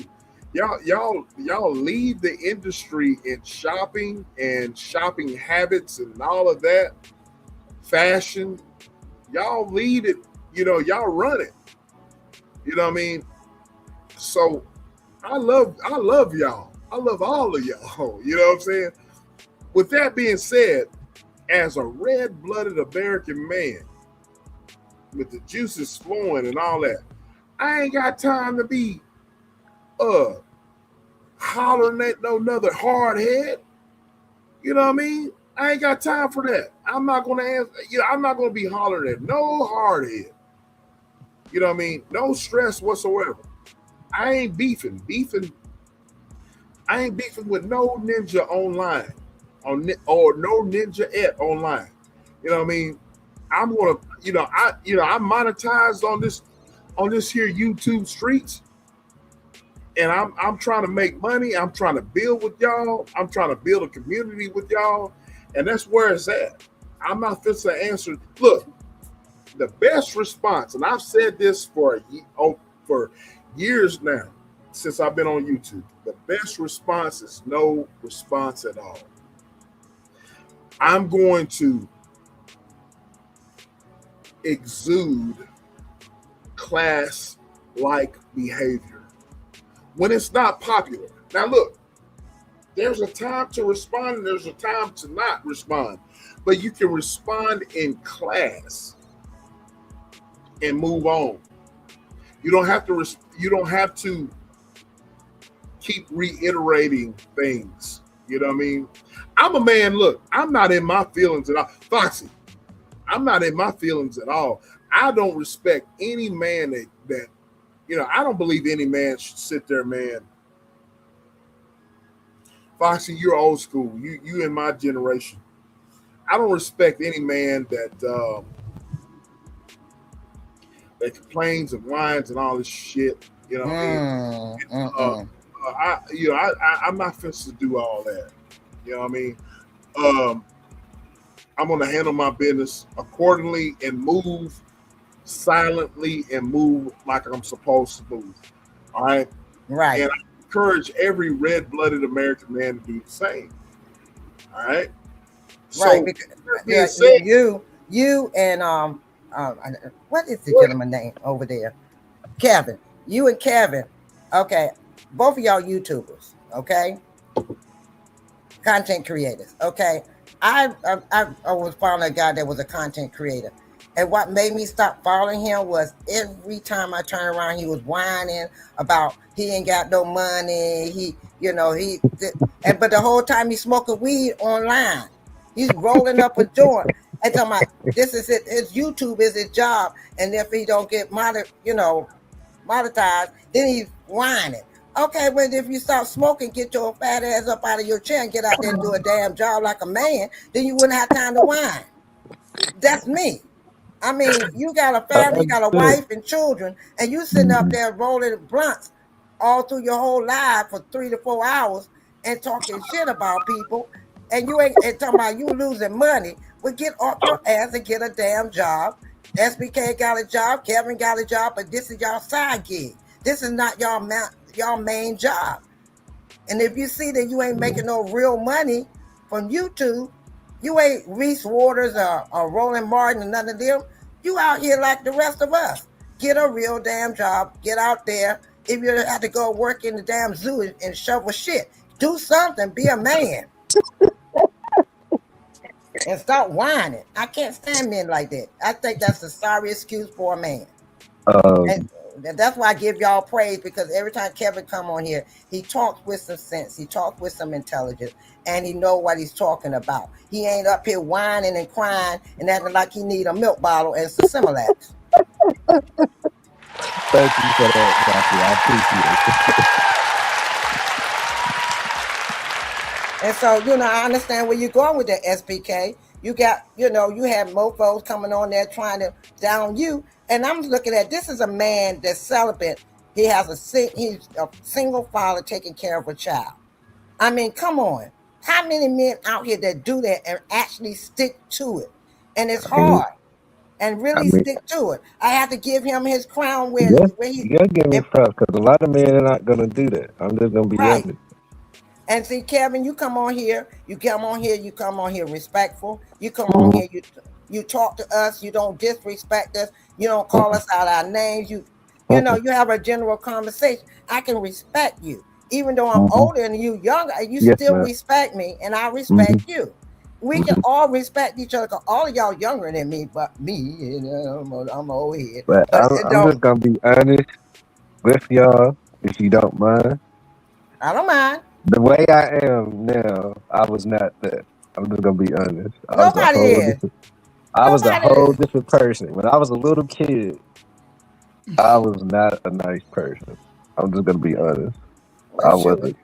Y'all lead the industry in shopping and shopping habits and all of that. Fashion. Y'all lead it. Y'all run it. You know what I mean? So I love y'all. I love all of y'all. You know what I'm saying? With that being said, as a red-blooded American man with the juices flowing and all that, I ain't got time to be hollering at no another hard head. You know what I mean? I ain't got time for that. I'm not going to answer. I'm not going to be hollering at no hard head. You know what I mean? No stress whatsoever. I ain't beefing. I ain't beefing with no ninja online or no ninja online. You know what I mean? I'm gonna, I'm monetized on this here YouTube streets. and I'm trying to make money. I'm trying to build with y'all. I'm trying to build a community with y'all, and that's where it's at. I'm not fit to answer. Look, the best response, and I've said this for years now, since I've been on YouTube. The best response is no response at all. I'm going to exude class-like behavior when it's not popular. Now, look, there's a time to respond and there's a time to not respond, but you can respond in class and move on. You don't have to keep reiterating things. You know what I mean? I'm a man. Look, I'm not in my feelings at all. Foxy, I'm not in my feelings at all. I don't respect any man that I don't believe any man should sit there, man. Foxy, you're old school. You in my generation. I don't respect any man that complains and whines and all this shit. You know what I mean? I'm not fit to do all that. You know what I mean? I'm going to handle my business accordingly and move silently and move like I'm supposed to move. All right? Right. And I encourage every red-blooded American man to do the same. All right? Right. Because you and what is the gentleman's name over there? Kevin. You and Kevin. Okay. Both of y'all YouTubers. Okay. Content creators. Okay. I was following a guy that was a content creator. And what made me stop following him was every time I turned around, he was whining about he ain't got no money. But the whole time he's smoking weed online. He's rolling up a joint and talking about this is it. His YouTube is his job, and if he don't get monetized, then he's whining. Okay, well, if you stop smoking, get your fat ass up out of your chair and get out there and do a damn job like a man, then you wouldn't have time to whine. That's me. I mean, you got a family, you got a wife and children, and you sitting up there rolling blunts all through your whole life for 3 to 4 hours and talking shit about people, and you ain't talking about you losing money. Well, get off your ass and get a damn job. SBK got a job, Kevin got a job, but this is y'all side gig. This is not y'all main job. And if you see that you ain't making no real money from YouTube, you ain't Reese Waters or Roland Martin or none of them. You out here like the rest of us. Get a real damn job. Get out there. If you have to go work in the damn zoo and shovel shit, do something. Be a man. And stop whining. I can't stand men like that. I think that's a sorry excuse for a man. And that's why I give y'all praise, because every time Kevin come on here, he talks with some sense. He talks with some intelligence, and he know what he's talking about. He ain't up here whining and crying and acting like he need a milk bottle and some Similac. Thank you for that, Dr. I appreciate it. And so, I understand where you're going with that, SPK. You got, you have mofos coming on there trying to down you. And I'm looking at, this is a man that's celibate. He's a single father taking care of a child. I mean, come on. How many men out here that do that and actually stick to it? And it's hard. And really stick to it. I have to give him his crown where he... You gotta give me props, because a lot of men are not going to do that. I'm just going to be honest. And see, Kevin, you come on here respectful. You come on here, you talk to us, you don't disrespect us, you don't call us out our names, you have a general conversation. I can respect you. Even though I'm older and you younger, you still respect me, and I respect you. We can all respect each other, because all of y'all younger than me, but me, I'm old head. But I'm just going to be honest with y'all, if you don't mind. I don't mind. The way I am now, I was not that. I'm just gonna be honest. I was a whole different person. When I was a little kid, I was not a nice person. I'm just gonna be honest. I wasn't.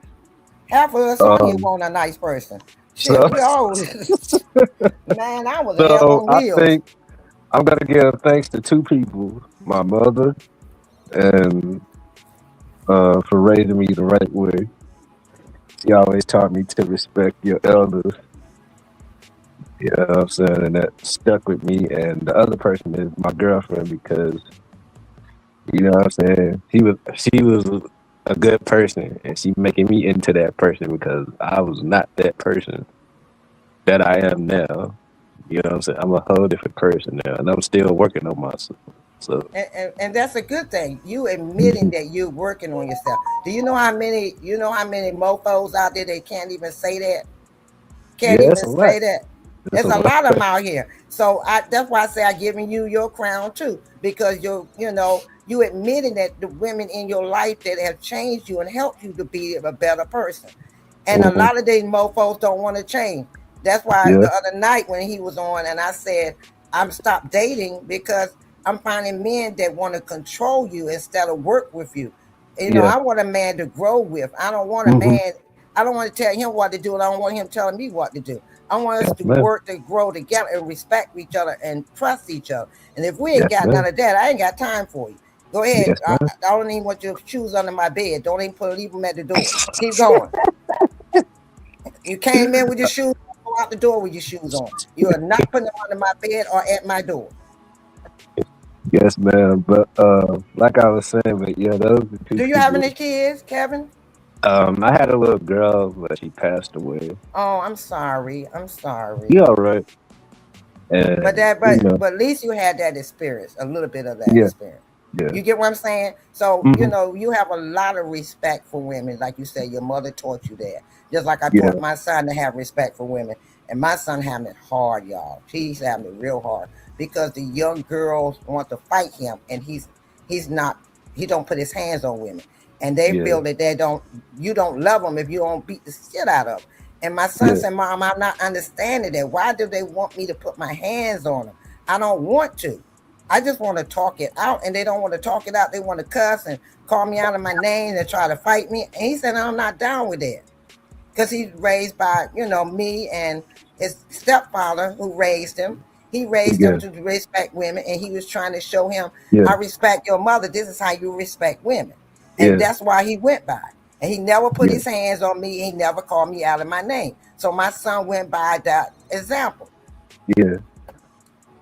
Half of us on here want a nice person. Shit, we all. Man, I was a hell on wheels. I think I'm gonna give thanks to two people: my mother and for raising me the right way. She always taught me to respect your elders. You know what I'm saying? And that stuck with me. And the other person is my girlfriend because, you know what I'm saying? She was a good person, and she making me into that person because I was not that person that I am now. You know what I'm saying? I'm a whole different person now, and I'm still working on myself. So And that's a good thing. You admitting that you're working on yourself. Do you know how many mofos out there that can't even say that? Can't yeah, even it's a lot. say that. It's There's a a lot. lot of them out here. So that's why I say I'm giving you your crown too, because you admitting that the women in your life that have changed you and helped you to be a better person. And a lot of these mofos don't want to change. That's why the other night when he was on and I said, I'm stopped dating because I'm finding men that want to control you instead of work with you. I want a man to grow with. I don't want a man, I don't want to tell him what to do, and I don't want him telling me what to do. I want us to work to grow together and respect each other and trust each other. And if we ain't got none of that, I ain't got time for you. Go ahead. Yes, I don't even want your shoes under my bed. Don't even leave them at the door. Keep going. You came in with your shoes, go out the door with your shoes on. You are not putting them under my bed or at my door. Yes, ma'am. But like I was saying, but yeah, those are two Do you have any kids, Kevin? I had a little girl, but she passed away. Oh, I'm sorry. I'm sorry. You all right? And, but at least you had that experience, a little bit of that experience. Yeah. You get what I'm saying? So, you have a lot of respect for women. Like you said, your mother taught you that. Just like I taught my son to have respect for women. And my son having it hard, y'all. He's having it real hard because the young girls want to fight him, and he don't put his hands on women. And they feel that you don't love them if you don't beat the shit out of them. And my son said, Mom, I'm not understanding that. Why do they want me to put my hands on them? I don't want to. I just want to talk it out, and they don't want to talk it out. They want to cuss and call me out of my name and try to fight me. And he said, I'm not down with that. Because he's raised by, me and his stepfather who raised him. He raised him to respect women, and he was trying to show him, I respect your mother. This is how you respect women. And that's why he went by. And he never put his hands on me. He never called me out of my name. So my son went by that example. Yeah.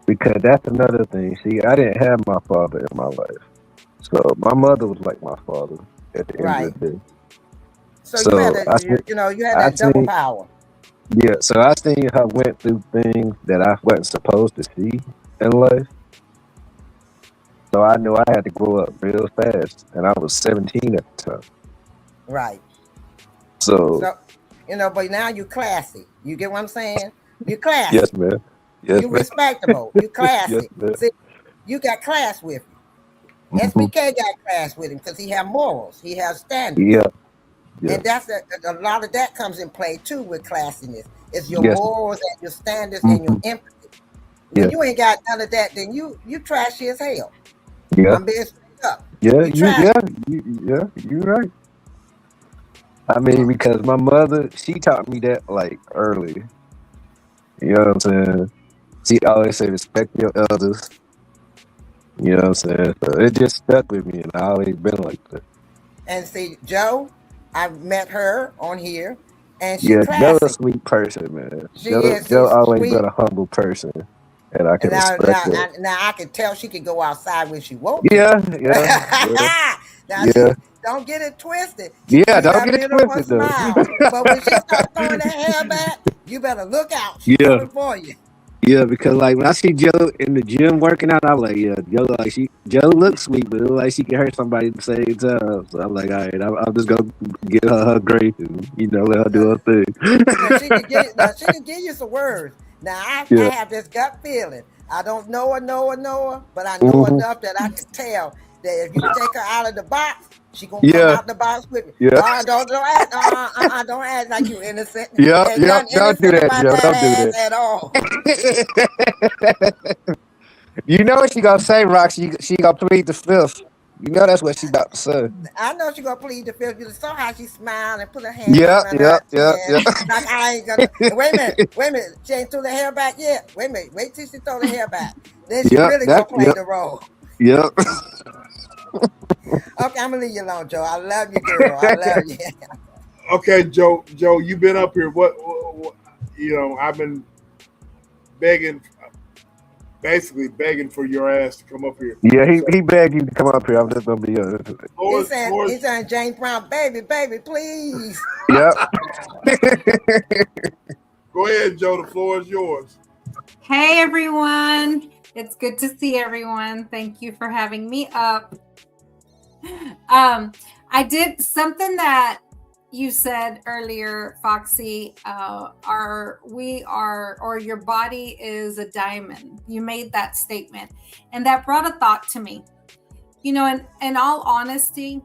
Because that's another thing. See, I didn't have my father in my life. So my mother was like my father at the end of the day. So you had that double power. Yeah, so I seen her went through things that I wasn't supposed to see in life. So I knew I had to grow up real fast. And I was 17 at the time. Right. So but now you're classy. You get what I'm saying? You're classy. Yes, man. Yes, you're respectable. You're classy. See, you got class with you. SBK got class with him because he has morals. He has standards. Yeah. And that's a lot of that comes in play too with classiness. It's your morals and your standards and your empathy. When you ain't got none of that, then you trashy as hell. Yeah. I'm being straight up. You're right. I mean, because my mother, she taught me that like early. You know what I'm saying? She always say respect your elders. You know what I'm saying? So it just stuck with me, and I always been like that. And see, Joe, I've met her on here, and she's classy. Joe's a sweet person, man. Joe always been a humble person, and I can respect that. Now I can tell she can go outside when she won't. Don't get it twisted. Don't get it twisted, though. But when she starts throwing that hair back, you better look out. She's coming for you. Yeah, because like when I see Joe in the gym working out, I'm like, Joe looks sweet, but it looks like she can hurt somebody at the same time. So I'm like, all right, I'm just gonna give her grace and let her do her thing. She can give you some words. Now I have this gut feeling. I don't know her, but I know enough that I can tell that if you take her out of the box, she gonna come out the box with me. Don't act like you innocent. Don't do that, Joe. Don't do that at all. You know what she gonna say, Rock? She gonna plead the fifth. You know that's what she about to say. I know she gonna plead the fifth. You saw how she smiled and put her hand on her chin. Like I ain't gonna. Wait a minute. She ain't threw the hair back yet. Wait a minute. Wait till she throw the hair back. Then she really gonna play the role. Yep. Okay, I'm gonna leave you alone, Joe. I love you, girl. I love you. Okay, Joe, you've been up here. What I've been begging, basically begging for your ass to come up here. Yeah, So, he begged you to come up here. I'm just gonna be honest. He's saying James Brown, baby, please. Yep. Go ahead, Joe. The floor is yours. Hey everyone, it's good to see everyone. Thank you for having me up. I did something that you said earlier, Foxy. Your body is a diamond. You made that statement, and that brought a thought to me. In all honesty,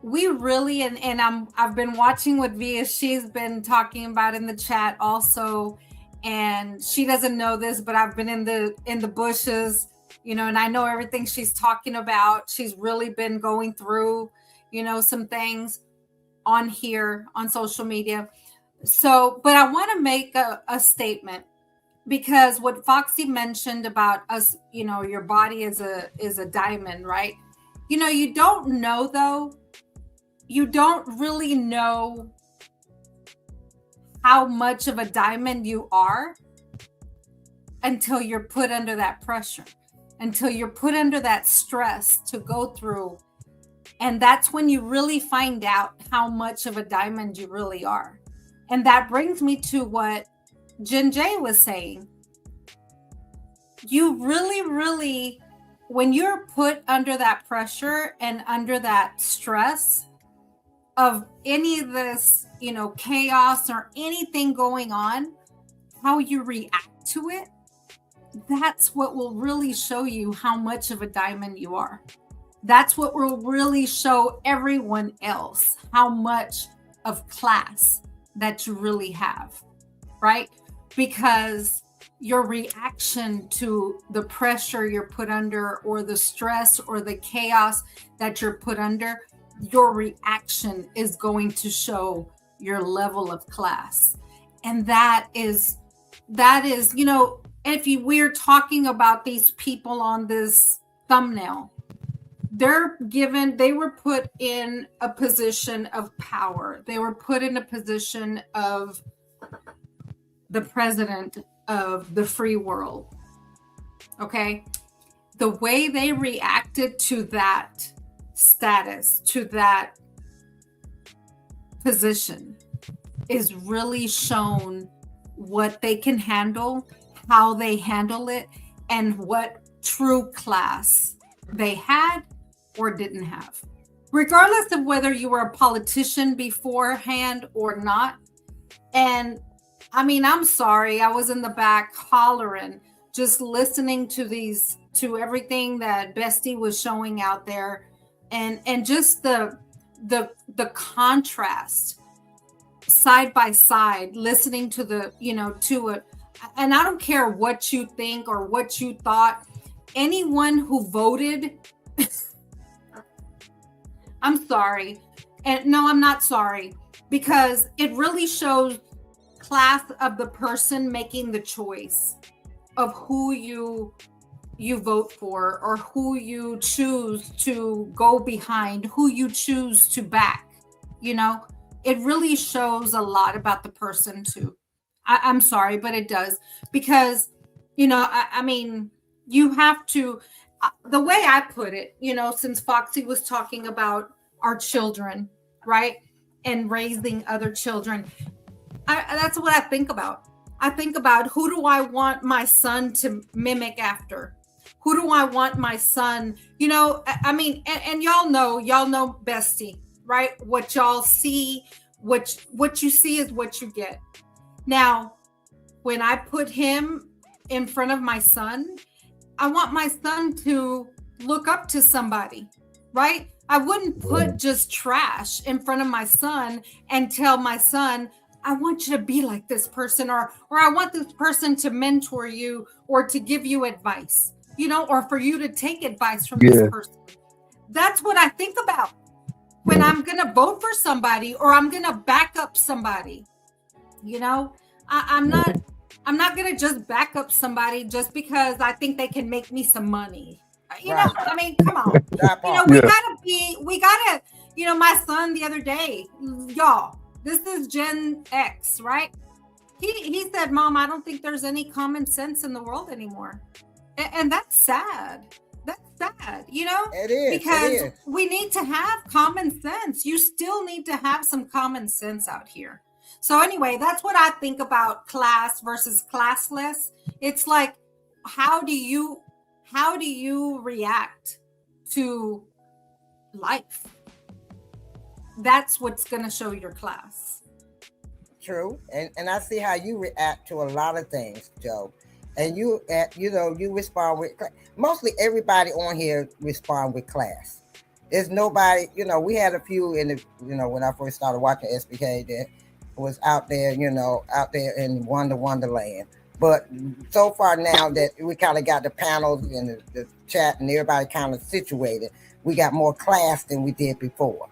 we really I've been watching what Via, she's been talking about in the chat also, and she doesn't know this, but I've been in the bushes, and I know everything she's talking about. She's really been going through, some things on here on social media. So, but I want to make a statement, because what Foxy mentioned about us, your body is a diamond, right? You don't know though. You don't really know how much of a diamond you are until you're put under that pressure, until you're put under that stress to go through. And that's when you really find out how much of a diamond you really are. And that brings me to what Jen J was saying. You really, when you're put under that pressure and under that stress of any of this, chaos or anything going on, how you react to it, that's what will really show you how much of a diamond you are. That's what will really show everyone else how much of class that you really have, right? Because your reaction to the pressure you're put under, or the stress or the chaos that you're put under, your reaction is going to show your level of class. And that is, we're talking about these people on this thumbnail, they were put in a position of power. They were put in a position of the president of the free world. Okay. The way they reacted to that status, to that position, is really shown what they can handle, how they handle it, and what true class they had or didn't have. Regardless of whether you were a politician beforehand or not. And I'm sorry, I was in the back hollering, just listening to everything that Bestie was showing out there, and just the contrast side by side, listening to to it. And I don't care what you think or what you thought. Anyone who voted, I'm sorry. And no, I'm not sorry, because it really shows class of the person making the choice of who you vote for, or who you choose to go behind, who you choose to back. It really shows a lot about the person too. I'm sorry, but it does, because you have to, the way I put it, since Foxy was talking about our children, right, and raising other children, that's what I think about. I think about, who do I want my son to mimic after? Who do I want my son, and y'all know Bestie, right? What y'all see, what you see is what you get. Now, when I put him in front of my son, I want my son to look up to somebody, right? I wouldn't put just trash in front of my son and tell my son, I want you to be like this person, or I want this person to mentor you, or to give you advice, or for you to take advice from this person. That's what I think about when I'm going to vote for somebody, or I'm going to back up somebody. I'm not going to just back up somebody just because I think they can make me some money. You know, I mean, come on. You know, we gotta, you know, my son the other day, y'all, this is Gen X, right? He said, Mom, I don't think there's any common sense in the world anymore. And that's sad. That's sad, you know? It is. Because we need to have common sense. You still need to have some common sense out here. So anyway, that's what I think about class versus classless. It's like, how do you react to life? That's what's going to show your class. True. And I see how you react to a lot of things, Joe. And you know, you respond with, mostly everybody on here respond with class. There's nobody, you know, we had a few in the, you know, when I first started watching SBK that was out there, you know, out there in Wonderland. But so far now that we kind of got the panels and the chat and everybody kind of situated, we got more class than we did before.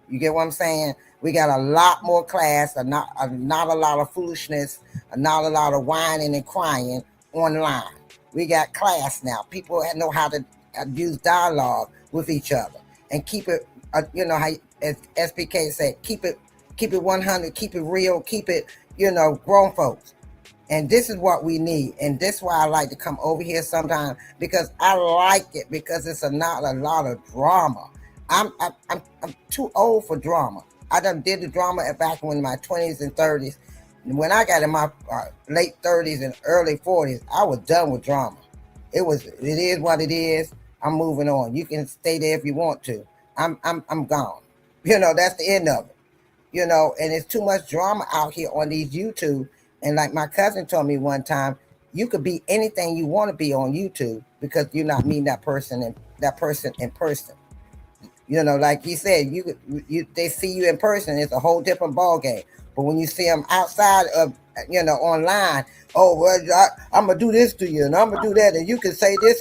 You get what I'm saying? We got a lot more class, not a lot of foolishness, not a lot of whining and crying online. We got class now. People know how to use dialogue with each other and keep it, you know, how as SPK said, keep it 100, keep it real, keep it, you know, grown folks. And this is what we need. And that's why I like to come over here sometimes, because I like it, because it's not a lot of drama. I'm too old for drama. I done did the drama back in my 20s and 30s. When I got in my late 30s and early 40s, I was done with drama. It is what it is. I'm moving on. You can stay there if you want to. I'm gone. You know, that's the end of it. You know, and it's too much drama out here on these YouTube. And like my cousin told me one time, you could be anything you want to be on YouTube because you're not meeting that person in person. You know, like he said, they see you in person, it's a whole different ball game. But when you see them outside of, you know, online, oh, well, I'm gonna do this to you, and I'm gonna do that, and you can say this,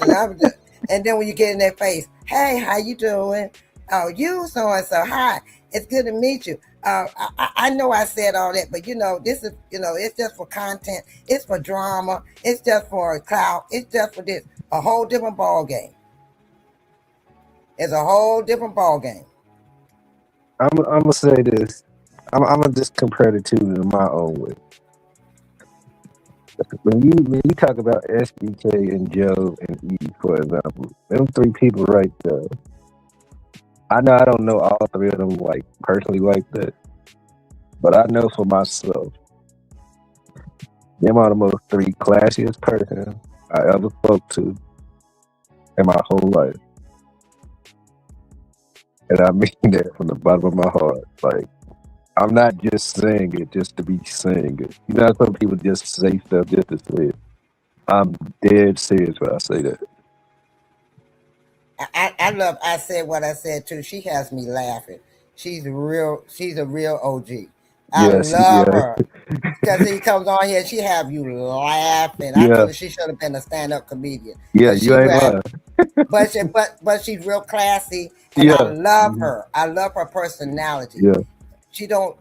and then when you get in their face, hey, how you doing? Oh, you so and so. Hi, it's good to meet you. I know I said all that, but you know, this is, you know, it's just for content, it's for drama, it's just for clout, it's just for this, a whole different ball game. It's a whole different ball game. I'm gonna say this. I'm gonna just compare the two in my own way. When you talk about SBK and Joe and E, for example, them three people right there. I know I don't know all three of them like personally like that, but I know for myself, them are the most three classiest person I ever spoke to in my whole life. And I mean that from the bottom of my heart. Like, I'm not just saying it just to be saying it. You know, some people just say stuff just to say it. I'm dead serious when I say that. I said what I said too. She has me laughing. She's a real OG. I love her. Because he comes on here, she have you laughing. I told her she should have been a stand-up comedian. Yeah, you ain't lying. But she's real classy, and I love her. I love her personality. Yeah. She don't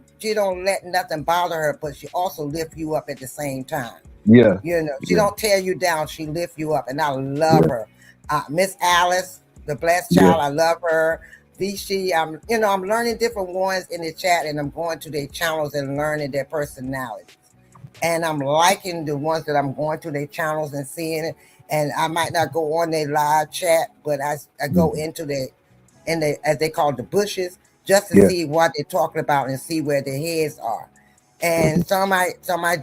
let nothing bother her, but she also lift you up at the same time. Yeah. You know, she don't tear you down, she lift you up, and I love her. Miss Alice, the blessed child, I love her. Vichy, I'm learning different ones in the chat, and I'm going to their channels and learning their personalities. And I'm liking the ones that I'm going to their channels and seeing it. And I might not go on their live chat, but I go into as they call the bushes, just to see what they're talking about and see where their heads are. And some I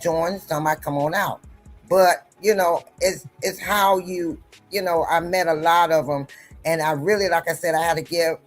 join, some I come on out. But you know, it's how you know, I met a lot of them, and I really, like I said, I had to give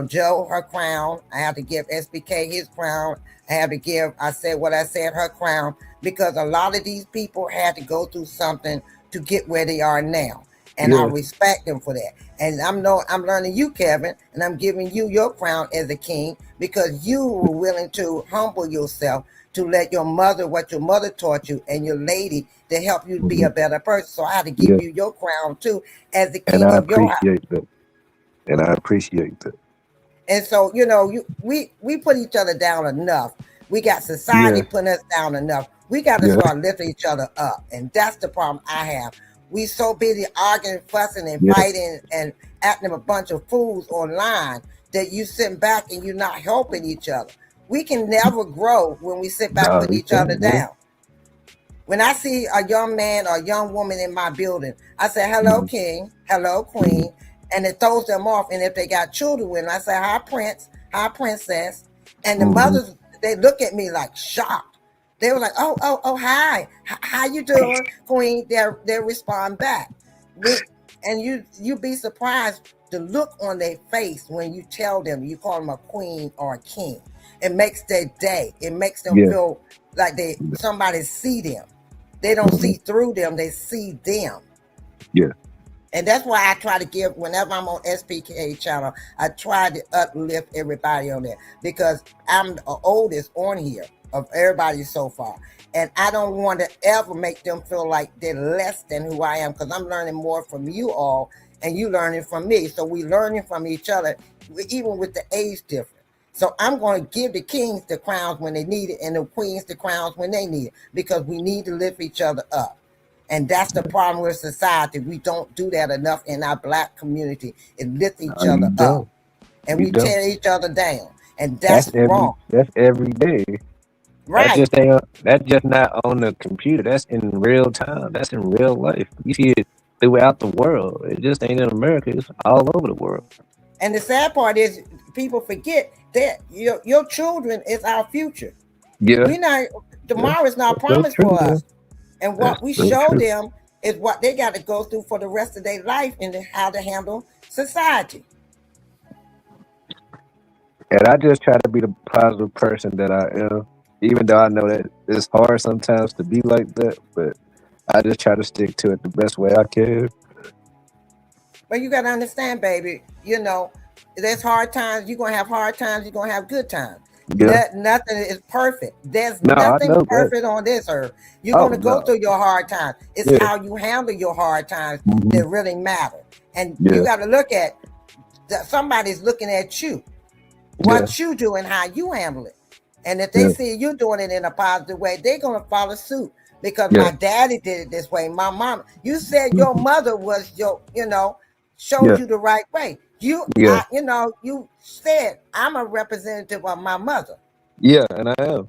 Joe her crown. I had to give SBK his crown. I had to give, I said what I said, her crown, because a lot of these people had to go through something to get where they are now. And I respect them for that. And I'm learning you, Kevin, and I'm giving you your crown as a king, because you were willing to humble yourself to let your mother, what your mother taught you, and your lady to help you be a better person. So I had to give you your crown too, as the king of your house. And I appreciate that. And so, you know, we put each other down enough. We got society putting us down enough. We got to start lifting each other up. And that's the problem I have. we so busy arguing, fussing, and Yeah. fighting, and acting a bunch of fools online that you sitting back and you're not helping each other. We can never grow when we sit back Nah, putting we each other can't, man. down. When I see a young man or a young woman in my building, I say, hello, king, hello, queen, and it throws them off. And if they got children with them, I say, hi, prince, hi, princess. And the mothers, they look at me like shocked. They were like, oh, hi, how you doing, queen? They respond back. And you be surprised the look on their face when you tell them, you call them a queen or a king. It makes their day. It makes them feel like somebody see them. They don't see through them, they see them. Yeah. And that's why I try to give, whenever I'm on SPK channel, I try to uplift everybody on there, because I'm the oldest on here of everybody so far. And I don't want to ever make them feel like they're less than who I am, because I'm learning more from you all and you learning from me. So we learning from each other, even with the age difference. So I'm going to give the kings the crowns when they need it and the queens the crowns when they need it, because we need to lift each other up. And that's the problem with society. We don't do that enough in our Black community, and lift each other up. And we tear each other down. And that's wrong. That's every day. Right. That's just not on the computer. That's in real time. That's in real life. You see it throughout the world. It just ain't in America. It's all over the world. And the sad part is people forget that your children is our future. Yeah. Tomorrow is not promised for us. And what we show them is what they got to go through for the rest of their life, and how to handle society. And I just try to be the positive person that I am, even though I know that it's hard sometimes to be like that, but I just try to stick to it the best way I can. But you got to understand, baby, there's hard times. You're going to have hard times. You're going to have good times. Yeah. Nothing is perfect. There's nothing perfect on this earth. You're going to go through your hard times. It's how you handle your hard times that really matter. And you got to look at somebody's looking at you, what you do and how you handle it. And if they see you doing it in a positive way, they're going to follow suit, because my daddy did it this way. My mom, you said your mother was showed you the right way. You said I'm a representative of my mother. Yeah, and I am.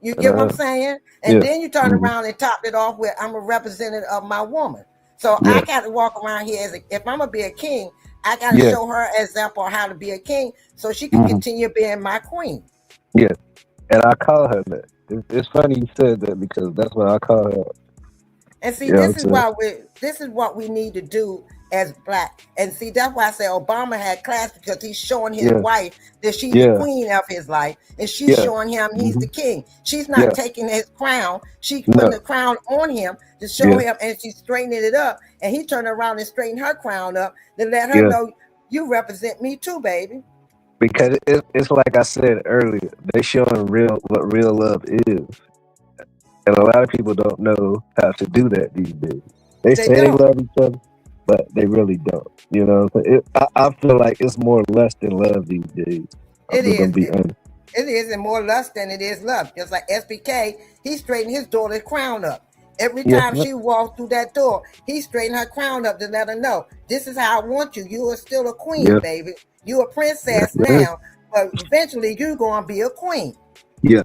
You get what I'm saying? And then you turn around and top it off with I'm a representative of my woman. So I got to walk around here if I'm gonna be a king, I got to show her an example of how to be a king, so she can continue being my queen. Yeah, and I call her that. It's funny you said that, because that's what I call her. And see, this is what we need to do as Black. And see, that's why I say Obama had class, because he's showing his wife that she's the queen of his life, and she's showing him he's the king. She's not taking his crown. She's putting the crown on him to show him, and she's straightening it up. And he turned around and straightened her crown up to let her know, you represent me too, baby. Because it's like I said earlier, they showing what real love is. And a lot of people don't know how to do that these days. They say they love each other, but they really don't. I feel like it's more lust than love these days. It is, and more lust than it is love. Just like SBK, he straightened his daughter's crown up. Every time she walked through that door, he straightened her crown up to let her know, this is how I want you. You are still a queen, baby. You a princess now, but eventually you're going to be a queen. Yeah.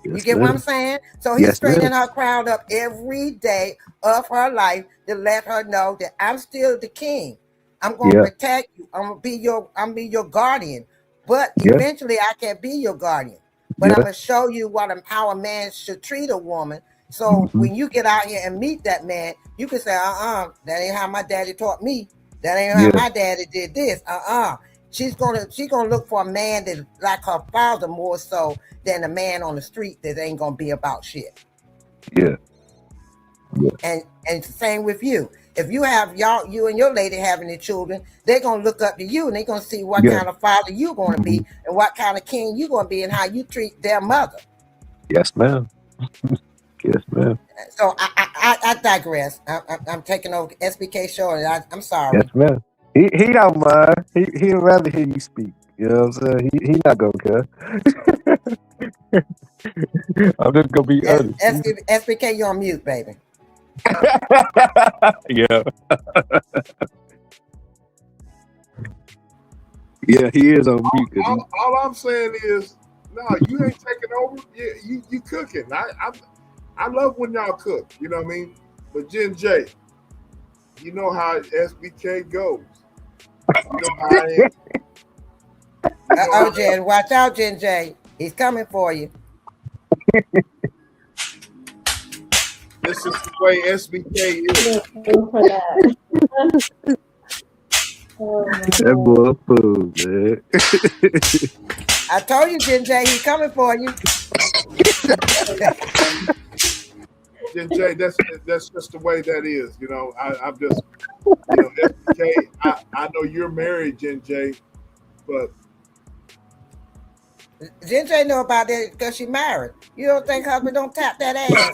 You get what I'm saying? So he's straightening her crown up every day of her life to let her know that I'm still the king. I'm going to protect you. I'm going to be your guardian. But eventually I can't be your guardian. But I'm going to show you how a man should treat a woman. So when you get out here and meet that man, you can say, that ain't how my daddy taught me. That ain't how my daddy did this. She's gonna look for a man that's like her father more so than a man on the street that ain't gonna be about shit. Yeah. And same with you. If you have you and your lady having the children, they're gonna look up to you, and they're gonna see what kind of father you're gonna be, and what kind of king you're gonna be, and how you treat their mother. Yes, ma'am. Yes, ma'am. So I digress. I'm taking over SBK show, and I'm sorry. Yes, ma'am. He don't mind. He'd rather hear you speak. You know what I'm saying? He not gonna care. I'm just gonna be honest. SBK, you're on mute, baby. Yeah. Yeah, he is on mute. 'Cause All I'm saying is, no, you ain't taking over. You cooking. I love when y'all cook. You know what I mean? But Jen J, you know how SBK goes. You know how I am. Oh, Jen, watch out, Jen J. He's coming for you. This is the way SBK is. For that. Oh my that boy fool, man. I told you, Jen J, he's coming for you. Jen J, that's just the way that is. You know, I'm just, SBK. I know you're married, Jen J, but Jen J know about that because she married. You don't think husband don't tap that ass?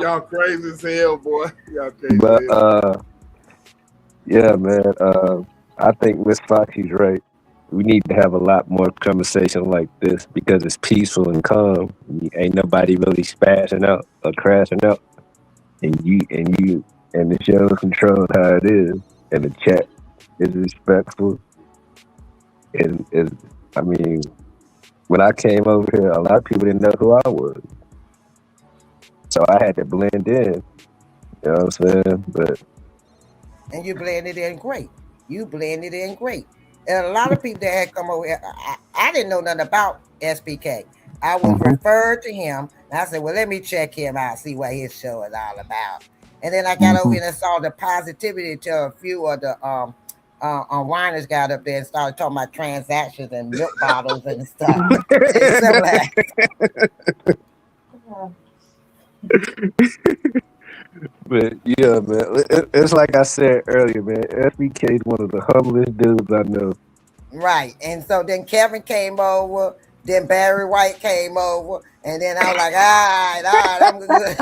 y'all crazy as hell, boy. Y'all crazy But as hell. yeah, man. I think Miss Foxy's right. We need to have a lot more conversation like this because it's peaceful and calm. Ain't nobody really spazzing out or crashing out, and the show controls how it is, and the chat is respectful. And is, I mean, when I came over here, a lot of people didn't know who I was, so I had to blend in. You know what I'm saying? But And you blended in great. You blended in great. And a lot of people that had come over here, I didn't know nothing about SBK. I was referred to him, and I said, well, let me check him out, see what his show is all about. And then I got over here and saw the positivity till a few of the whiners got up there and started talking about transactions and milk bottles and stuff. But yeah, man, it's like I said earlier, man. SBK is one of the humblest dudes I know. Right. And so then Kevin came over, then Barry White came over, and then I was like, all right, I'm good.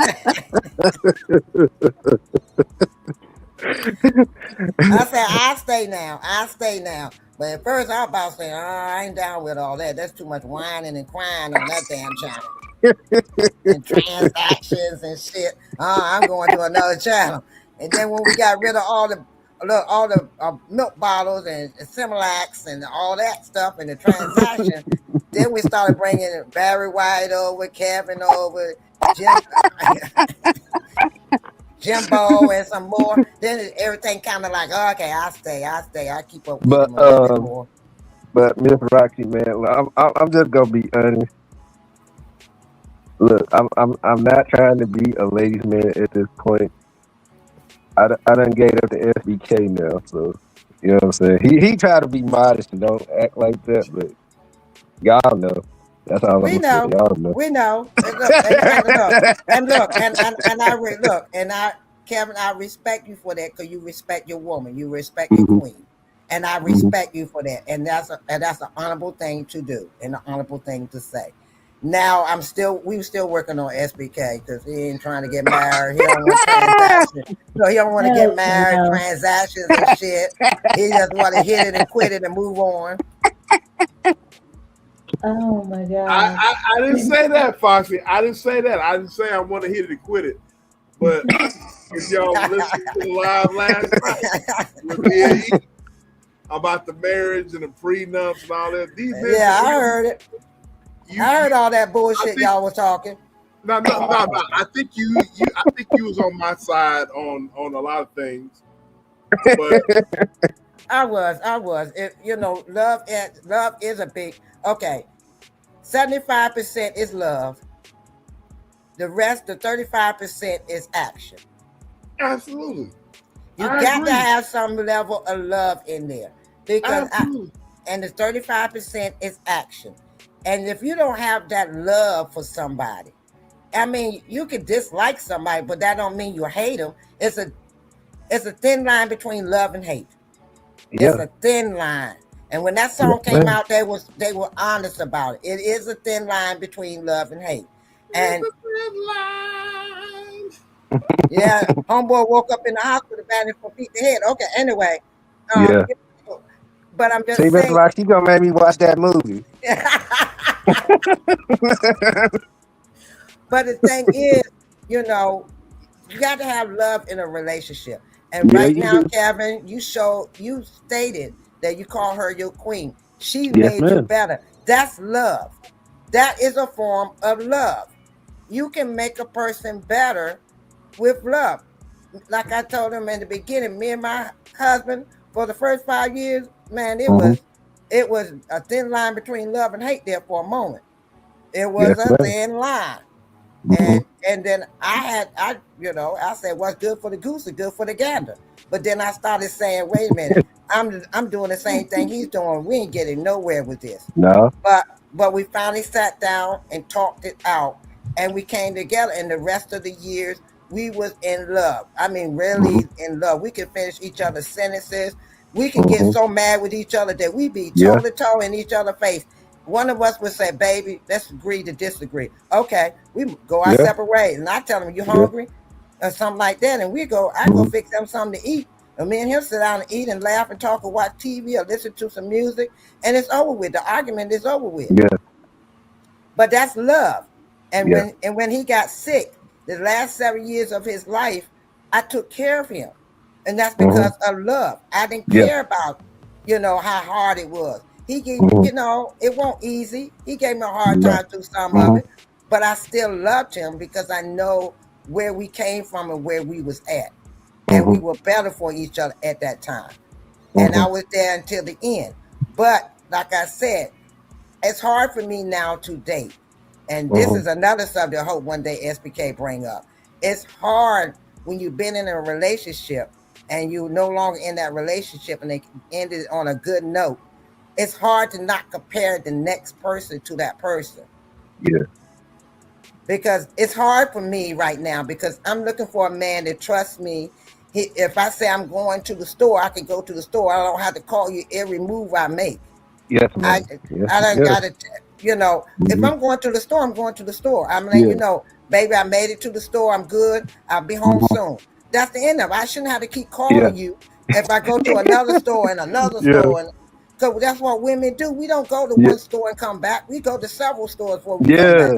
I said, I stay now. But at first I was about to say, I ain't down with all that. That's too much whining and crying on that damn channel. And transactions and shit. I'm going to another channel. And then when we got rid of all the milk bottles and Similacs and all that stuff and the transaction, then we started bringing Barry White over, Kevin over, Jimbo and some more. Then everything kind of like, okay, I stay. I keep up with him a little bit more. But Miss Roxy, man, I'm just gonna be honest. Look, I'm not trying to be a ladies' man at this point. I done gave up to SBK now, so you know what I'm saying. He tried to be modest and don't act like that, but y'all know. That's all I'm saying. Y'all know. We know. And Kevin, I respect you for that because you respect your woman, you respect your queen, and I respect you for that. And that's an honorable thing to do and an honorable thing to say. Now we still working on SBK because he ain't trying to get married. He don't want transactions. No, he don't want to get married, transactions and shit. He just want to hit it and quit it and move on. Oh my God. I didn't say that, Foxy. I didn't say that. I didn't say I want to hit it and quit it. But if y'all listened to the live last night with me about the marriage and the prenups and all that, I heard it. I heard all that bullshit y'all was talking. No. I think you was on my side on a lot of things. But I was. Love is a big 75% is love. The rest, the 35% is action. Absolutely. You got to have some level of love in there. Because and the 35% is action. And if you don't have that love for somebody, I mean, you can dislike somebody, but that don't mean you hate them. It's a thin line between love and hate. Yeah. It's a thin line. And when that song came out, they were honest about it. It is a thin line between love and hate. And yeah, homeboy woke up in the hospital batting for beat the head. Okay, anyway. But I'm just saying. Mr. Rock, you gonna make me watch that movie. But the thing is, you know, you got to have love in a relationship. And Yeah, right you now, do. Kevin, you stated that you call her your queen. She Yes, made you ma'am. better. That's love. That is a form of love. You can make a person better with love. Like I told him in the beginning, me and my husband, for the first 5 years, man, it Mhm. was a thin line between love and hate there for a moment. It was Yes, a ma'am. thin line. Mhm. And then I said, what's good for the goose is good for the gander. But then I started saying, wait a minute, I'm doing the same thing he's doing. We ain't getting nowhere with this. No. But we finally sat down and talked it out, and we came together. And the rest of the years, we was in love. I mean, really in love. We could finish each other's sentences. We could get so mad with each other that we be toe to toe in each other's face. One of us would say, baby, let's agree to disagree. Okay, we go our separate ways. And I tell him, you hungry? Or something like that. And I go fix them something to eat. And me and him sit down and eat and laugh and talk or watch TV or listen to some music. And it's over with. The argument is over with. Yeah. But that's love. And Yeah. when he got sick, the last 7 years of his life, I took care of him. And that's because of love. I didn't Yeah. care about, how hard it was. He gave, it wasn't easy. He gave me a hard time through some of it, but I still loved him because I know where we came from and where we was at. And we were better for each other at that time. And I was there until the end. But like I said, it's hard for me now to date. And this is another subject I hope one day SBK bring up. It's hard when you've been in a relationship and you're no longer in that relationship and they ended on a good note. It's hard to not compare the next person to that person. Yeah. Because it's hard for me right now because I'm looking for a man that trusts me. If I say I'm going to the store, I can go to the store. I don't have to call you every move I make. Yes, I ma'am. done got to, if I'm going to the store, I'm going to the store. I'm letting you know, baby, I made it to the store. I'm good. I'll be home soon. That's the end of it. I shouldn't have to keep calling you if I go to another store and another store. Because that's what women do. We don't go to one store and come back. We go to several stores before we come back.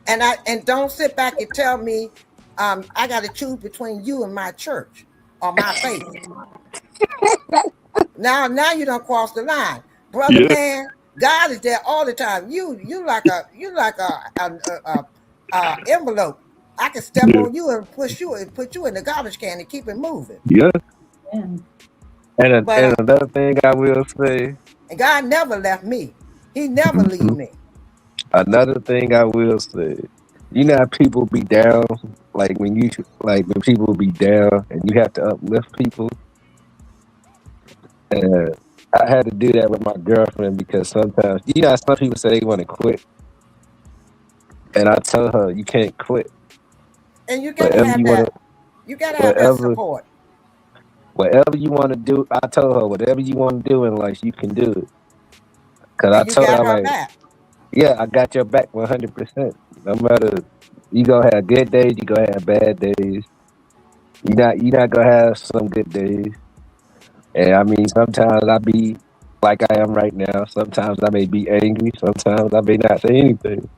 Yeah. And don't sit back and tell me I got to choose between you and my church or my faith. Now you don't cross the line, brother. Man, God is there all the time. You like a envelope. I can step on you and push you and put you in the garbage can and keep it moving. Yeah. Yeah. And another thing I will say. And God never left me. He never leave me. Another thing I will say. You know how people be down, like when people be down and you have to uplift people. And I had to do that with my girlfriend because sometimes, some people say they want to quit. And I tell her, you can't quit. And you gotta have that. You gotta have that support. Whatever you want to do, I tell her, whatever you want to do in life, you can do it. Because I you told got her, her back. Yeah, I got your back 100%. No matter, you gonna have good days, you gonna have bad days. You're not gonna have some good days. And I mean, sometimes I be like I am right now. Sometimes I may be angry. Sometimes I may not say anything.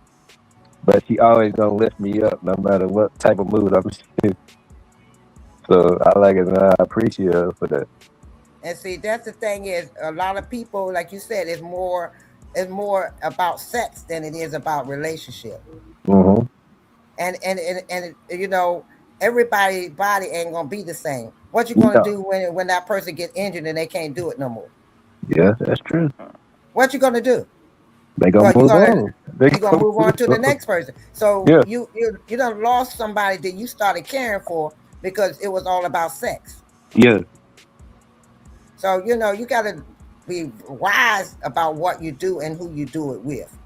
But she always gonna lift me up no matter what type of mood I'm in. So I like it and I appreciate her for that. And see, that's the thing is a lot of people, like you said, it's more about sex than it is about relationship. Mm-hmm. And everybody's body ain't gonna be the same. What you gonna do when that person gets injured and they can't do it no more? Yeah, that's true. What you gonna do? They gonna move on. You gonna move on to the next person. So yeah. you done lost somebody that you started caring for because it was all about sex. Yeah. So you gotta be wise about what you do and who you do it with.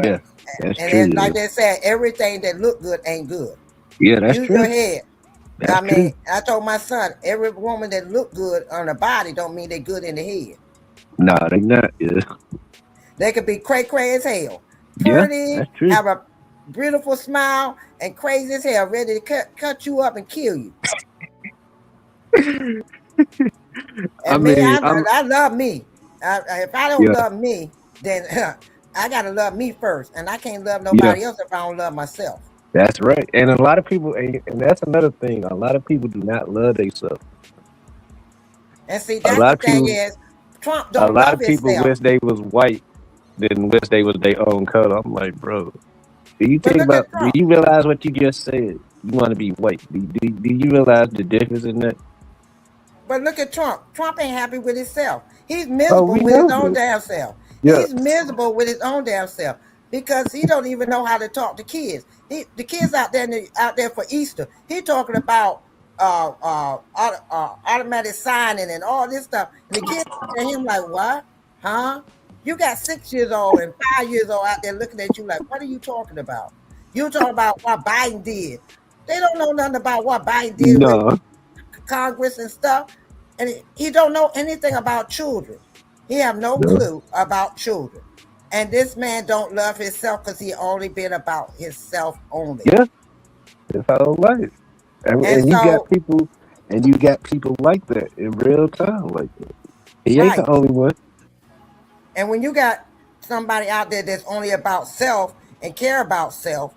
Yeah, that's and true. And like they said, everything that look good ain't good. Yeah, that's Use true. your head. That's true. I told my son, every woman that look good on the body don't mean they're good in the head. No, they not. Yeah. They could be cray as hell. Yeah, Pretty, that's true. have a beautiful smile, and crazy as hell, ready to cut you up and kill you. I love me. If I don't love me, then I gotta love me first, and I can't love nobody else if I don't love myself. That's right. And a lot of people, and that's another thing. A lot of people do not love themselves. And see, A that's lot the of thing people, is, Trump a don't lot love of people himself. wish they was white, than wish they was their own color. I'm like, bro, do you But think look about? at Do Trump. you realize what you just said? You want to be white. Do you realize the difference in that? But look at Trump. Trump ain't happy with himself. He's Oh, we miserable with his know own that. damn self. Yeah. He's miserable with his own damn self because he don't even know how to talk to kids. The kids out there for Easter. He talking about automatic signing and all this stuff, and the kids at him like, what? Huh? You got 6 years old and 5 years old out there looking at you like, what are you talking about? You talking about what Biden did? They don't know nothing about what Biden did with No. Congress and stuff, and he don't know anything about children. He have no No. clue about children, and this man don't love himself because he only been about himself only. Yeah. It's how life. And And you got so, people, and you got people like that in real time, like that. He ain't right, the only one. and when you got somebody out there that's only about self and care about self,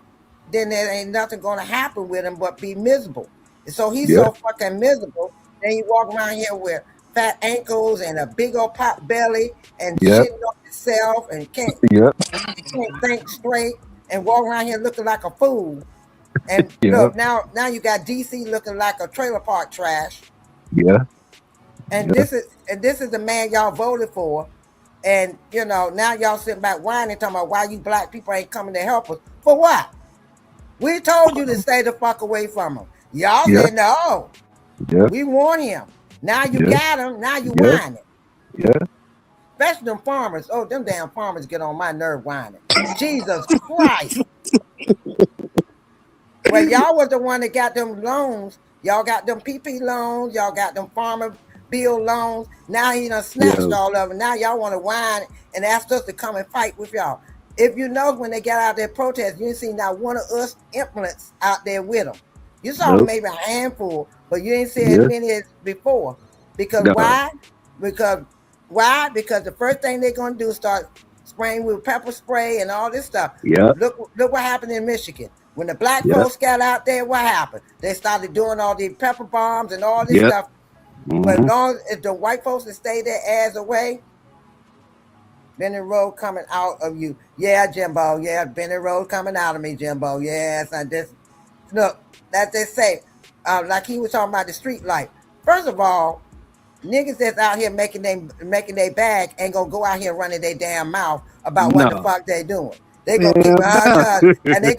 then there ain't nothing going to happen with him but be miserable. And so he's Yeah. so fucking miserable. Then he walk around here with fat ankles and a big old pot belly and Yep. shitting on himself and can't Yep. think straight and walk around here looking like a fool. And Yep. look, now you got DC looking like a trailer park trash. Yeah. And Yeah. this is the man y'all voted for. And now y'all sitting back whining talking about why you black people ain't coming to help us. For what? We told you to stay the fuck away from him. Y'all Yeah. said no. Yeah. We warned him. Now you Yeah. got him. Now you Yeah. whining. Yeah. Especially them farmers. Oh, them damn farmers get on my nerve whining. Jesus Christ. Well, y'all was the one that got them loans. Y'all got them PP loans. Y'all got them farmer bill loans. Now he done snatched Yeah. all of them. Now y'all want to whine and ask us to come and fight with y'all. If you know when they got out there protest, you didn't see not one of us implements out there with them. You saw Nope. maybe a handful, but you didn't see as Yeah. many as before. Because No. why? Because the first thing they're gonna do is start spraying with pepper spray and all this stuff. Yeah. Look what happened in Michigan. When the black Yeah. folks got out there, what happened? They started doing all these pepper bombs and all this Yep. stuff. But as Mhm. long as the white folks that stay their ass away, Benny Road coming out of you. Yeah, Jimbo. Yeah, Benny Road coming out of me, Jimbo. Yes, I just look. That they say, like he was talking about the street light. First of all, niggas that's out here making their bag ain't gonna go out here running their damn mouth about what the No. fuck they doing. They gonna keep Hell it hush no. hush, and they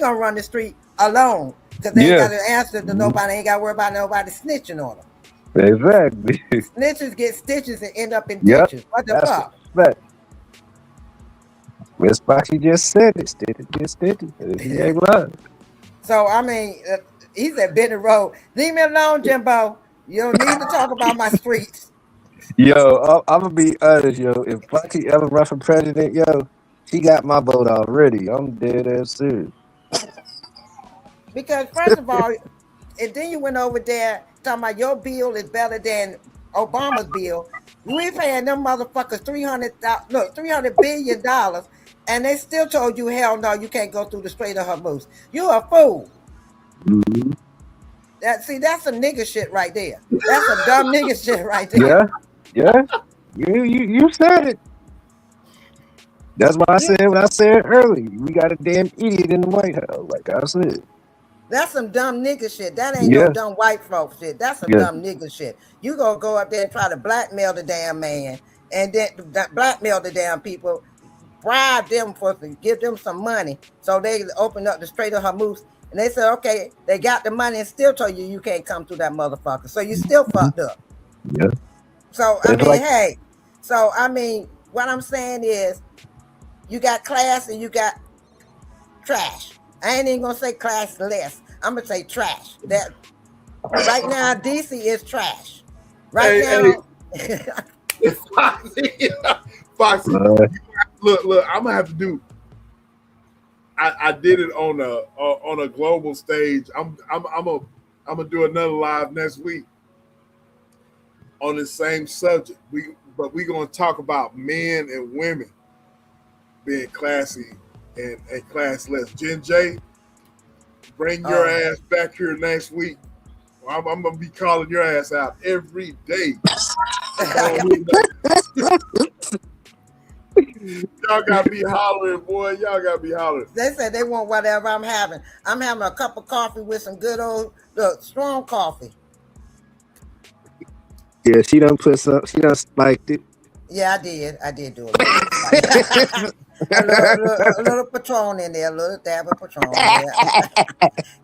gonna run the street alone because they ain't Yeah. got an answer to nobody. Ain't got to worry about nobody snitching on them. Exactly. Snitches get stitches and end up in Yep. ditches. What the That's fuck? right. Miss Foxy just said it. Stitches get stitches. He ain't lying. So I mean, he said Benny Road. Leave me alone, Jimbo. You don't need to talk about my streets. Yo, I'm gonna be honest, yo. If Foxy ever run for president, yo, she got my vote already. I'm dead ass serious. Because first of all, and then you went over there talking about your bill is better than Obama's bill. We paying them motherfuckers $300 billion, and they still told you, hell no, you can't go through the Strait of Hormuz. You a fool. Mhm. That's some nigga shit right there. That's some dumb nigga shit right there. Yeah. You said it. That's why I said what I said earlier. We got a damn idiot in the White House, like I said. That's some dumb nigga shit. That ain't no Yeah. dumb white folk shit. That's some Yeah. dumb nigga shit. You gonna go up there and try to blackmail the damn man, and then blackmail the damn people, bribe them to give them some money so they open up the Strait of Hormuz. And they said, okay, they got the money and still told you can't come through that motherfucker. So you still fucked up. Yeah. So I It's mean, like- hey. So I mean, what I'm saying is, you got class and you got trash. I ain't even gonna say classless. I'm gonna say trash. That right now, DC is trash. Right now. Foxy, look, I'm gonna have to do. I did it on a global stage. I'm gonna do another live next week on the same subject. But we gonna talk about men and women. being classy and classless. Jen J, bring your ass back here next week. I'm gonna be calling your ass out every day. Y'all gotta be hollering, boy. Y'all gotta be hollering. They said they want whatever I'm having. I'm having a cup of coffee with some good old strong coffee. Yeah, she done spiked it. Yeah, I did do a little Patron in there, a little dab of Patron. Yeah.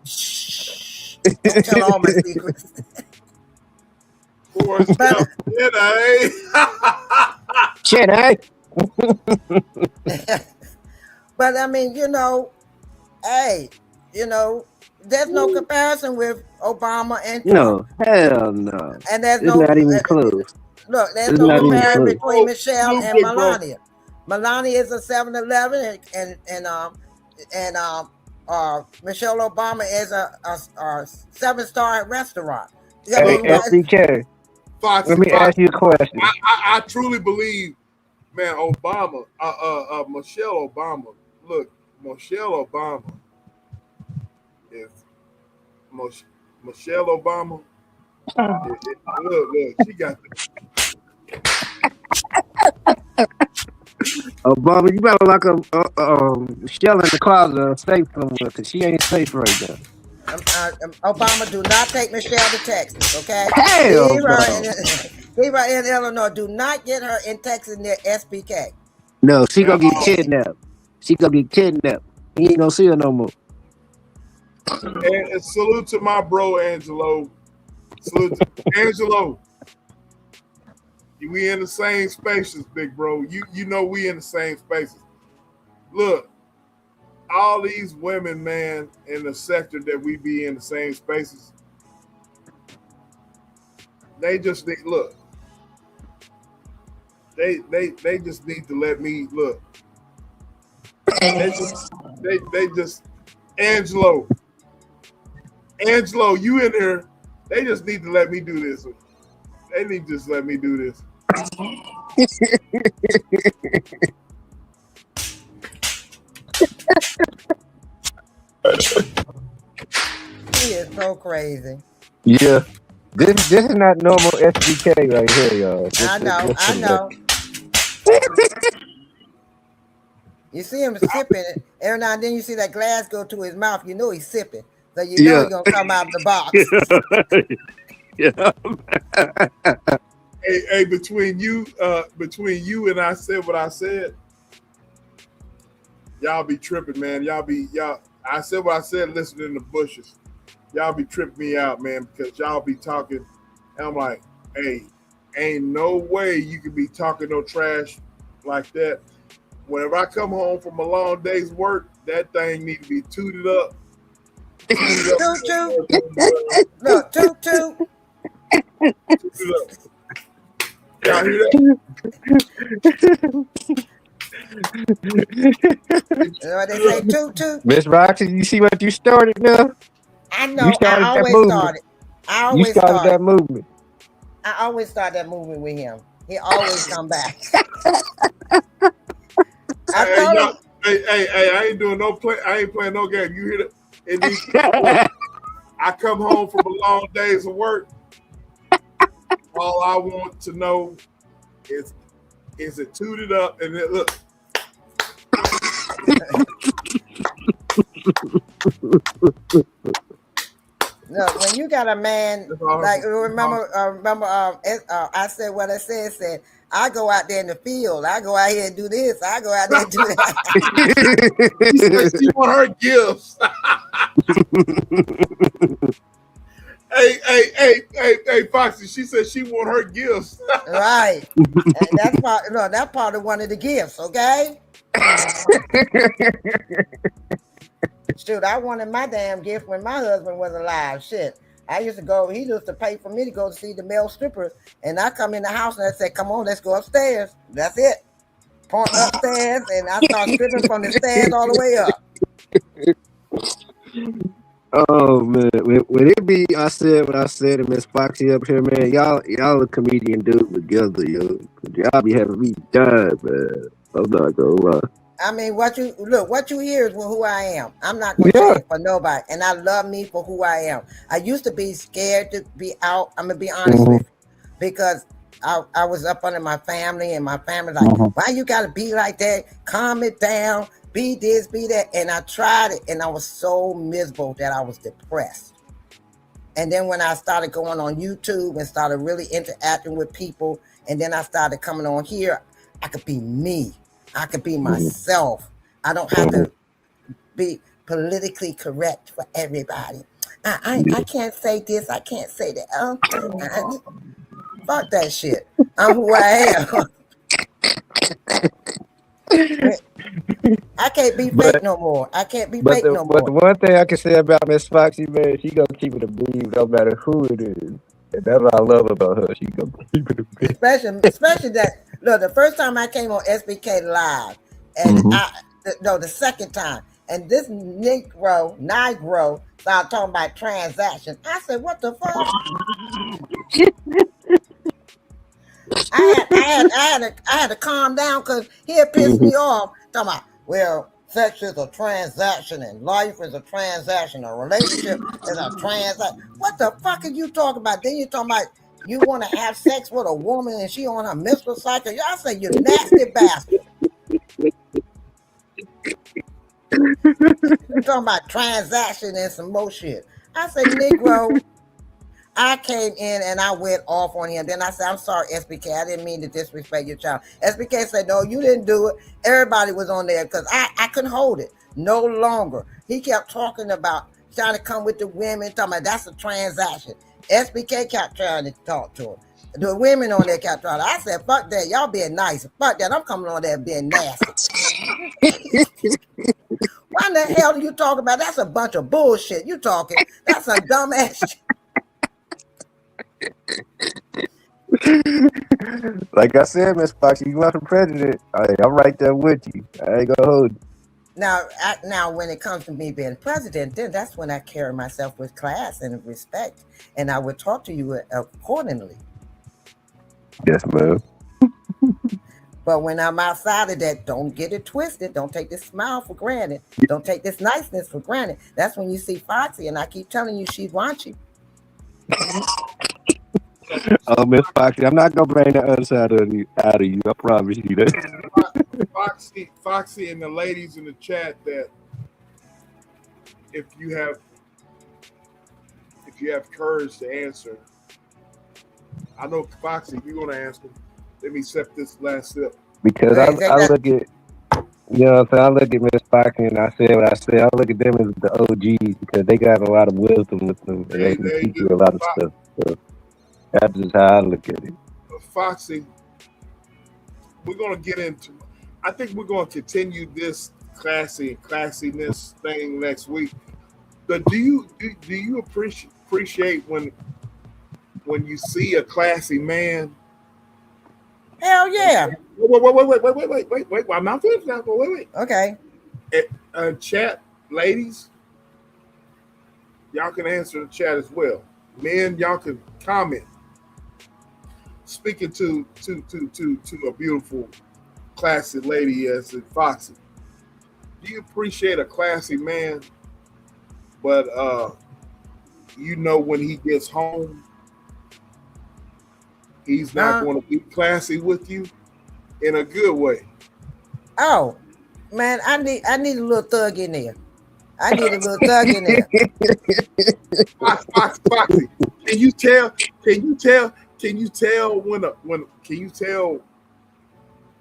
Shh. Don't tell all my secrets. But I mean, hey, there's no comparison with Obama and Trump. No, hell no. And there's it's not even close. Look, there's no comparison between Michelle and Melania. Melania is a 7-Eleven, and Michelle Obama is a 7-star restaurant. Hey, SDK. Let me ask you a question. I truly believe, man, Obama, Michelle Obama. Look, Michelle Obama is Michelle Obama. Look, she got Obama, you better lock a Michelle in the closet safe somewhere, because she ain't safe right now. Obama, do not take Michelle to Texas, okay? Hell leave her in Illinois. Do not get her in Texas near SPK. No, she gonna get kidnapped. He ain't gonna see her no more. And salute to my bro Angelo. Salute to Angelo. We in the same spaces, big bro. You know we in the same spaces. Look, all these women, man, in the sector that we be in the same spaces, they just need look. They just need to let me look. They just Angelo, you in here? They just need to let me do this. They need to just let me do this. He is so crazy. Yeah. This is not normal SDK right here, y'all. I know. You see him sipping it. Every now and then you see that glass go to his mouth. You know he's sipping. So you know he's going to come out of the box. Hey, between you and I said what I said, y'all be tripping, man. I said what I said listening in the bushes. Y'all be tripping me out, man, because y'all be talking. And I'm like, hey, ain't no way you can be talking no trash like that. Whenever I come home from a long day's work, that thing need to be tooted up. Toot. Look, toot. Tooted up. Y'all hear that? They say toot. Miss Roxy, you see what you started now? I know. I always started that movement. I always start that movement with him. He always come back. Hey, I ain't doing no play. I ain't playing no game. You hear that? I come home from a long days of work. All I want to know is it tooted up and it look. No, when you got a man like remember, I said what I said. I go out there in the field. I go out here and do this. I go out there and do that. She want her gifts. Hey, Foxy. She said she want her gifts. Right, and that's part of one of the gifts. Okay. Shoot, I wanted my damn gift when my husband was alive. Shit. I used to go, he used to pay for me to go to see the male strippers. And I come in the house and I said, come on, let's go upstairs. That's it. Point upstairs and I start stripping from the stairs all the way up. Oh man. When it be I said what I said and Miss Foxy up here, man, y'all a comedian dude together, yo. Y'all be having me dying, man. I'm not gonna lie. I mean, what you hear is who I am. I'm not gonna change for nobody, and I love me for who I am. I used to be scared to be out. I'm gonna be honest with you, because I was up under my family, and my family like, why you gotta be like that? Calm it down. Be this, be that. And I tried it, and I was so miserable that I was depressed. And then when I started going on YouTube and started really interacting with people, and then I started coming on here, I could be me. I could be myself. I don't have to be politically correct for everybody. I can't say this. I can't say that. Fuck that shit. I'm who I am. I can't be fake no more. I can't be fake no But the more. one thing I can say about Miss Foxy, man, she gonna keep it a beam no matter who it is. And that's what I love about her. She gonna keep it a beam. Especially that. Look, the first time I came on SBK Live, and the second time, and this Negro started talking about transactions. I said, "What the fuck?" I had to calm down because he had pissed me off. Talking about, well, sex is a transaction and life is a transaction. A relationship is a transaction. What the fuck are you talking about? Then you talking about you want to have sex with a woman and she on her menstrual cycle. Y'all say you nasty bastard. You talking about transaction and some more shit. I said, Negro. I came in and I went off on him. Then I said, I'm sorry, SBK. I didn't mean to disrespect your child. SBK said, no, you didn't do it. Everybody was on there because I couldn't hold it no longer. He kept talking about trying to come with the women, talking about that's a transaction. SBK kept trying to talk to him. The women on there kept trying. I said, fuck that. Y'all being nice. Fuck that. I'm coming on there being nasty. Why in the hell are you talking about? That's a bunch of bullshit. You talking. That's some dumb ass shit. Like I said, Miss Foxy, you want the president. I'm right there with you. I ain't gonna hold you. Now, when it comes to me being president, then that's when I carry myself with class and respect, and I would talk to you accordingly. Yes, ma'am. But when I'm outside of that, don't get it twisted. Don't take this smile for granted. Don't take this niceness for granted. That's when you see Foxy, and I keep telling you she wants you. Oh, Miss Foxy, I'm not gonna bring the other side of you out of you. I promise you that. Foxy, and the ladies in the chat, that if you have courage to answer, I know Foxy, you're gonna answer. Let me set this last sip. Because I look at, you know what I'm saying? I look at Miss Foxy and I say what I say. I look at them as the OGs because they got a lot of wisdom with them and they can teach you a lot of stuff. So that's just how I look at it. Foxy, we're gonna get into. I think we're gonna continue this classiness thing next week. But do you appreciate when you see a classy man? Hell yeah! Wait! I'm not finished now. Wait. Okay. Chat, ladies, y'all can answer the chat as well. Men, y'all can comment. Speaking to a beautiful, classy lady as in Foxy, do you appreciate a classy man? But you know when he gets home, he's not going to be classy with you in a good way. Oh, man, I need a little thug in there. I need a little thug in there. Foxy, can you tell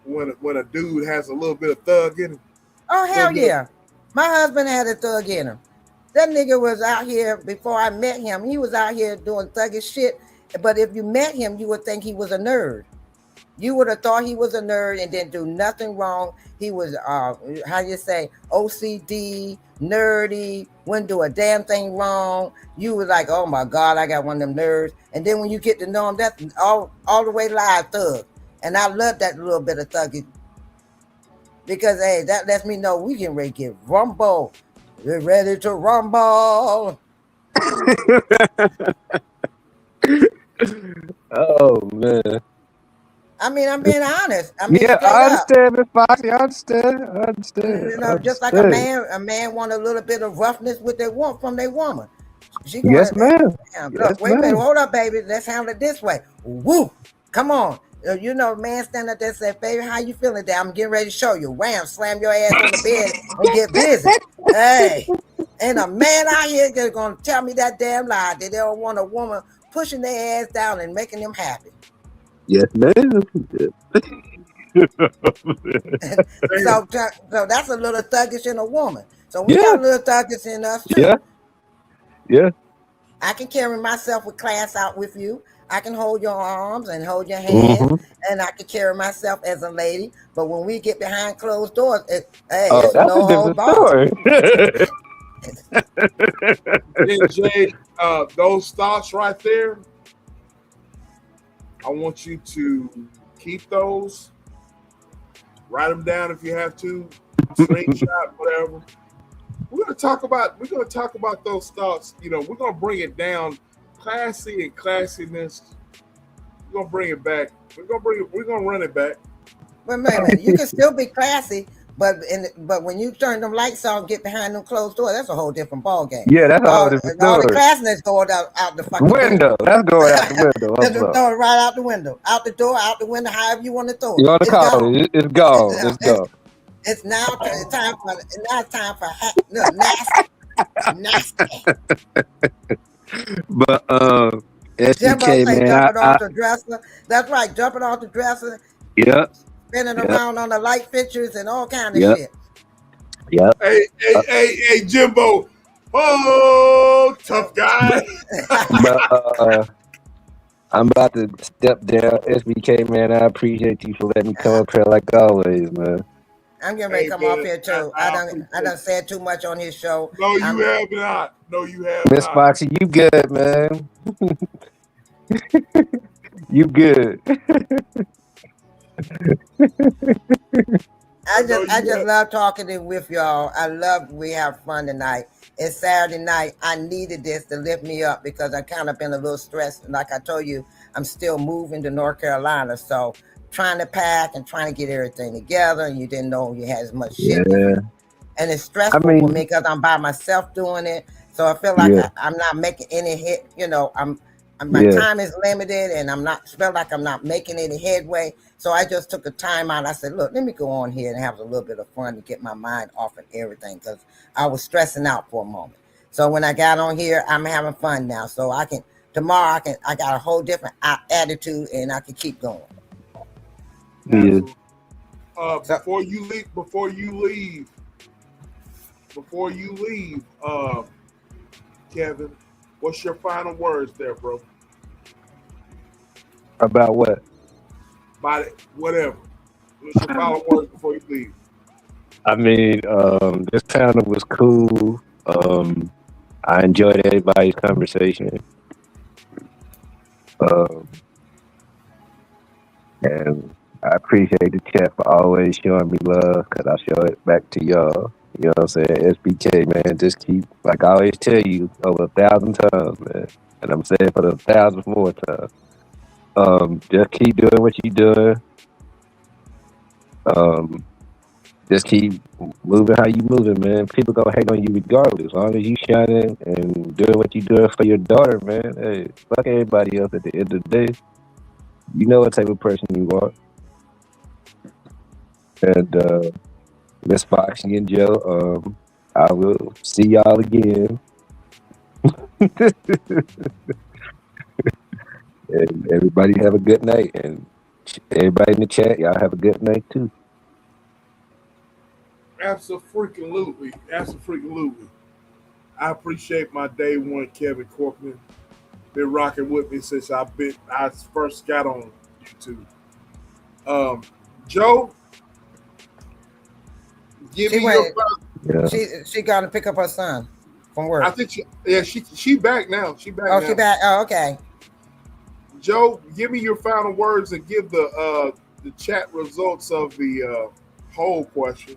when a dude has a little bit of thug in him? Oh, hell yeah. My husband had a thug in him. That nigga was out here before I met him. He was out here doing thuggish shit. But if you met him, you would think he was a nerd. You would have thought he was a nerd and didn't do nothing wrong. He was, how you say, OCD, nerdy, wouldn't do a damn thing wrong. You was like, oh my God, I got one of them nerds. And then when you get to know him, that's all the way live thug. And I love that little bit of thugging. Because, hey, that lets me know we getting ready to get rumble. We're ready to rumble. Oh, man. I mean, I'm being honest. I mean, Yeah, straight I up. understand, Miss Foxy. I understand. You know, just like a man want a little bit of roughness with their from their woman. She Yes, gonna ma'am. Yes, look. Wait a minute. ma'am. Hold up, baby. Let's handle it this way. Woo! Come on. You know, man, stand up there and say, "Baby, how you feeling today? I'm getting ready to show you." Wham! Slam your ass on the bed and get busy. Hey, ain't a man out here that's gonna tell me that damn lie that they don't want a woman pushing their ass down and making them happy. Yes, ma'am. So that's a little thuggish in a woman. So we Yeah. got a little thuggish in us too. Yeah. Yeah. I can carry myself with class out with you. I can hold your arms and hold your hands, and I can carry myself as a lady. But when we get behind closed doors, it's that's no a different hold bar. Then Jay, those thoughts right there, I want you to keep those. Write them down if you have to. Screenshot, whatever. We're gonna talk about those thoughts. You know, we're gonna bring it down, classy and classiness. We're gonna bring it back. We're gonna run it back. Wait a minute. You can still be classy, but when you turn them lights on, get behind them closed doors, that's a whole different ball game. Yeah, that's a whole different All the story. classiness going out the fucking Window. That's going out the window. Just throw it right out the window, out the door, out the window, however you want to throw it. You want to call it? It's gone. It's gone. It's now time for nasty. But Jimbo SBK, say man, jumping off the dresser. That's right, jumping off the dresser. Yep. Spinning around on the light fixtures and all kind of shit. Yep. Hey, Jimbo. Oh, tough guy. But I'm about to step down. SBK, man, I appreciate you for letting me come up here like always, man. I'm getting ready to come off here too. I done said too much on his show. No, you have not. No, you have Miss not. Foxy, you good, man. You good. I just love talking with y'all. We have fun tonight. It's Saturday night. I needed this to lift me up because I kind of been a little stressed. Like I told you, I'm still moving to North Carolina. So trying to pack and trying to get everything together, and you didn't know you had as much shit. Yeah. And it's stressful for me because I'm by myself doing it. So I feel like I'm not making any hit. You know, my time is limited, and feel like I'm not making any headway. So I just took a time out. I said, look, let me go on here and have a little bit of fun to get my mind off of everything because I was stressing out for a moment. So when I got on here, I'm having fun now. So tomorrow I got a whole different attitude, and I can keep going. Yeah. Before you leave, Kevin, what's your final words there, bro? About what? About it, whatever. What's your final words before you leave? I mean, this panel was cool. I enjoyed everybody's conversation. And I appreciate the chat for always showing me love because I show it back to y'all. You know what I'm saying? SBK, man, just keep, like I always tell you, over 1,000 times, man. And I'm saying for the 1,000th more time. Just keep doing what you're doing. Just keep moving how you moving, man. People gonna hate on you regardless. As long as you shining and doing what you doing for your daughter, man. Hey, fuck everybody else at the end of the day. You know what type of person you are. And Miss Foxy and Joe, I will see y'all again. And everybody have a good night. And everybody in the chat, y'all have a good night too. Absolutely. I appreciate my day one, Kevin Corkman. Been rocking with me since I first got on YouTube. Joe, give me your. She got to pick up her son from work. I think she back now. She back. She back. Oh, okay. Joe, give me your final words and give the chat results of the poll question.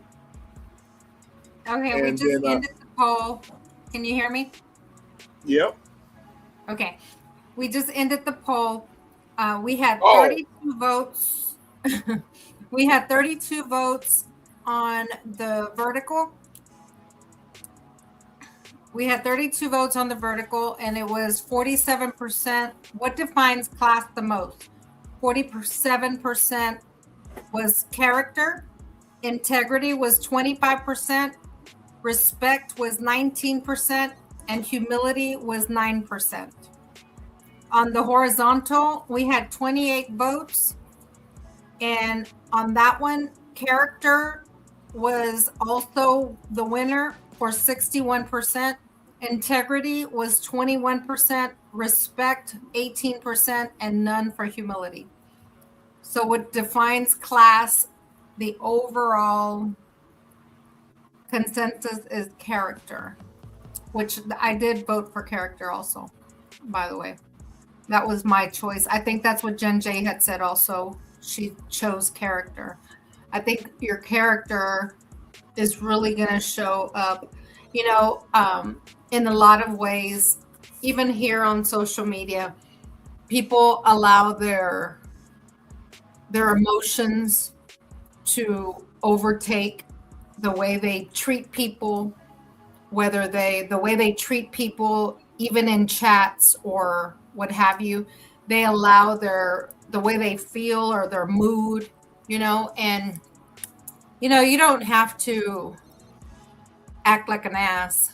Okay, and we just ended the poll. Can you hear me? Yep. Okay, we just ended the poll. We had 32 votes We had 32 votes on the vertical. We had 32 votes on the vertical, and it was 47%. What defines class the most? 47% was character, integrity was 25%, respect was 19%, and humility was 9%. On the horizontal, we had 28 votes, and on that one, character was also the winner for 61%. Integrity was 21%, respect 18%, and none for humility. So what defines class, the overall consensus is character, which I did vote for character also, by the way. That was my choice. I think that's what Jen J had said also. She chose character. I think your character is really going to show up, in a lot of ways. Even here on social media, people allow their emotions to overtake the way they treat people, the way they treat people, even in chats or what have you. They allow the way they feel or their mood, and you don't have to act like an ass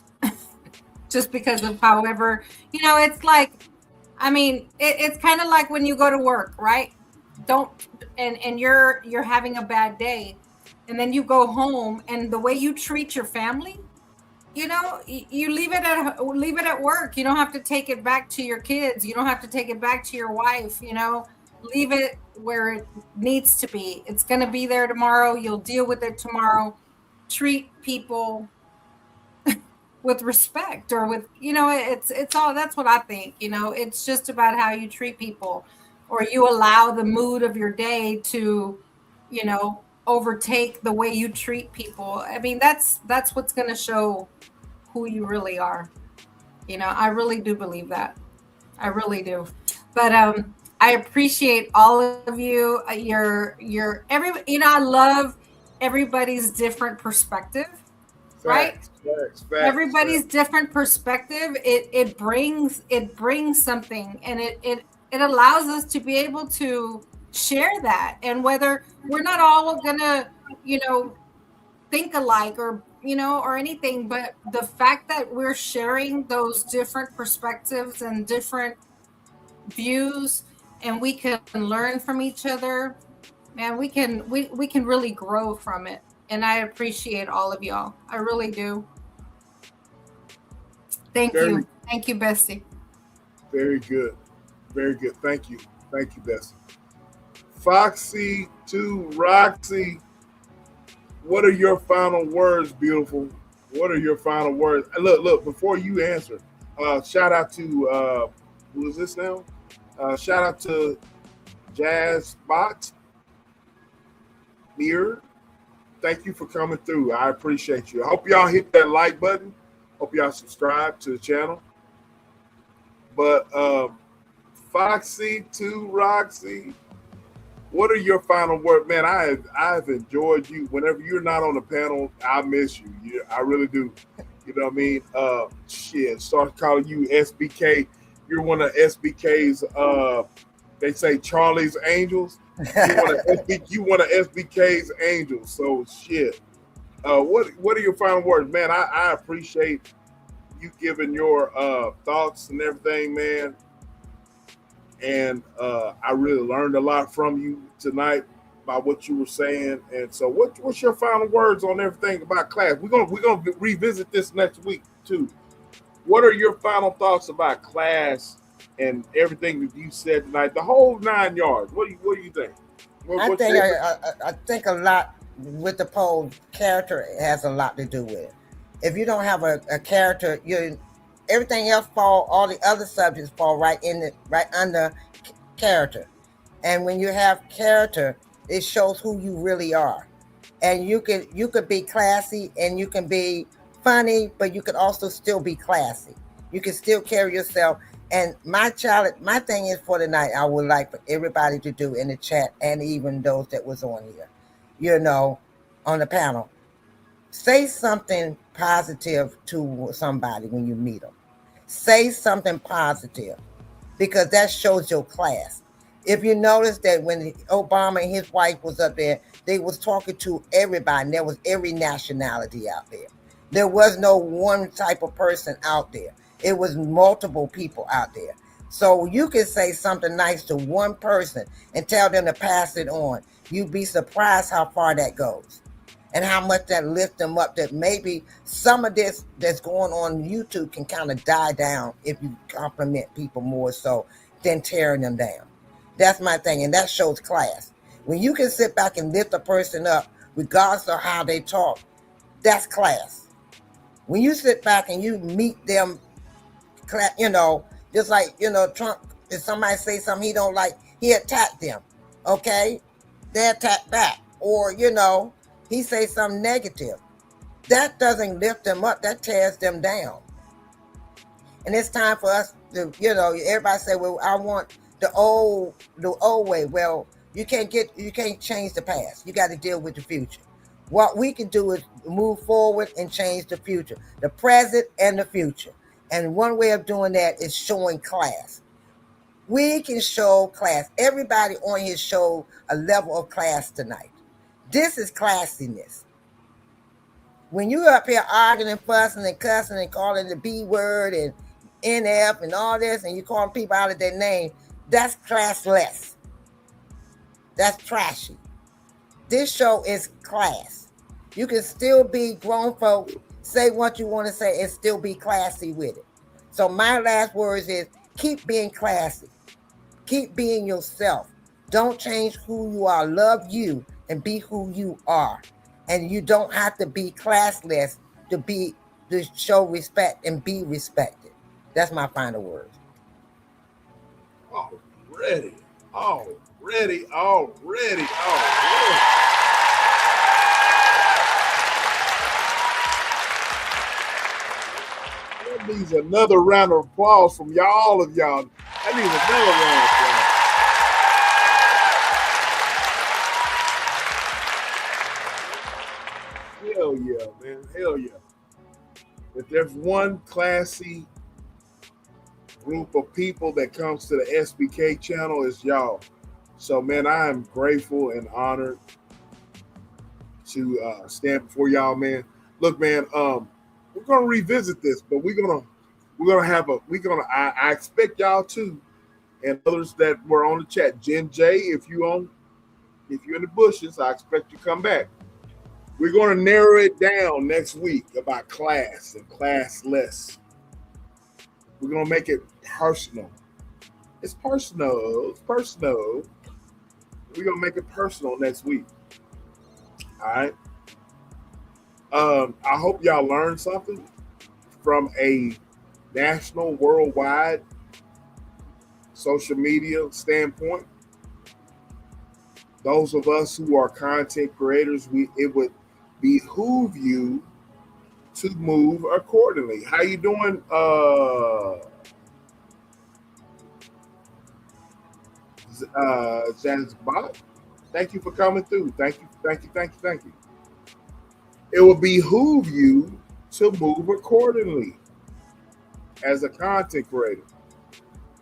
just because of however, it's like, it's kind of like when you go to work, right? And you're having a bad day, and then you go home, and the way you treat your family, you leave it at work. You don't have to take it back to your kids. You don't have to take it back to your wife. Leave it where it needs to be. It's going to be there tomorrow. You'll deal with it tomorrow. Treat people with respect, or with, it's all, that's what I think. It's just about how you treat people, or you allow the mood of your day to, overtake the way you treat people. That's what's going to show who you really are. I really do believe that. I really do. But I appreciate all of you. I love everybody's different perspective, right? Facts. Everybody's different perspective. It brings something, and it allows us to be able to share that. And whether we're not all gonna, think alike or anything, but the fact that we're sharing those different perspectives and different views, and we can learn from each other, man, we can really grow from it. And I appreciate all of y'all. I really do. Thank you, Bessie. Very good. Thank you, Bessie. Foxy to Roxy, what are your final words, beautiful? What are your final words? Look, before you answer, shout out to, who is this now? Shout out to Jazz Bot Mirror. Thank you for coming through. I appreciate you. I hope y'all hit that like button. Hope y'all subscribe to the channel. But Foxy to Roxy, what are your final words? Man, I've enjoyed you. Whenever you're not on the panel, I miss you. I really do. You know what I mean? Start calling you SBK. You're one of SBK's, they say Charlie's Angels. You one of SBK's angels. So what are your final words, man? I appreciate you giving your thoughts and everything, man. And I really learned a lot from you tonight by what you were saying. And so, what's your final words on everything about class? We're gonna revisit this next week too. What are your final thoughts about class and everything that you said tonight? The whole 9 yards. What do you think? I think a lot with the poll, character has a lot to do with it. If you don't have a character, everything else all the other subjects fall right under character. And when you have character, it shows who you really are. And you could be classy and you can be funny, but you could also still be classy. You can still carry yourself And my thing is for tonight, I would like for everybody to do in the chat, and even those that was on here, you know, on the panel, say something positive to somebody when you meet them. Say something positive, because that shows your class. If you notice that when Obama and his wife was up there, they was talking to everybody, and there was every nationality out there. There was no one type of person out there. It was multiple people out there. So you can say something nice to one person and tell them to pass it on. You'd be surprised how far that goes and how much that lifts them up, that maybe some of this that's going on YouTube can kind of die down if you compliment people more so than tearing them down. That's my thing, and that shows class. When you can sit back and lift a person up, regardless of how they talk, that's class. When you sit back and you meet them, you know, just like, you know, Trump, if somebody say something he don't like, he attack them, okay? They attack back. Or, you know, he say something negative. That doesn't lift them up, that tears them down. And it's time for us to, you know, everybody say, well, I want the old way. Well, you can't change the past. You got to deal with the future. What we can do is move forward and change the future, the present and the future. And one way of doing that is showing class. We can show class. Everybody on here showed a level of class tonight. This is classiness. When you're up here arguing and fussing and cussing and calling the B word and NF and all this, and you calling people out of their name, that's classless. That's trashy. This show is class. You can still be grown folk, say what you want to say, and still be classy with it. So my last words is keep being classy. Keep being yourself. Don't change who you are. Love you and be who you are. And you don't have to be classless to show respect and be respected. That's my final words. Already. That needs another round of applause from all of y'all. That needs another round of applause. Hell yeah, man. Hell yeah. If there's one classy group of people that comes to the SBK channel, it's y'all. So, man, I am grateful and honored to stand before y'all, man. Look, man, we're gonna revisit this, but I expect y'all to, and others that were on the chat. Jen J, if you're in the bushes, I expect you to come back. We're gonna narrow it down next week about class and classless. We're gonna make it personal. It's personal. We're gonna make it personal next week. All right. I hope y'all learned something from a national, worldwide social media standpoint. Those of us who are content creators, it would behoove you to move accordingly. How you doing, Zanzibar? Thank you for coming through. Thank you. It will behoove you to move accordingly as a content creator.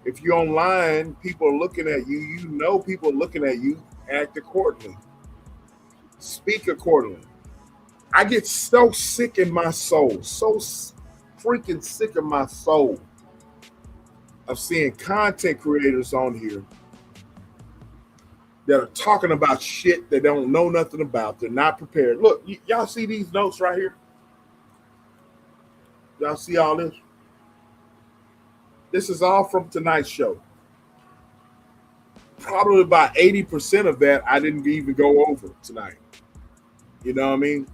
If you're online, people are looking at you. You know people are looking at you. Act accordingly. Speak accordingly. I get so sick in my soul, so freaking sick in my soul of seeing content creators on here that are talking about shit they don't know nothing about. They're not prepared. Look, y'all see these notes right here? Y'all see all this? This is all from tonight's show. Probably about 80% of that I didn't even go over tonight. You know what I mean?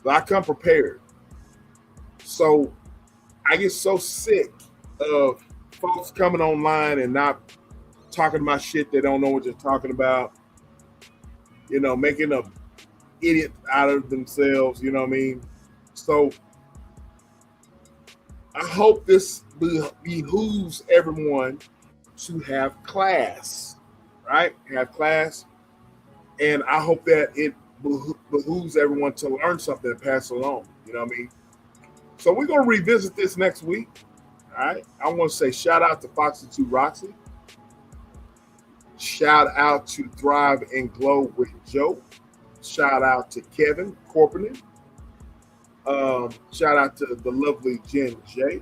But I come prepared. So I get so sick of folks coming online and not talking about shit they don't know what they're talking about. You know, making an idiot out of themselves. You know what I mean? So I hope this behooves everyone to have class, right? Have class. And I hope that it behooves everyone to learn something and pass it along. You know what I mean? So we're going to revisit this next week. All right. I want to say shout out to Foxy 2 Roxy. Shout out to Thrive and Glow with Joe. Shout out to Kevin Corporan. Shout out to the lovely Jen J.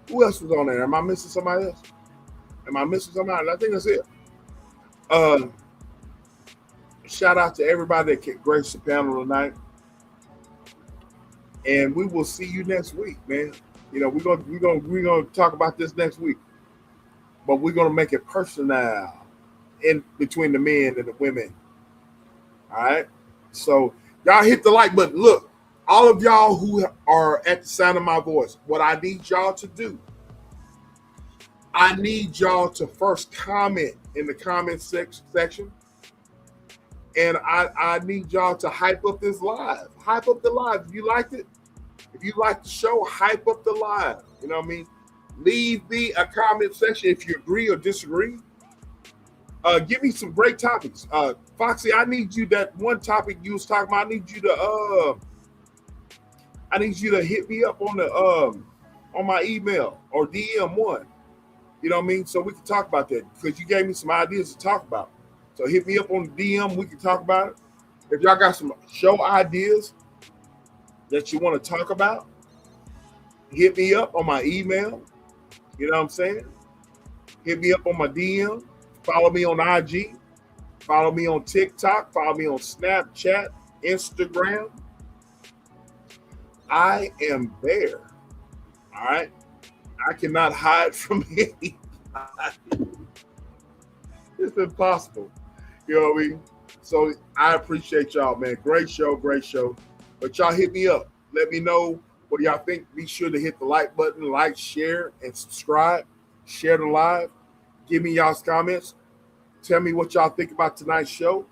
Who else was on there? Am I missing somebody else? Am I missing somebody? I think that's it. Shout out to everybody that graced the panel tonight. And we will see you next week, man. You know, we're gonna talk about this next week. But we're gonna make it personal in between the men and the women. All right. So y'all hit the like button. Look, all of y'all who are at the sound of my voice, what I need y'all to do, I need y'all to first comment in the comment section. And I need y'all to hype up this live. Hype up the live. If you liked it, if you like the show, hype up the live. You know what I mean? Leave me a comment section if you agree or disagree. Give me some great topics. Foxy, I need you, that one topic you was talking about, I need you to hit me up on the on my email or DM one. You know what I mean? So we can talk about that because you gave me some ideas to talk about. So hit me up on the DM. We can talk about it. If y'all got some show ideas that you want to talk about, hit me up on my email. You know what I'm saying? Hit me up on my DM. Follow me on IG. Follow me on TikTok. Follow me on Snapchat, Instagram. I am there. All right? I cannot hide from anybody. It's impossible. You know what I mean? So I appreciate y'all, man. Great show, great show. But y'all hit me up. Let me know what y'all think. Be sure to hit the like button, like, share, and subscribe. Share the live. Give me y'all's comments. Tell me what y'all think about tonight's show.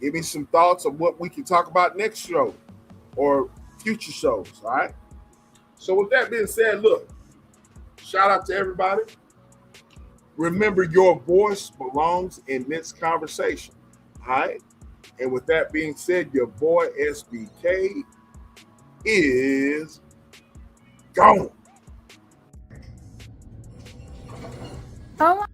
Give me some thoughts on what we can talk about next show or future shows, all right? So with that being said, look, shout out to everybody. Remember, your voice belongs in this conversation, all right? And with that being said, your boy SBK is gone. Oh.